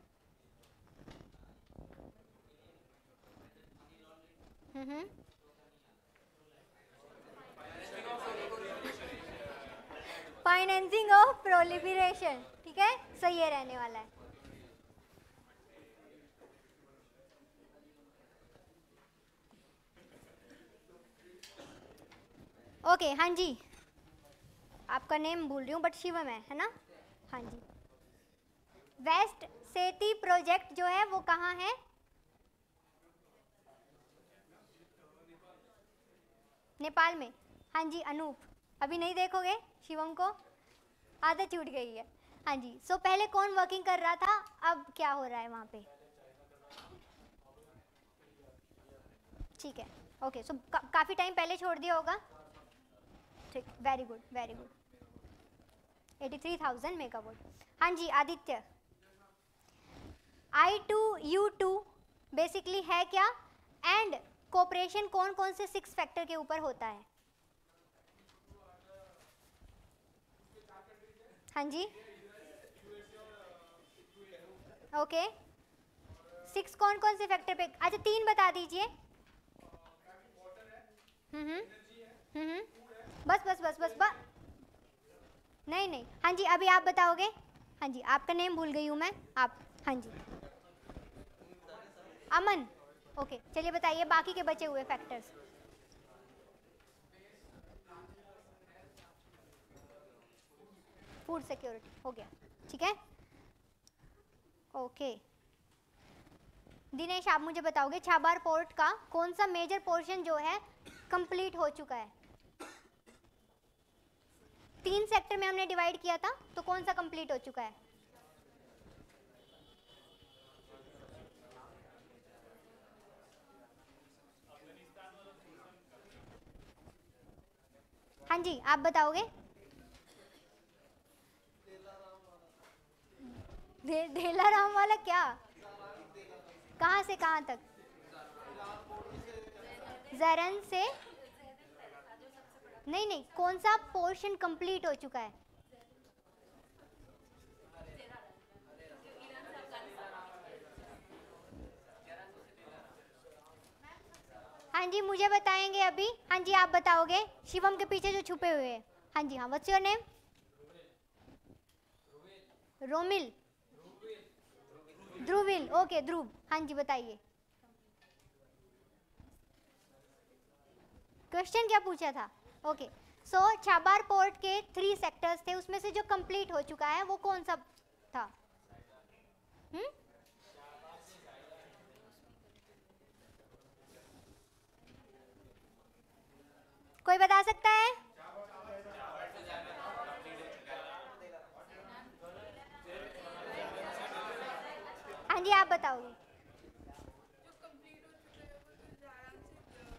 Financing of proliferation, ठीक है, सही ये रहने वाला है। ओके हाँ जी आपका नेम भूल रही हूँ बट शिवम है ना? हाँ जी वेस्ट सेती प्रोजेक्ट जो है वो कहाँ है? नेपाल में। हाँ जी अनूप, अभी नहीं देखोगे शिवम को, आदत छूट गई है। हाँ जी सो पहले कौन वर्किंग कर रहा था, अब क्या हो रहा है वहाँ पे? ठीक है ओके सो काफ़ी टाइम पहले छोड़ दिया होगा। ठीक very good very good. 83,000 megawatt. हाँ जी आदित्य, I2 U2 बेसिकली है क्या, एंड कोऑपरेशन कौन कौन से 6 फैक्टर के ऊपर होता है? हाँ जी ओके 6 कौन कौन से फैक्टर पे? अच्छा 3 बता दीजिए। बस बस बस बस बस नहीं नहीं, हाँ जी अभी आप बताओगे। हाँ जी आपका नेम भूल गई हूँ मैं, आप। हाँ जी अमन, ओके चलिए बताइए बाकी के बचे हुए फैक्टर्स। फूड सिक्योरिटी हो गया, ठीक है ओके। दिनेश आप मुझे बताओगे छाबार पोर्ट का कौन सा मेजर पोर्शन जो है कंप्लीट हो चुका है? 3 सेक्टर में हमने डिवाइड किया था, तो कौन सा कंप्लीट हो चुका है? हाँ जी आप बताओगे। धेलाराम वाला क्या, कहाँ से कहाँ तक? जरन से नहीं नहीं, कौन सा पोर्शन कंप्लीट हो चुका है? हाँ जी मुझे बताएंगे अभी। हाँ जी आप बताओगे, शिवम के पीछे जो छुपे हुए हैं। हाँ जी हाँ, what's your name? Romil, Dhruvil, okay Dhruv. हाँ जी बताइए, क्वेश्चन क्या पूछा था? ओके सो छाबार पोर्ट के 3 सेक्टर्स थे, उसमें से जो कंप्लीट हो चुका है वो कौन सा था? कोई बता सकता है? हाँ जी आप बताओगे।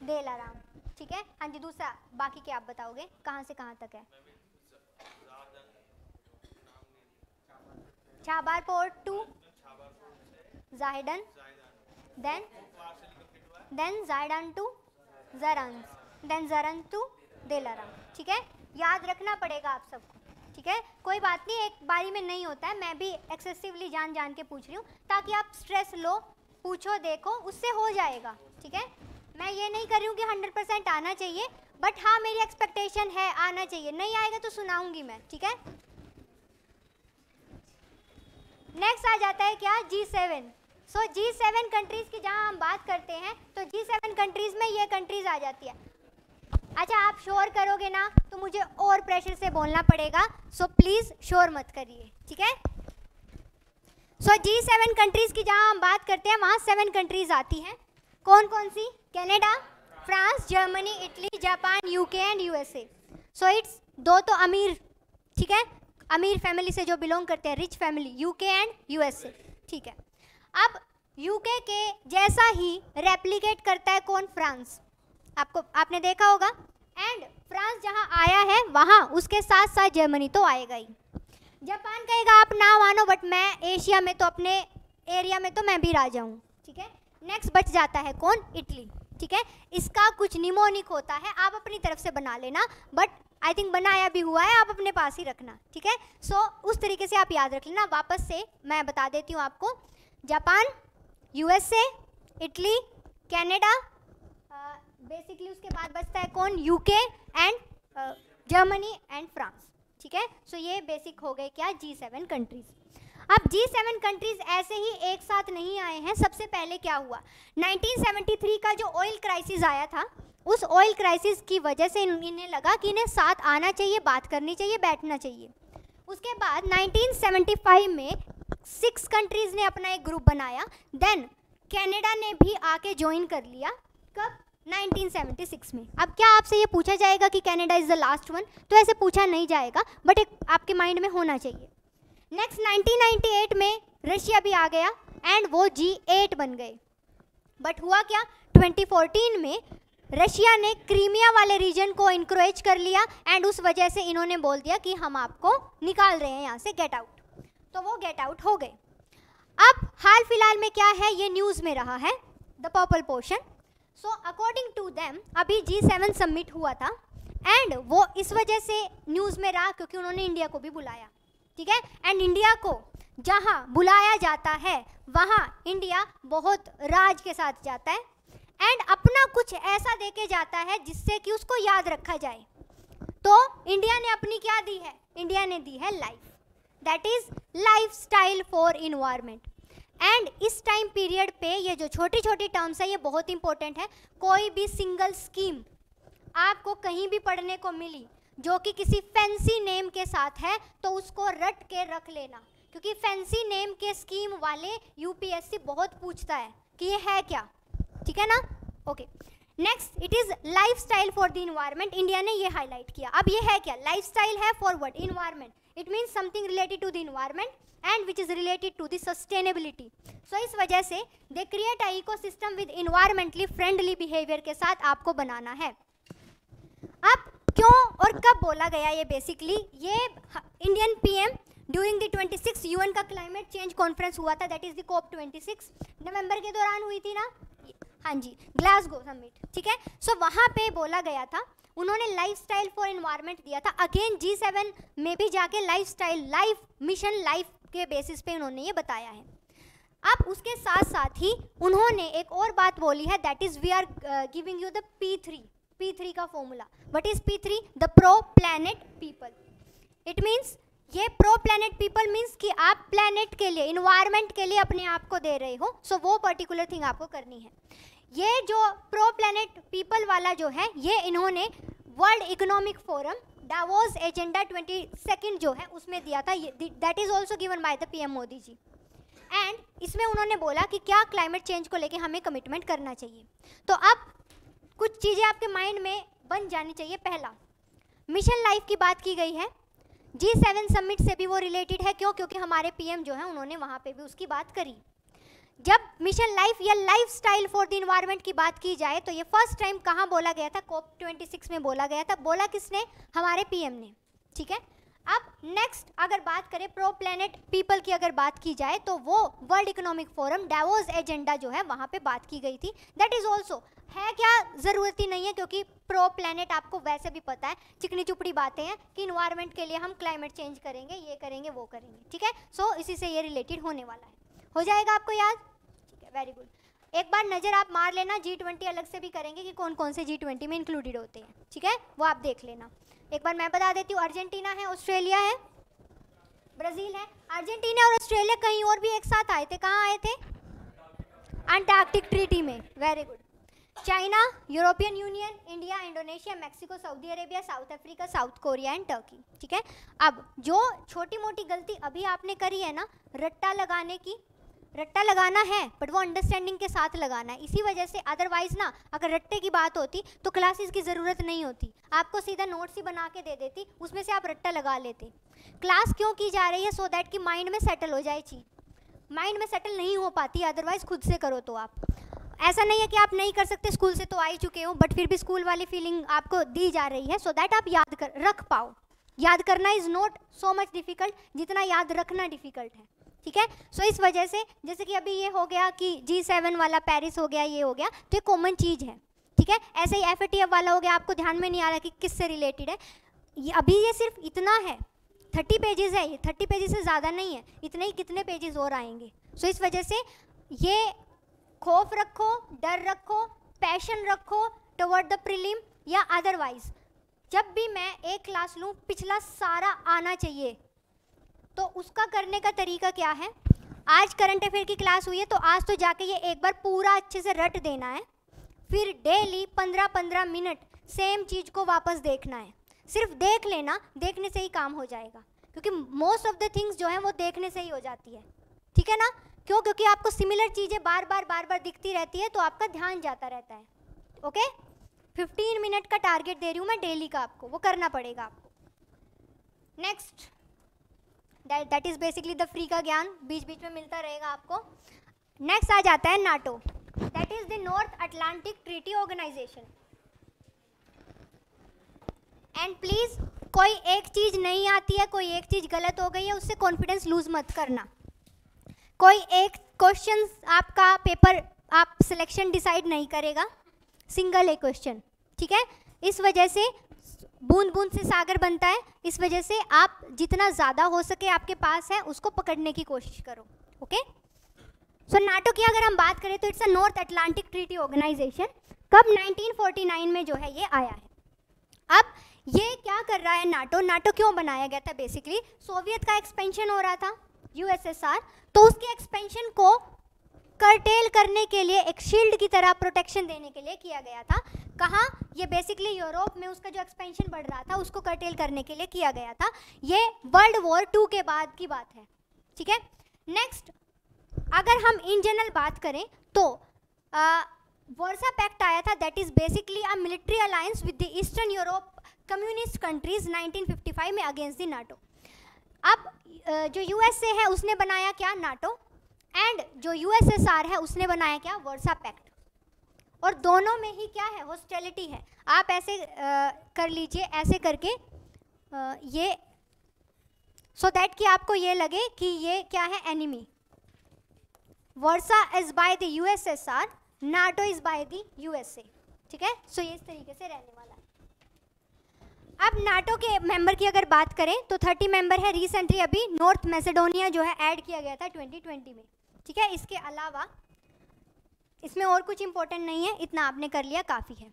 देलाराम, ठीक है। हाँ जी दूसरा बाकी के आप बताओगे कहाँ से कहाँ तक है? Chabahar port to Zahedan, then Zahedan to Zaranj, then Zaranj to Delaram, ठीक है। याद रखना पड़ेगा आप सबको, ठीक है। कोई बात नहीं, एक बारी में नहीं होता है, मैं भी एक्सेसिवली जान जान के पूछ रही हूँ ताकि आप स्ट्रेस लो, पूछो देखो, उससे हो जाएगा, ठीक है। मैं ये नहीं कर रही हूँ कि 100% आना चाहिए, बट हाँ मेरी एक्सपेक्टेशन है आना चाहिए, नहीं आएगा तो सुनाऊंगी मैं, ठीक है। नेक्स्ट आ जाता है क्या? G7। सो G7 कंट्रीज की जहाँ हम बात करते हैं तो G7 कंट्रीज में ये कंट्रीज आ जाती है। अच्छा आप शोर करोगे ना तो मुझे और प्रेशर से बोलना पड़ेगा, सो प्लीज शोर मत करिए, ठीक है। सो G7 कंट्रीज की जहाँ हम बात करते हैं वहाँ 7 कंट्रीज आती हैं। कौन कौन सी? Canada, France, Germany, Italy, Japan, UK and USA. So it's 2 तो अमीर, ठीक है, अमीर फैमिली से जो बिलोंग करते हैं, rich family, UK and USA, ठीक है। अब यूके के जैसा ही रेप्लिकेट करता है कौन? फ्रांस। आपने देखा होगा, एंड फ्रांस जहां आया है वहां उसके साथ साथ जर्मनी तो आएगा ही। जापान कहेगा आप ना मानो, बट मैं एशिया में तो अपने एरिया में तो मैं भी राजा हूँ, ठीक है। नेक्स्ट बच जाता है कौन? इटली, ठीक है। इसका कुछ निमोनिक होता है, आप अपनी तरफ से बना लेना, बट आई थिंक बनाया भी हुआ है, आप अपने पास ही रखना, ठीक है। सो उस तरीके से आप याद रख लेना। वापस से मैं बता देती हूँ आपको, Japan, USA, Italy, Canada, basically उसके बाद बचता है कौन? UK and Germany and France, ठीक है। सो ये बेसिक हो गए क्या? G7 countries. अब G7 कंट्रीज ऐसे ही एक साथ नहीं आए हैं। सबसे पहले क्या हुआ? 1973 का जो ऑयल क्राइसिस आया था, उस ऑयल क्राइसिस की वजह से इन्हें लगा कि इन्हें साथ आना चाहिए, बात करनी चाहिए, बैठना चाहिए। उसके बाद 1975 में 6 कंट्रीज ने अपना एक ग्रुप बनाया, देन कनाडा ने भी आके ज्वाइन कर लिया। कब? 1976 में। अब क्या आपसे ये पूछा जाएगा कि Canada is the last one? तो ऐसे पूछा नहीं जाएगा, बट एक आपके माइंड में होना चाहिए। नेक्स्ट 1998 में रशिया भी आ गया एंड वो G8 बन गए। बट हुआ क्या? 2014 में रशिया ने क्रीमिया वाले रीजन को इंक्रोच कर लिया एंड उस वजह से इन्होंने बोल दिया कि हम आपको निकाल रहे हैं यहाँ से, गेट आउट। तो वो गेट आउट हो गए। अब हाल फिलहाल में क्या है, ये न्यूज़ में रहा है, the purple portion. So according to them अभी G7 समिट हुआ था एंड वो इस वजह से न्यूज़ में रहा क्योंकि उन्होंने इंडिया को भी बुलाया, ठीक है। एंड इंडिया को जहाँ बुलाया जाता है वहाँ इंडिया बहुत राज के साथ जाता है एंड अपना कुछ ऐसा दे के जाता है जिससे कि उसको याद रखा जाए। तो इंडिया ने अपनी क्या दी है, इंडिया ने दी है life, that is lifestyle for environment. And इस टाइम पीरियड पे ये जो छोटी छोटी टर्म्स है ये बहुत इंपॉर्टेंट है। कोई भी सिंगल स्कीम आपको कहीं भी पढ़ने को मिली जो कि किसी फैंसी नेम के साथ है तो उसको रट के रख लेना, क्योंकि फैंसी नेम के स्कीम वाले यूपीएससी बहुत पूछता है कि ये है क्या, ठीक है ना। Okay, next it is lifestyle for the environment. India ने ये हाईलाइट किया। अब ये है क्या, लाइफस्टाइल है for what, environment. It means something related to the environment and which is related to the sustainability. So इस वजह से they create a ecosystem with environmentally friendly behaviour के साथ आपको बनाना है। अब क्यों और कब बोला गया ये, बेसिकली ये Indian PM during the 26 UN का क्लाइमेट चेंज कॉन्फ्रेंस हुआ था, दैट इज द COP26 नवंबर के दौरान हुई थी ना, हाँ जी, ग्लासगो समिट, ठीक है। सो वहाँ पे बोला गया था, उन्होंने लाइफस्टाइल फॉर एनवायरनमेंट दिया था। अगेन G7 में भी जाके लाइफस्टाइल, लाइफ मिशन, लाइफ के बेसिस पे उन्होंने ये बताया है। अब उसके साथ साथ ही उन्होंने एक और बात बोली है, that is we are giving you the P3 का formula. What is P3? The pro planet people. It means ये प्रो प्लैनेट पीपल मीन्स कि आप प्लैनेट के लिए, इन्वायरमेंट के लिए अपने आप को दे रहे हो। सो वो पर्टिकुलर थिंग आपको करनी है। ये जो प्रो प्लैनेट पीपल वाला जो है, ये इन्होंने World Economic Forum Davos agenda 22 जो है उसमें दिया था। That is also given by the PM Modi ji. And इसमें उन्होंने बोला कि क्या क्लाइमेट चेंज को लेके हमें कमिटमेंट करना चाहिए। तो अब कुछ चीज़ें आपके माइंड में बन जानी चाहिए। पहला, मिशन लाइफ की बात की गई है, G7 समिट से भी वो रिलेटेड है। क्यों? क्योंकि हमारे PM जो है उन्होंने वहाँ पे भी उसकी बात करी। जब मिशन लाइफ या life style for the environment की बात की जाए तो ये फर्स्ट टाइम कहाँ बोला गया था? COP26 में बोला गया था। बोला किसने? हमारे PM ने, ठीक है। अब नेक्स्ट अगर बात करें प्रो प्लैनेट पीपल की, अगर बात की जाए तो वो world Economic Forum Davos agenda जो है वहाँ पे बात की गई थी। दैट इज ऑल्सो है क्या, ज़रूरत ही नहीं है, क्योंकि प्रो प्लैनेट आपको वैसे भी पता है, चिकनी चुपड़ी बातें हैं कि इन्वायरमेंट के लिए हम क्लाइमेट चेंज करेंगे, ये करेंगे, वो करेंगे, ठीक है। सो इसी से ये रिलेटेड होने वाला है। हो जाएगा आपको याद, ठीक है, वेरी गुड। एक बार नज़र आप मार लेना, G20 अलग से भी करेंगे कि कौन कौन से G20 में इंक्लूडेड होते हैं, ठीक है, वो आप देख लेना। एक बार मैं बता देती हूँ, अर्जेंटीना है, ऑस्ट्रेलिया है, ब्राज़ील है। अर्जेंटीना और ऑस्ट्रेलिया कहीं और भी एक साथ आए थे। कहाँ आए थे? अंटार्कटिक ट्रीटी में, very good. China, European union, India, Indonesia, Mexico, Saudi Arabia, south Africa, south Korea and Turkey, ठीक है। अब जो छोटी मोटी गलती अभी आपने करी है ना, रट्टा लगाने की, रट्टा लगाना है बट वो अंडरस्टैंडिंग के साथ लगाना है। इसी वजह से अदरवाइज ना, अगर रट्टे की बात होती तो क्लासेस की ज़रूरत नहीं होती, आपको सीधा नोट्स ही बना के दे देती, उसमें से आप रट्टा लगा लेते। क्लास क्यों की जा रही है? सो दैट कि माइंड में सेटल हो जाए चीज़। माइंड में सेटल नहीं हो पाती अदरवाइज, खुद से करो तो आप, ऐसा नहीं है कि आप नहीं कर सकते, स्कूल से तो आ ही चुके हो, बट फिर भी स्कूल वाली फीलिंग आपको दी जा रही है, सो दैट आप याद कर रख पाओ। याद करना is not so much difficult जितना याद रखना डिफ़िकल्ट है, ठीक है। सो इस वजह से जैसे कि अभी ये हो गया कि G7 वाला पेरिस हो गया, ये हो गया, तो ये कॉमन चीज़ है, ठीक है। ऐसे ही FATF वाला हो गया, आपको ध्यान में नहीं आ रहा कि किससे रिलेटेड है। ये अभी ये सिर्फ इतना है, 30 पेजेस है, ये 30 पेजेस से ज़्यादा नहीं है, इतने ही कितने पेजेस और आएंगे। सो इस वजह से ये खौफ रखो, डर रखो, पैशन रखो टुवर्ड द प्रीलिम या अदरवाइज। जब भी मैं एक क्लास लूँ, पिछला सारा आना चाहिए, तो उसका करने का तरीका क्या है? आज करंट अफेयर की क्लास हुई है तो आज तो जाके ये एक बार पूरा अच्छे से रट देना है, फिर डेली 15-15 मिनट सेम चीज़ को वापस देखना है। सिर्फ देख लेना, देखने से ही काम हो जाएगा, क्योंकि मोस्ट ऑफ द थिंग्स जो है वो देखने से ही हो जाती है, ठीक है ना। क्यों? क्योंकि आपको सिमिलर चीज़ें बार बार दिखती रहती है तो आपका ध्यान जाता रहता है। ओके, 15 मिनट का टारगेट दे रही हूँ मैं डेली का, आपको वो करना पड़ेगा आपको। Next, that is basically the free का ज्ञान बीच बीच में मिलता रहेगा आपको। नेक्स्ट आ जाता है NATO, that is the North Atlantic Treaty Organization. And please कोई एक चीज़ नहीं आती है, कोई एक चीज़ गलत हो गई है, उससे कॉन्फिडेंस लूज मत करना। कोई एक क्वेश्चन आपका पेपर आप सिलेक्शन डिसाइड नहीं करेगा, सिंगल एक क्वेश्चन, ठीक है। इस वजह से बूंद बूंद से सागर बनता है, इस वजह से आप जितना ज़्यादा हो सके आपके पास है उसको पकड़ने की कोशिश करो, ओके। सो नाटो की अगर हम बात करें तो it's a North Atlantic Treaty Organization. कब? 1949 में जो है ये आया है। अब ये क्या कर रहा है नाटो? नाटो क्यों बनाया गया था? बेसिकली सोवियत का एक्सपेंशन हो रहा था, यूएसएसआर, तो उसके एक्सपेंशन को कर्टेल करने के लिए, एक शील्ड की तरह प्रोटेक्शन देने के लिए किया गया था। कहाँ? ये बेसिकली यूरोप में उसका जो एक्सपेंशन बढ़ रहा था उसको कर्टेल करने के लिए किया गया था। ये वर्ल्ड वॉर 2 के बाद की बात है, ठीक है। नेक्स्ट, अगर हम इन जनरल बात करें तो वर्सा पैक्ट आया था, that is basically a military alliance with the eastern Europe communist countries 1955 में अगेंस्ट द नाटो। अब जो यूएसए है उसने बनाया क्या? नाटो। एंड जो यूएसएसआर है उसने बनाया क्या? वर्सा पैक्ट। और दोनों में ही क्या है? हॉस्टिलिटी है। आप ऐसे कर लीजिए, ऐसे करके ये, सो दैट कि आपको ये लगे कि ये क्या है? Enemy. Versa is by the USSR, NATO is by the USA, ठीक है। सो ये इस तरीके से रहने वाला है। अब नाटो के मेंबर की अगर बात करें तो 30 मेंबर है। रिसेंटली अभी नॉर्थ मैसेडोनिया जो है ऐड किया गया था 2020 में, ठीक है। इसके अलावा इसमें और कुछ इंपॉर्टेंट नहीं है, इतना आपने कर लिया काफ़ी है।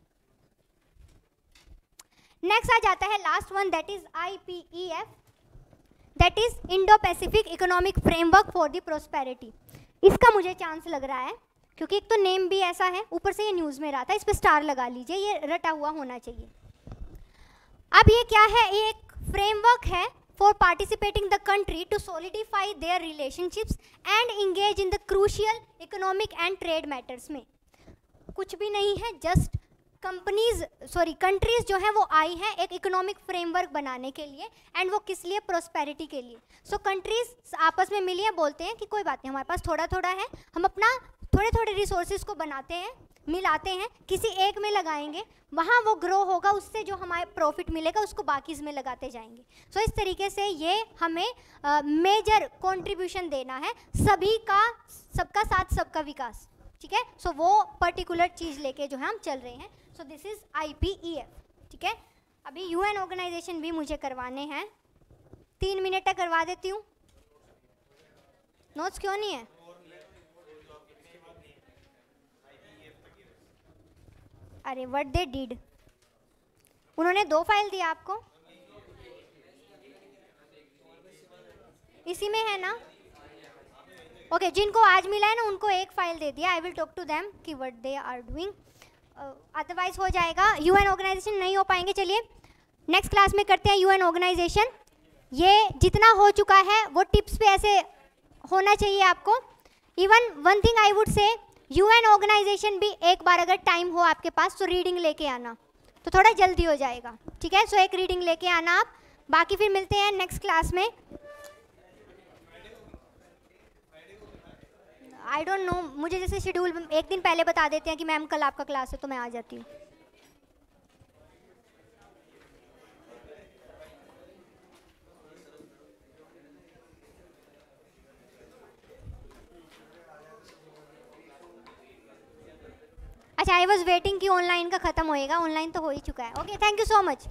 नेक्स्ट आ जाता है last one, that is IPEF, that is Indo Pacific economic framework for the prosperity. इसका मुझे चांस लग रहा है क्योंकि एक तो नेम भी ऐसा है, ऊपर से ये न्यूज़ में रहा था, इस पर स्टार लगा लीजिए, ये रटा हुआ होना चाहिए। अब ये क्या है? ये एक फ्रेमवर्क है for participating the country to solidify their relationships and engage in the crucial economic and trade matters में। कुछ भी नहीं है, जस्ट कंट्रीज जो है वो आई हैं एक इकोनॉमिक फ्रेमवर्क बनाने के लिए, एंड वो किस लिए? प्रोस्पेरिटी के लिए। सो कंट्रीज आपस में मिली हैं, बोलते हैं कि कोई बात नहीं, हमारे पास थोड़ा थोड़ा है, हम अपना थोड़े थोड़े रिसोर्सेज को बनाते हैं, मिलाते हैं, किसी एक में लगाएंगे, वहाँ वो ग्रो होगा, उससे जो हमारे प्रॉफिट मिलेगा उसको बाकी में लगाते जाएंगे। सो इस तरीके से ये हमें मेजर कंट्रीब्यूशन देना है, सभी का, सबका साथ सबका विकास, ठीक है। सो वो पर्टिकुलर चीज़ लेके जो है हम चल रहे हैं। सो दिस इज IPEF, ठीक है। अभी UN ऑर्गेनाइजेशन भी मुझे करवाने हैं, 3 मिनट तक करवा देती हूँ। नोट्स क्यों नहीं है? अरे व्हाट दे डिड, उन्होंने 2 फाइल दिया आपको, इसी में है ना? ओके, जिनको आज मिला है ना उनको 1 फाइल दे दिया। I will talk to them कि what they are doing, otherwise हो जाएगा। UN ऑर्गेनाइजेशन नहीं हो पाएंगे। चलिए नेक्स्ट क्लास में करते हैं UN ऑर्गेनाइजेशन। ये जितना हो चुका है वो टिप्स पे ऐसे होना चाहिए आपको। Even one thing I would say, UN organization भी एक बार अगर टाइम हो आपके पास तो रीडिंग लेके आना, तो थोड़ा जल्दी हो जाएगा, ठीक है। सो एक रीडिंग लेके आना आप, बाकी फिर मिलते हैं नेक्स्ट क्लास में। आई डोंट नो, मुझे जैसे शेड्यूल एक दिन पहले बता देते हैं कि मैम कल आपका क्लास है तो मैं आ जाती हूँ। अच्छा, आई वॉज वेटिंग कि ऑनलाइन का खत्म होएगा, ऑनलाइन तो हो ही चुका है। Okay, thank you so much.